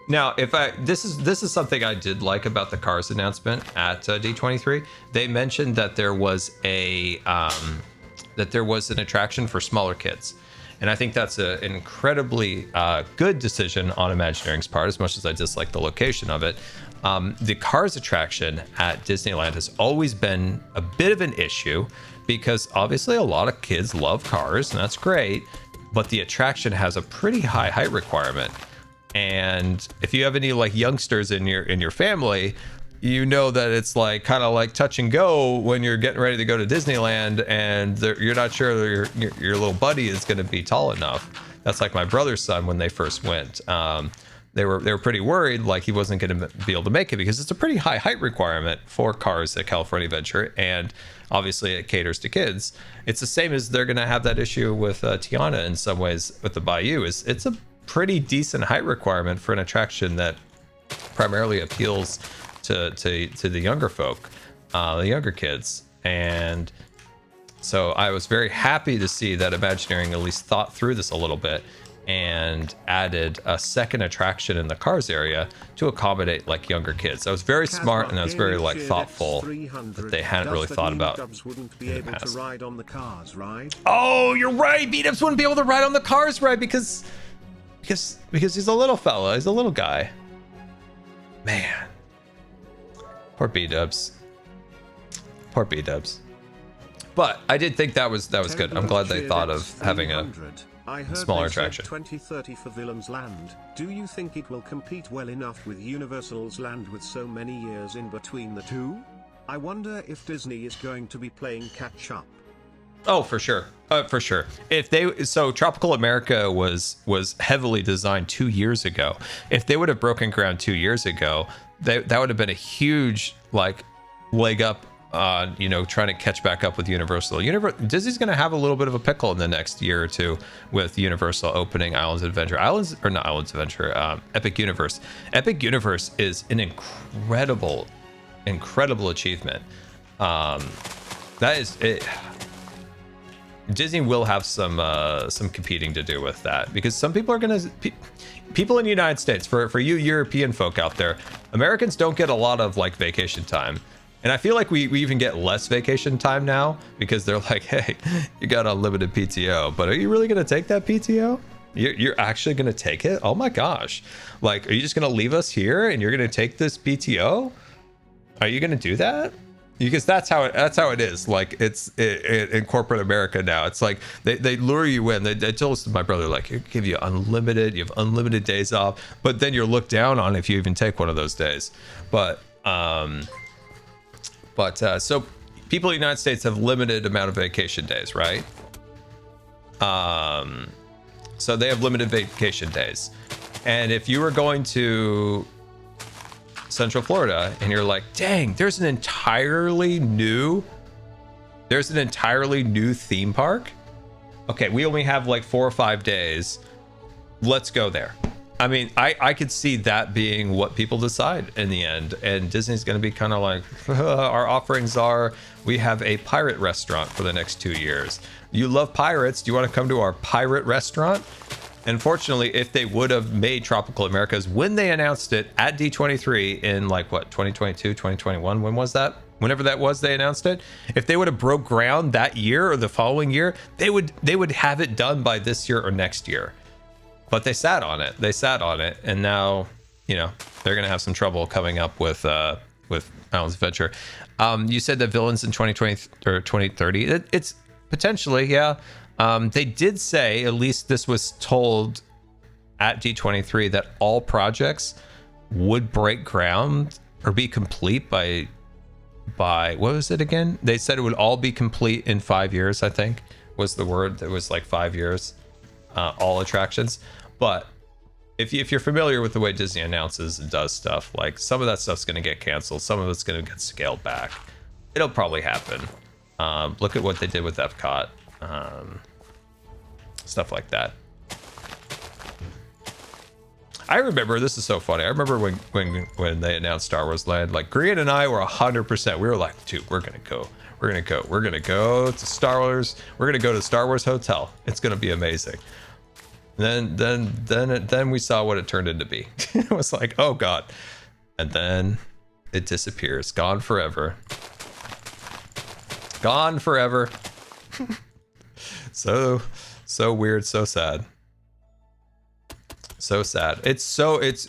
Now, this is something I did like about the Cars announcement at D23. They mentioned that there was an attraction for smaller kids, and I think that's an incredibly good decision on Imagineering's part. As much as I dislike the location of it, the Cars attraction at Disneyland has always been a bit of an issue because obviously a lot of kids love cars, and that's great, but the attraction has a pretty high height requirement. And if you have any like youngsters in your family, you know that it's like kind of like touch and go when you're getting ready to go to Disneyland, and you're not sure your little buddy is going to be tall enough. That's like my brother's son when they first went. They were pretty worried like he wasn't going to be able to make it because it's a pretty high height requirement for Cars at California Adventure, and obviously it caters to kids. It's the same as they're going to have that issue with Tiana in some ways with the Bayou. It's a pretty decent height requirement for an attraction that primarily appeals to the younger folk, the younger kids. And so I was very happy to see that Imagineering at least thought through this a little bit and added a second attraction in the Cars area to accommodate like younger kids. That was very smart, and that was very like thoughtful that they hadn't really thought about. Oh, you're right. B-Dubs wouldn't be able to ride on the Cars ride because he's a little fella. He's a little guy. Man. Poor B-Dubs. Poor B-Dubs. But I did think that was good. I'm glad they thought of having a smaller attraction. 2030 for Villains Land. Do you think it will compete well enough with Universal's Land with so many years in between the two? I wonder if Disney is going to be playing catch up. Oh, for sure. For sure. So Tropical America was heavily designed 2 years ago. If they would have broken ground 2 years ago, that would have been a huge like leg up on, trying to catch back up with Universal. Disney's going to have a little bit of a pickle in the next year or two with Universal opening Epic Universe. Epic Universe is an incredible achievement. That is it. Disney will have some competing to do with that, because some people people in the United States, for you European folk out there, Americans don't get a lot of like vacation time. And I feel like we even get less vacation time now because they're like, hey, you got unlimited PTO, but are you really going to take that PTO? You're actually going to take it? Oh my gosh. Like, are you just going to leave us here and you're going to take this PTO? Are you going to do that? Because that's how it is. Like it's in corporate America now. It's like they lure you in. They told us to my brother, like, you have unlimited days off, but then you're looked down on if you even take one of those days. But so people in the United States have limited amount of vacation days, right? So they have limited vacation days, and if you were going to Central Florida and you're like, dang, there's an entirely new theme park. Okay, we only have like 4 or 5 days. Let's go there. I mean, I could see that being what people decide in the end. And Disney's going to be kind of like, our offerings are, we have a pirate restaurant for the next 2 years. You love pirates. Do you want to come to our pirate restaurant? Unfortunately, if they would have made Tropical Americas when they announced it at D23 in like what, 2022, 2021, when was that? Whenever that was, they announced it. If they would have broke ground that year or the following year, they would have it done by this year or next year. But they sat on it. They sat on it, and now, you know, they're gonna have some trouble coming up with Islands Adventure. You said that villains in 2020 or 2030. It's potentially, yeah. They did say, at least this was told at D23, that all projects would break ground or be complete by what was it again? They said it would all be complete in 5 years, I think was the word. That was like 5 years. All attractions. But if you're familiar with the way Disney announces and does stuff, like some of that stuff's going to get canceled, some of it's going to get scaled back. It'll probably happen. Look at what they did with Epcot, stuff like that. I remember, this is so funny, I remember when they announced Star Wars Land, like Grian and I were 100%, we were like, dude, we're gonna go to Star Wars, we're gonna go to Star Wars Hotel, it's gonna be amazing. Then we saw what it turned into be. It was like, oh god. And then it disappears, gone forever. Gone forever. So weird, so sad. So sad. It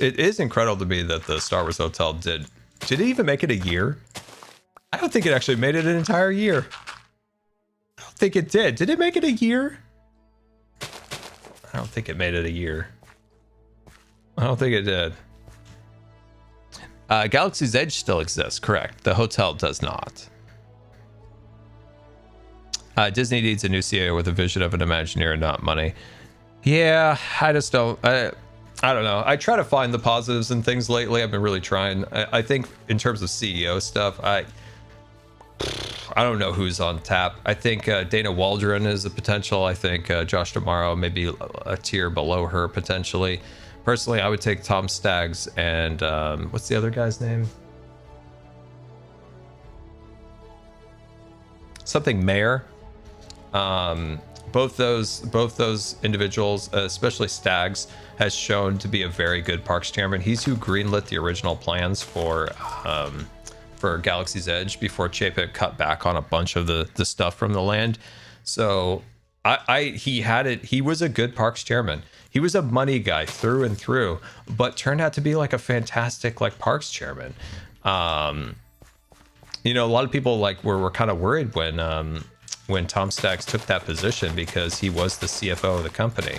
is incredible to me that the Star Wars Hotel did it even make it a year? I don't think it actually made it an entire year. I don't think it did. Did it make it a year? I don't think it made it a year. I don't think it did. Galaxy's Edge still exists, correct. The hotel does not. Disney needs a new CEO with a vision of an Imagineer, not money. Yeah, I just don't. I don't know. I try to find the positives in things lately. I've been really trying. I think in terms of CEO stuff, I don't know who's on tap. I think Dana Waldron is a potential. I think Josh D'Amaro maybe a tier below her potentially. Personally, I would take Tom Staggs and what's the other guy's name? Something Mayor. Both those individuals, especially Staggs, has shown to be a very good parks chairman. He's who greenlit the original plans for Galaxy's Edge before Chapek cut back on a bunch of the stuff from the land. So he was a good parks chairman. He was a money guy through and through, but turned out to be like a fantastic like parks chairman. You know, a lot of people like were kind of worried when Tom Staggs took that position because he was the CFO of the company.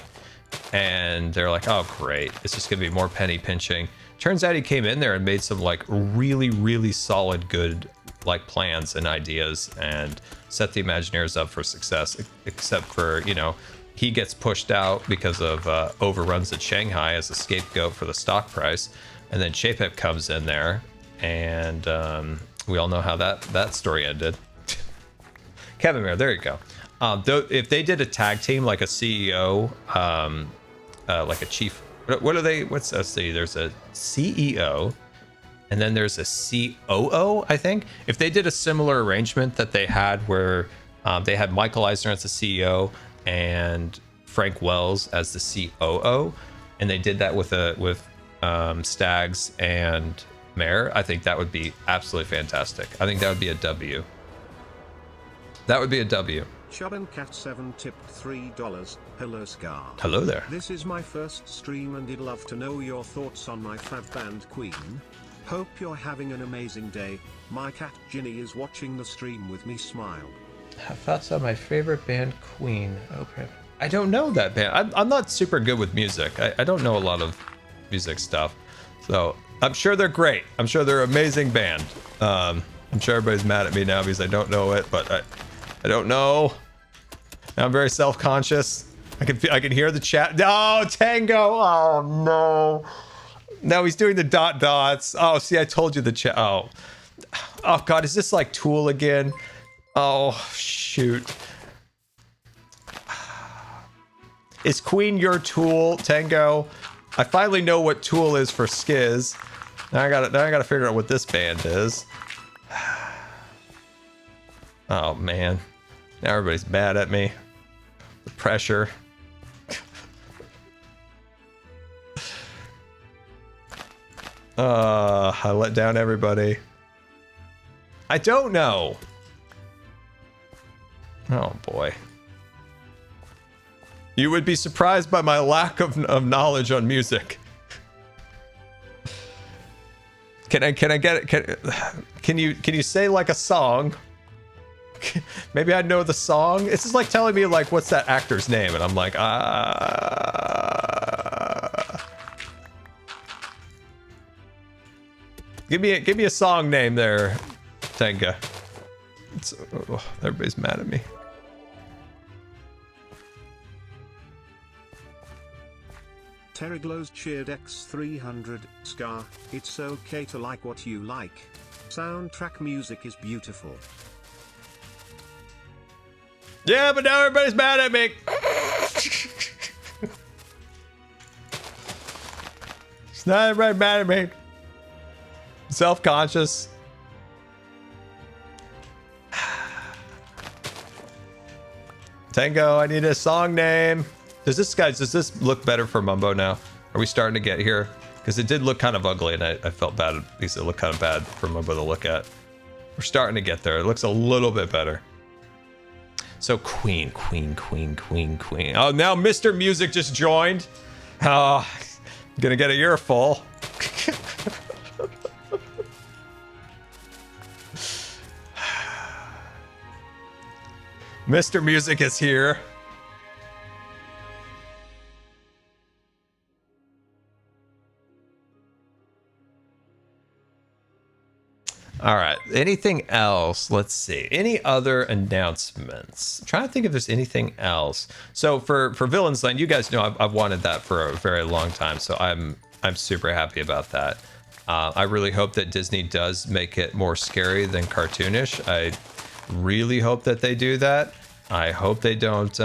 And they're like, oh, great. It's just going to be more penny pinching. Turns out he came in there and made some like really, really solid, good like plans and ideas and set the Imagineers up for success, except for, you know, he gets pushed out because of overruns at Shanghai as a scapegoat for the stock price. And then Chapek comes in there and we all know how that story ended. Kevin Mayer, there you go. If they did a tag team like a CEO, like a chief, what are they? Let's see. There's a CEO, and then there's a COO. I think if they did a similar arrangement that they had, where they had Michael Eisner as the CEO and Frank Wells as the COO, and they did that with Staggs and Mayer, I think that would be absolutely fantastic. I think that would be a W. That would be a W. Chubbincat7 tipped $3. Hello Scar. Hello there. This is my first stream and I'd love to know your thoughts on my fab band Queen. Hope you're having an amazing day. My cat Ginny is watching the stream with me. Smile. Thoughts on my favorite band Queen. Okay. I don't know that band. I'm not super good with music. I don't know a lot of music stuff. So I'm sure they're great. I'm sure they're an amazing band. I'm sure everybody's mad at me now because I don't know it, but I don't know. I'm very self-conscious. I can hear the chat. Oh, Tango. Oh no. No, he's doing the dots. Oh, see, I told you the chat. Oh God, is this like Tool again? Oh shoot. Is Queen your Tool, Tango? I finally know what Tool is for Skiz. Now I gotta figure out what this band is. Oh man. Now everybody's mad at me. The pressure. I let down everybody. I don't know. Oh boy. You would be surprised by my lack of knowledge on music. Can I get it? Can you say like a song? Maybe I know the song. This is like telling me like what's that actor's name, and I'm like Give me a song name there, Tenga. Everybody's mad at me. Terryglow's cheered X300, Scar, it's okay to like what you like. Soundtrack music is beautiful. Yeah, but now everybody's mad at me. It's not everybody mad at me. Self-conscious. Tango, I need a song name. Does this look better for Mumbo now? Are we starting to get here? Because it did look kind of ugly, and I felt bad because it looked kind of bad for Mumbo to look at. We're starting to get there. It looks a little bit better. So Queen. Oh, now Mr. Music just joined. Oh, gonna get a earful. Mr. Music is here. All right. Anything else? Let's see. Any other announcements? I'm trying to think if there's anything else. So for Villains Land, you guys know I've wanted that for a very long time. So I'm super happy about that. I really hope that Disney does make it more scary than cartoonish. I really hope that they do that. I hope they don't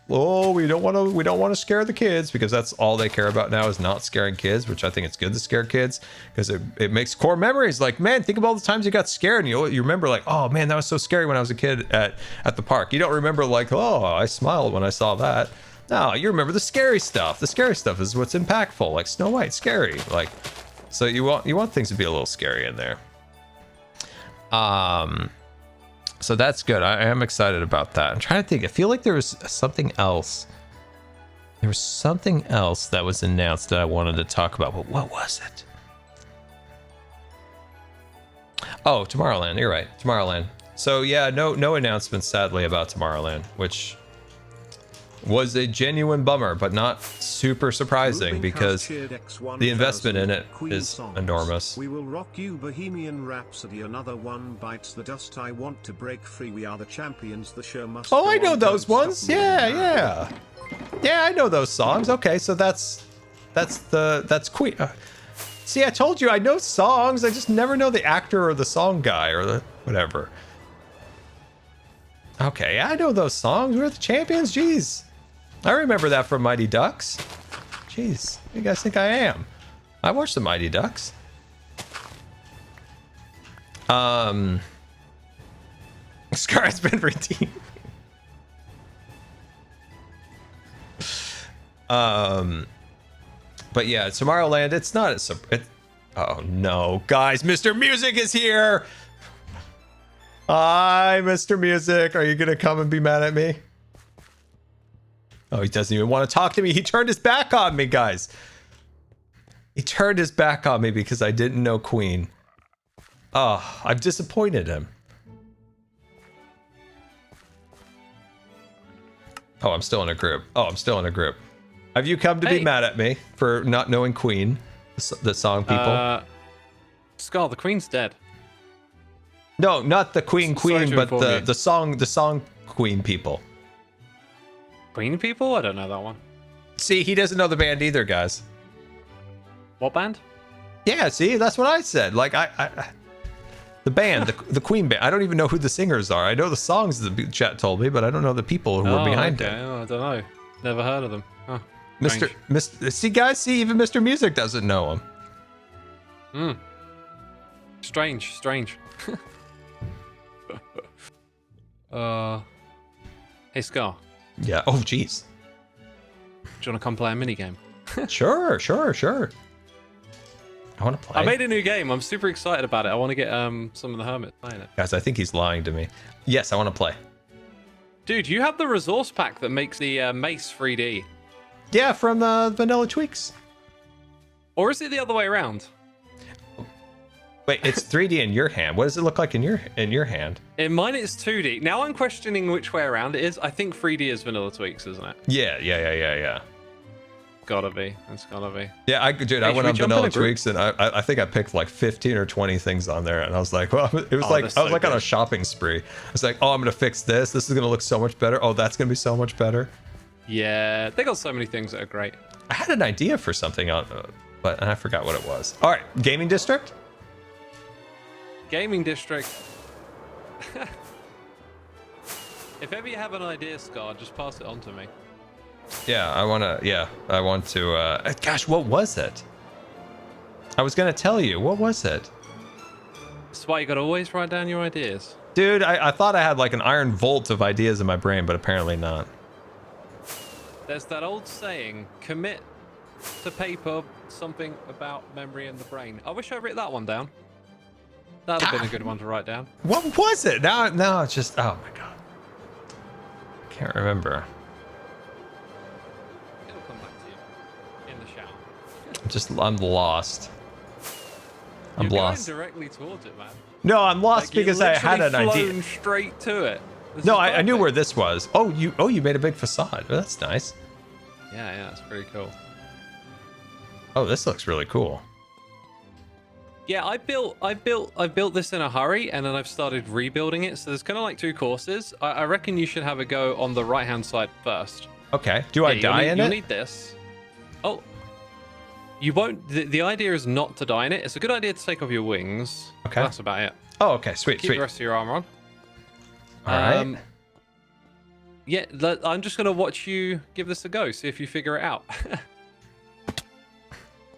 we don't want to scare the kids, because that's all they care about now is not scaring kids, which I think it's good to scare kids because it makes core memories. Like, man, think of all the times you got scared and you remember like, oh man, that was so scary when I was a kid at the park. You don't remember like, oh, I smiled when I saw that. No, you remember the scary stuff. The scary stuff is what's impactful, like Snow White, scary. Like, so you want things to be a little scary in there. So that's good. I am excited about that. I'm trying to think. I feel like there was something else. There was something else that was announced that I wanted to talk about, but what was it? Oh, Tomorrowland. You're right. Tomorrowland. So yeah, no announcements sadly about Tomorrowland, which was a genuine bummer, but not super surprising because the investment in it is enormous. We will rock you, Bohemian Rhapsody. Another one bites the dust. I want to break free. We are the champions. The show must. Oh, I know those ones. Yeah. I know those songs. Okay, so that's Queen. See, I told you I know songs. I just never know the actor or the song guy or the whatever. Okay, I know those songs. We're the champions. Jeez. I remember that from Mighty Ducks. Jeez, what do you guys think I am? I watched the Mighty Ducks. Scar has been redeemed. But yeah, Tomorrowland, it's not oh no, guys, Mr. Music is here. Hi, Mr. Music. Are you gonna come and be mad at me? Oh, he doesn't even want to talk to me. He turned his back on me, guys. He turned his back on me because I didn't know Queen. Oh, I've disappointed him. Oh, I'm still in a group. Have you come to be mad at me for not knowing Queen, the song people? Skull, the Queen's dead. No, not the Queen, but the song Queen people. Queen people? I don't know that one. See, he doesn't know the band either, guys. What band? Yeah, see, that's what I said. Like, the band, the Queen band. I don't even know who the singers are. I know the songs the chat told me, but I don't know the people who were behind it. Oh, I don't know. Never heard of them. Huh. See, guys, see, even Mr. Music doesn't know him. Strange. Hey, Scar. Yeah. Oh, jeez. Do you want to come play a minigame? Sure. I want to play. I made a new game. I'm super excited about it. I want to get some of the Hermits playing it. Guys, I think he's lying to me. Yes, I want to play. Dude, you have the resource pack that makes the mace 3D. Yeah, from Vanilla Tweaks. Or is it the other way around? Wait, it's 3D in your hand. What does it look like in your hand? In mine, it's 2D. Now I'm questioning which way around it is. I think 3D is Vanilla Tweaks, isn't it? Yeah. Gotta be. It's gotta be. Yeah, I went on Vanilla Tweaks and I think I picked like 15 or 20 things on there, and I was like, well, it was I was like on a shopping spree. I was like, oh, I'm gonna fix this. This is gonna look so much better. Oh, that's gonna be so much better. Yeah, they got so many things that are great. I had an idea for something but I forgot what it was. All right, gaming district. Gaming district. If ever you have an idea, Scar, just pass it on to me. Yeah, I want to. Gosh, what was it? I was gonna tell you. What was it? That's why you gotta always write down your ideas. Dude, I thought I had like an iron vault of ideas in my brain, but apparently not. There's that old saying, commit to paper something about memory in the brain. I wish I wrote that one down. That'd have been a good one to write down. What was it? Now it's just, oh my god. Can't remember. It'll come back to you in the shower. I'm lost. I'm You're lost. going directly towards it, man. No, I'm lost Like, you because I had an literally idea. flown straight to it. This No, is I knew perfect. where this was. Oh, you made a big facade. Oh, that's nice. Yeah, it's pretty cool. Oh, this looks really cool. Yeah, I built this in a hurry, and then I've started rebuilding it. So there's kind of like two courses. I reckon you should have a go on the right-hand side first. Okay. Do I die in it? You'll need this. Oh, you won't. The idea is not to die in it. It's a good idea to take off your wings. Okay. That's about it. Oh, okay. Sweet. Keep the rest of your armor on. All right. Yeah, I'm just gonna watch you give this a go. See if you figure it out.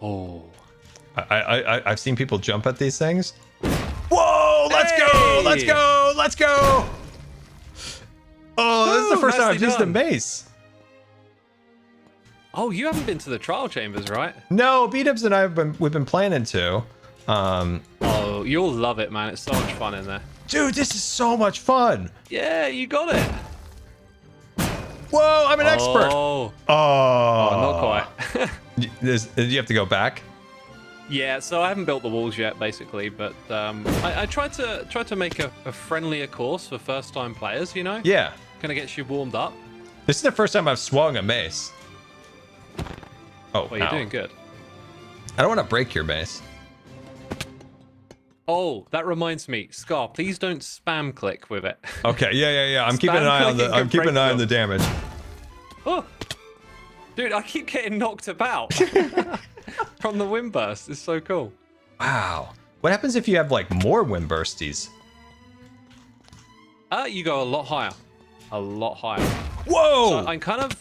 Oh. I've seen people jump at these things. Whoa! Let's go! Let's go! Let's go! Oh, this is the first time I've used a mace. Oh, you haven't been to the trial chambers, right? No, B-Dubs and I we've been planning to. Oh, you'll love it, man. It's so much fun in there. Dude, this is so much fun. Yeah, you got it. Whoa, I'm an expert. Oh, Oh, not quite. Do you have to go back? Yeah, so I haven't built the walls yet, basically, but I tried to make a friendlier course for first-time players. You know? Yeah. Kind of gets you warmed up. This is the first time I've swung a mace. Oh, Well, you're ow. doing good. I don't want to break your mace. Oh, that reminds me, Scar. Please don't spam click with it. Okay, yeah. I'm keeping an eye on clicking I'm can keeping an break eye on the them. damage. Oh, dude, I keep getting knocked about from the wind burst. It's so cool. Wow. What happens if you have like more wind bursties? You go a lot higher, a lot higher. Whoa! So I'm kind of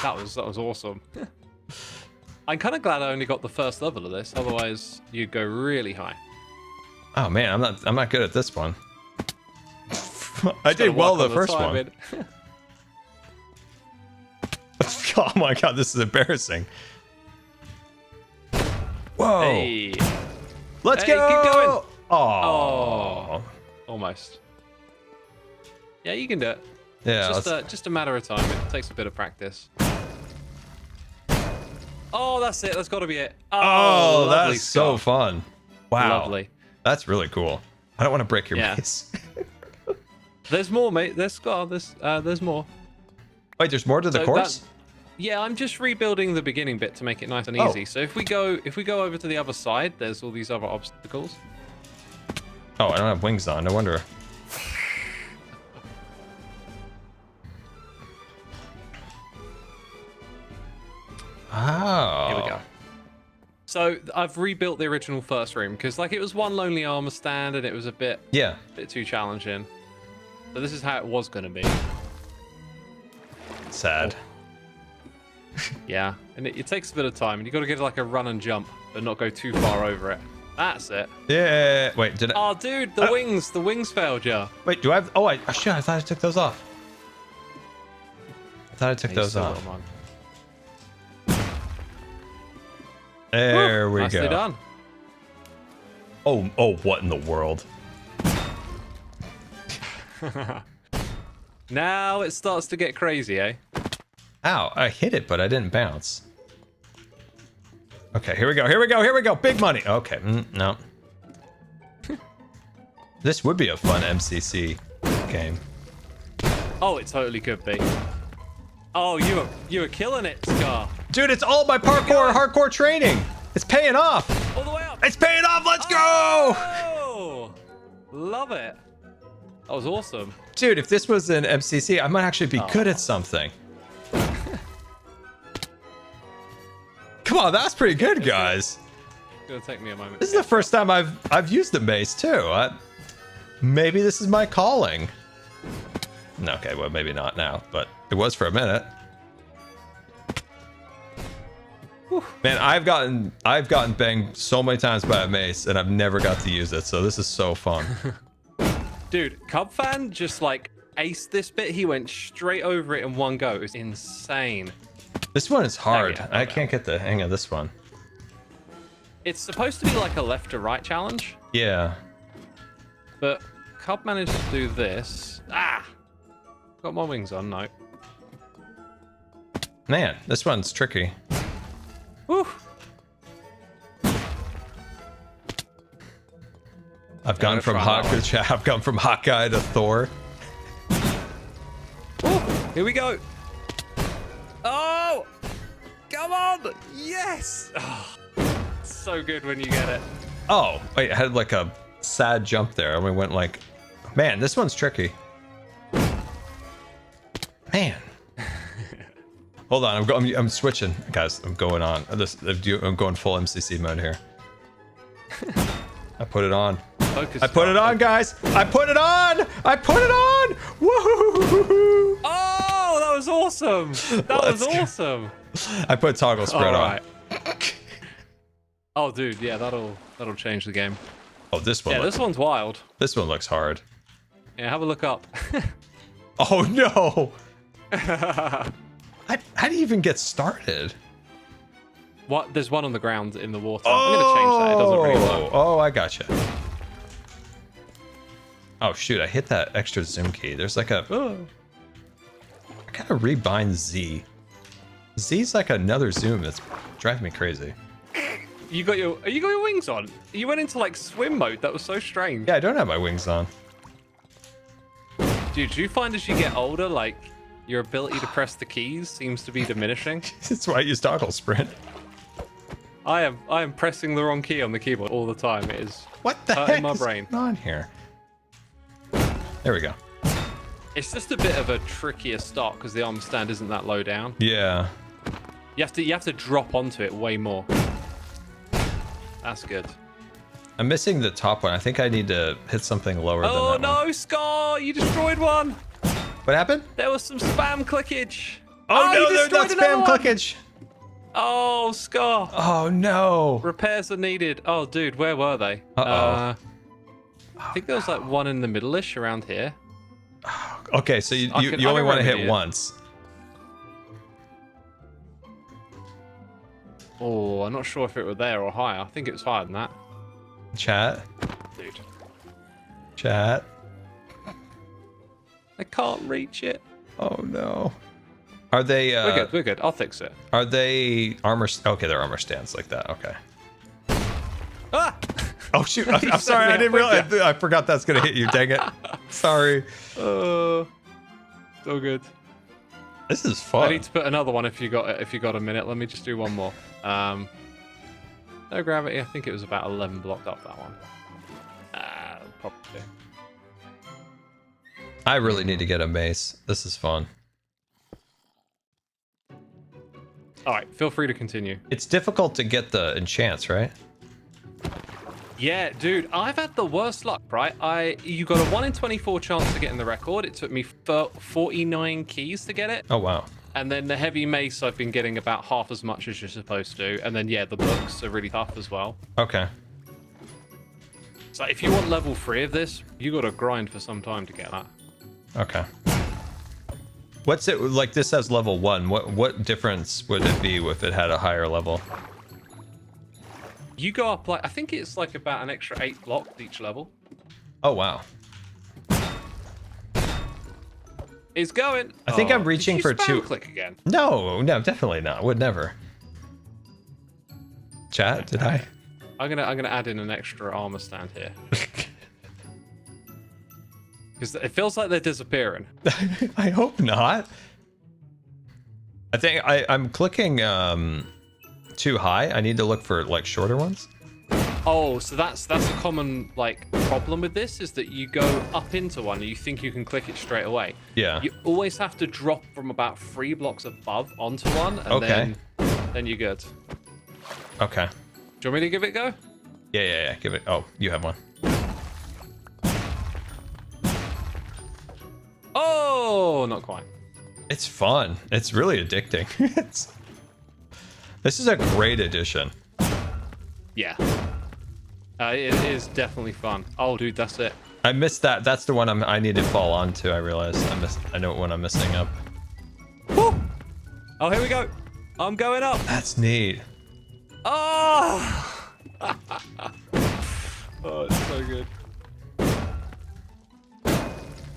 that was awesome. I'm kind of glad I only got the first level of this. Otherwise, you'd go really high. Oh man, I'm not good at this one. I did well the first one. Oh my god, this is embarrassing. Whoa! Hey, Let's Hey, go! keep going. Oh. almost. Yeah, you can do it. Yeah. It's just a matter of time. It takes a bit of practice. Oh, that's it. That's got to be it. Oh, lovely that's so Scar. fun. Wow. Lovely. That's really cool. I don't want to break your Yeah. mace. There's more, mate. There's Scar. There's more. Wait, there's more to the So course? Yeah, I'm just rebuilding the beginning bit to make it nice and Oh. easy. So if we go over to the other side, there's all these other obstacles. Oh, I don't have wings on. No wonder. Oh. Here we go. So I've rebuilt the original first room because like it was one lonely armor stand and it was a bit Yeah. too challenging. So this is how it was going to be. Sad. Yeah, and it takes a bit of time, and you got to get like a run and jump, but not go too far over it. That's it. Yeah. Wait, did I? Oh, dude, the wings failed you. Wait, do I have? Oh, shit! I thought I took those off. I thought I took those off. There we Nicely go. done. Oh, what in the world? Now it starts to get crazy, eh? Ow, I hit it, but I didn't bounce. Okay, here we go. Big money. Okay, no. This would be a fun MCC game. Oh, it totally could be. Oh, you were killing it, Scar. Dude, it's all my hardcore training. It's paying off. All the way up. It's paying off. Let's go. Oh, love it. That was awesome. Dude, if this was an MCC, I might actually be good at something. Come on, that's pretty good, guys. It's gonna take me a moment. This is the first time I've used the mace too. Maybe this is my calling. No, okay, well maybe not now, but it was for a minute. Whew. Man, I've gotten banged so many times by a mace, and I've never got to use it. So this is so fun. Dude, Cub Fan just like aced this bit. He went straight over it in one go. It was insane. This one is hard. Yeah, I can't get the hang of this one. It's supposed to be like a left to right challenge, Yeah. but Cub managed to do this. Ah! Got my wings on, no. Man, this one's tricky. Whew. I've gone from Hawkeye to Thor. Ooh, here we go. Oh! Come on! Yes! Oh, so good when you get it. Oh, wait, I had like a sad jump there. And we went like, man, this one's tricky. Man. Hold on, I'm switching, guys. I'm going on. I'm going full MCC mode here. I put it on. Focus. I put it on, guys. I put it on. Woohoo! Oh, that was awesome. That was awesome. I put toggle spread on. Oh, dude, yeah, that'll change the game. Oh, this one. Yeah, this one's wild. This one looks hard. Yeah, have a look up. Oh no! How do you even get started? What? There's one on the ground in the water. I'm gonna change that. It doesn't really work. Oh, I gotcha. Oh shoot! I hit that extra zoom key. There's like a. I gotta rebind Z. Z's like another zoom that's driving me crazy. You got your wings on? You went into like swim mode. That was so strange. Yeah, I don't have my wings on. Dude, do you find as you get older, like your ability to press the keys seems to be diminishing? That's why I use toggle sprint. I am pressing the wrong key on the keyboard all the time. It is What the hurting heck my is brain. going on here? There we go. It's just a bit of a trickier start because the arm stand isn't that low down. Yeah. You have to drop onto it way more. That's good. I'm missing the top one. I think I need to hit something lower than that Oh one. no, Scar! You destroyed one. What happened? There was some spam clickage. Oh, you no, there's not destroyed another spam one. clickage. Oh, Scar. Oh no. Repairs are needed. Oh, dude, where were they? Uh-oh. I think there was like one in the middle-ish around here. Okay, so you I can only want to hit remedy it. once. Oh, I'm not sure if it were there or higher. I think it was higher than that. Chat. Dude. Chat. I can't reach it. Oh no. Are they We're good. I'll fix it. Are they armor okay, they're armor stands like that. Okay. Ah! Oh shoot. I'm sorry. I didn't realize. I forgot that's going to hit you. Dang it. Sorry. So good. This is fun. I need to put another one if you got a minute. Let me just do one more. No gravity. I think it was about 11 blocked up, that one. Probably. I really need to get a mace. This is fun. All right, feel free to continue. It's difficult to get the enchants, right? Yeah, dude, I've had the worst luck, right? You got a 1 in 24 chance to get in the record. It took me 49 keys to get it. Oh wow. And then the heavy mace, I've been getting about half as much as you're supposed to. And then, yeah, the books are really tough as well. Okay. So if you want level 3 of this, you got to grind for some time to get that. Okay. What's it like? This has level 1. What difference would it be if it had a higher level? You go up like, I think it's like about an extra 8 blocks each level. Oh, wow. It's going. I think I'm reaching did for you spam 2. click again. No, definitely not. Would never. Chat, did I? I'm gonna add in an extra armor stand here. Because it feels like they're disappearing. I hope not. I think I'm clicking too high. I need to look for like shorter ones. Oh, so that's a common like problem with this is that you go up into one and you think you can click it straight away. Yeah. You always have to drop from about 3 blocks above onto one, and then you're good. Okay. Do you want me to give it a go? Yeah. Give it. Oh, you have one. Oh, not quite. It's fun. It's really addicting. This is a great addition. Yeah. It is definitely fun. Oh, dude, that's it. I missed that. That's the one I need to fall onto. I realized I know what I'm missing up. Woo! Oh, here we go. I'm going up. That's neat. Oh! Oh, it's so good. I'm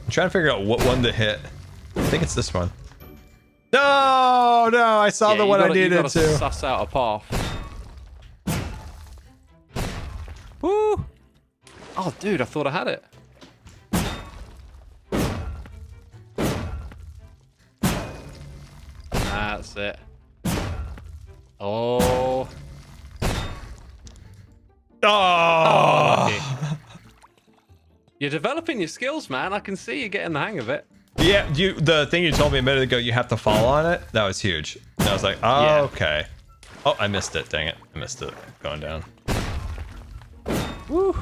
trying to figure out what one to hit. I think it's this one. No, I saw the one I needed to. Suss out a path. Woo! Oh, dude, I thought I had it. That's it. Oh. Oh! You're developing your skills, man. I can see you getting the hang of it. Yeah, the thing you told me a minute ago, you have to fall on it. That was huge. And I was like, oh, Yeah. okay. Oh, I missed it. Dang it. I missed it. Going down. Woo.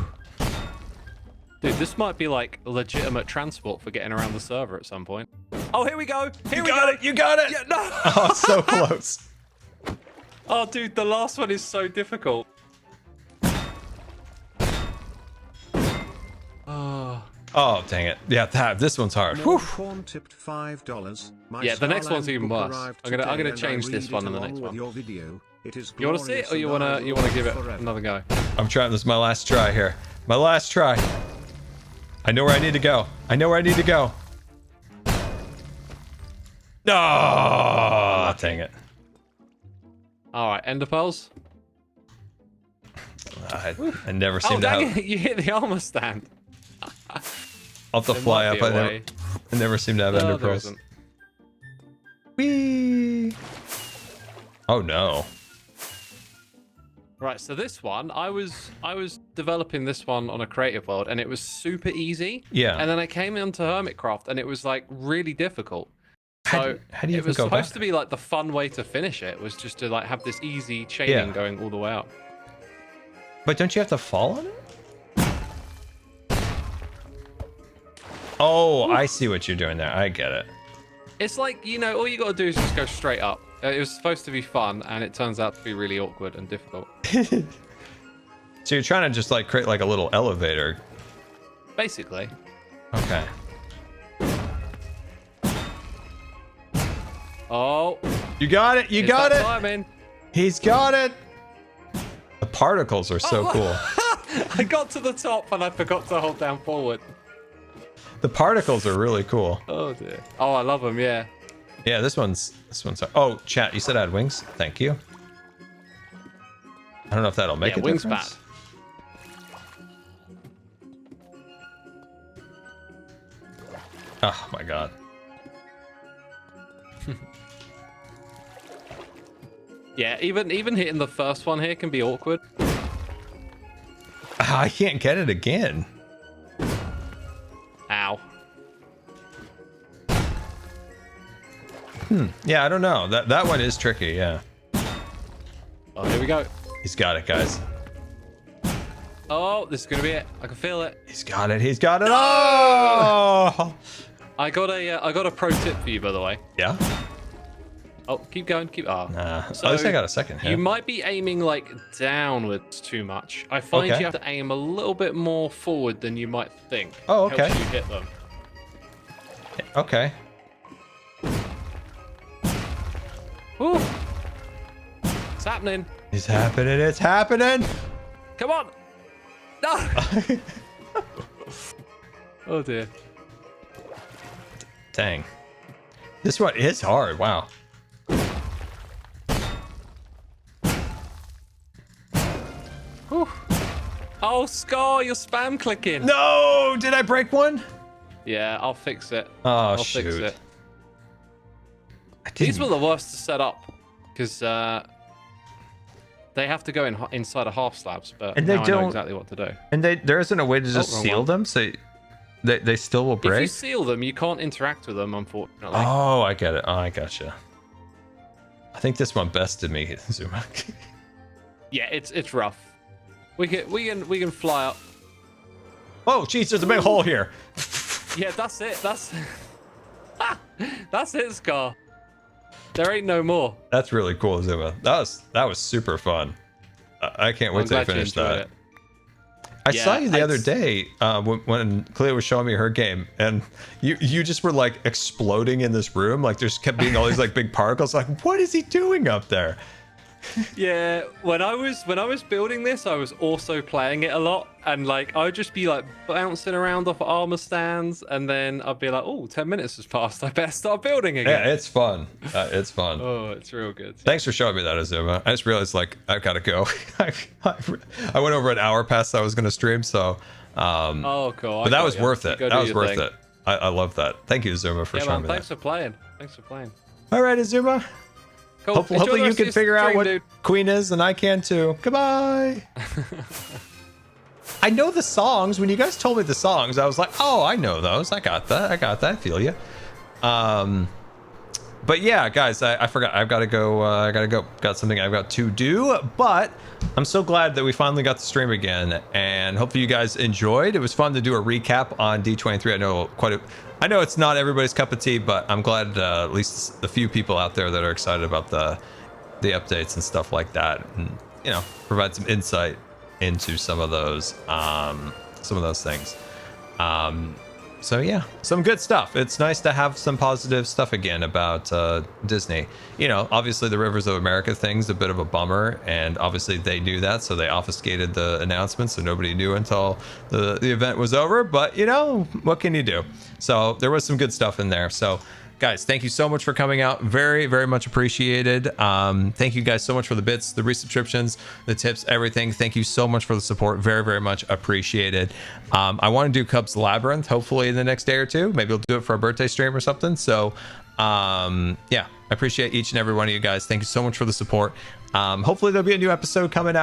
Dude, this might be like legitimate transport for getting around the server at some point. Oh, here we go. Here we go. You got it. Yeah, no. Oh, so close. Oh, dude, the last one is so difficult. Oh, dang it. Yeah, this one's hard. Whew. Corn tipped $5. Yeah, the next one's even worse. I'm gonna change this one in the next one. Your video. It is You want to see it, or you wanna give it another go? I'm trying. This is my last try here. My last try. I know where I need to go. No, dang it. All right, ender pearls. I never seem Oh, to dang have. it! You hit the armor stand. I'll have to There fly might up. be a way. I never seem to have No, ender there pearls. isn't. Whee! Oh no. Right, so this one, I was developing this one on a creative world, and it was super easy. Yeah. And then I came into Hermitcraft, and it was like really difficult. So how do you it even was go supposed back? to be like the fun way to finish it was just to like have this easy chaining going all the way up. But don't you have to fall on it? Oh, I see what you're doing there. I get it. It's like, you know, all you got to do is just go straight up. It was supposed to be fun, and it turns out to be really awkward and difficult. So you're trying to just like create like a little elevator. Basically. Okay. Oh. You got it. You got it. Timing. He's got it. The particles are so cool. I got to the top, and I forgot to hold down forward. The particles are really cool. Oh dear. Oh, I love them. Yeah. Yeah, this one's. Oh, chat. You said I had wings. Thank you. I don't know if that'll make a wings difference. bad. Oh my god. Yeah, even hitting the first one here can be awkward. I can't get it again. Ow. Yeah, I don't know. That one is tricky. Yeah. Oh, here we go. He's got it, guys. Oh, this is gonna be it. I can feel it. He's got it. He's got it. Oh! I got a pro tip for you, by the way. Yeah. Oh, keep going. Keep. Ah. Nah, So at least I got a second hit. you might be aiming like downwards too much. I find Okay. you have to aim a little bit more forward than you might think. Oh, okay. Helps you hit them. Okay. Ooh. It's happening. It's happening. It's happening. Come on. No. Oh dear. Dang. This one is hard. Wow. Whew. Oh, Scar, you're spam clicking. No! Did I break one? Yeah, I'll fix it. Oh, I'll shoot. fix it. I These didn't. were the worst to set up because they have to go inside of half slabs, but And they now I know don't- exactly what to do. And there isn't a way to just wrong seal one. them, so they still will If you break. seal them, you can't interact with them, unfortunately. Oh, I get it. Oh, I gotcha. I think this one bested me, Zuma. Yeah, it's rough. We can fly up. Oh, jeez, there's a big hole here. Yeah, that's it. That's it, Scar. There ain't no more. That's really cool, Zuma. That was super fun. I can't wait I'm to glad you finish enjoyed that. it. I Yeah, saw you the other it's- day when Cleo was showing me her game, and you just were like exploding in this room. Like there's kept being all these like big particles. Like what is he doing up there? Yeah, when I was building this, I was also playing it a lot, and like I would just be like bouncing around off armor stands, and then I'd be like, "Oh, 10 minutes has passed. I better start building again." Yeah, it's fun. It's fun. Oh, it's real good. Thanks for showing me that, Azuma. I just realized like I've got to go. I went over an hour past I was going to stream, so. Oh, cool. But that was worth it. That was worth it. I love that. Thank you, Azuma, for Yeah, showing man. me Thanks that. for playing. Thanks for playing. All right, Azuma. Cool. Enjoy the Hopefully you rest of can your figure out stream, what dude. Queen is, and I can too. Goodbye. I know the songs. When you guys told me the songs, I was like, oh, I know those. I got that. I feel you. But yeah, guys, I forgot. I've got to go. Got something I've got to do. But I'm so glad that we finally got to stream again, and hopefully you guys enjoyed. It was fun to do a recap on D23. I know it's not everybody's cup of tea, but I'm glad at least the few people out there that are excited about the updates and stuff like that, and provide some insight into some of those things. So yeah, some good stuff. It's nice to have some positive stuff again about Disney. Obviously the Rivers of America thing's a bit of a bummer, and obviously they knew that, so they obfuscated the announcement, so nobody knew until the event was over. But what can you do? So there was some good stuff in there. So guys, thank you so much for coming out. Very, very much appreciated. Thank you guys so much for the bits, the resubscriptions, the tips, everything. Thank you so much for the support. Very, very much appreciated. I want to do Cubs Labyrinth hopefully in the next day or two. Maybe we'll do it for a birthday stream or something. So yeah, I appreciate each and every one of you guys. Thank you so much for the support. Hopefully there'll be a new episode coming out.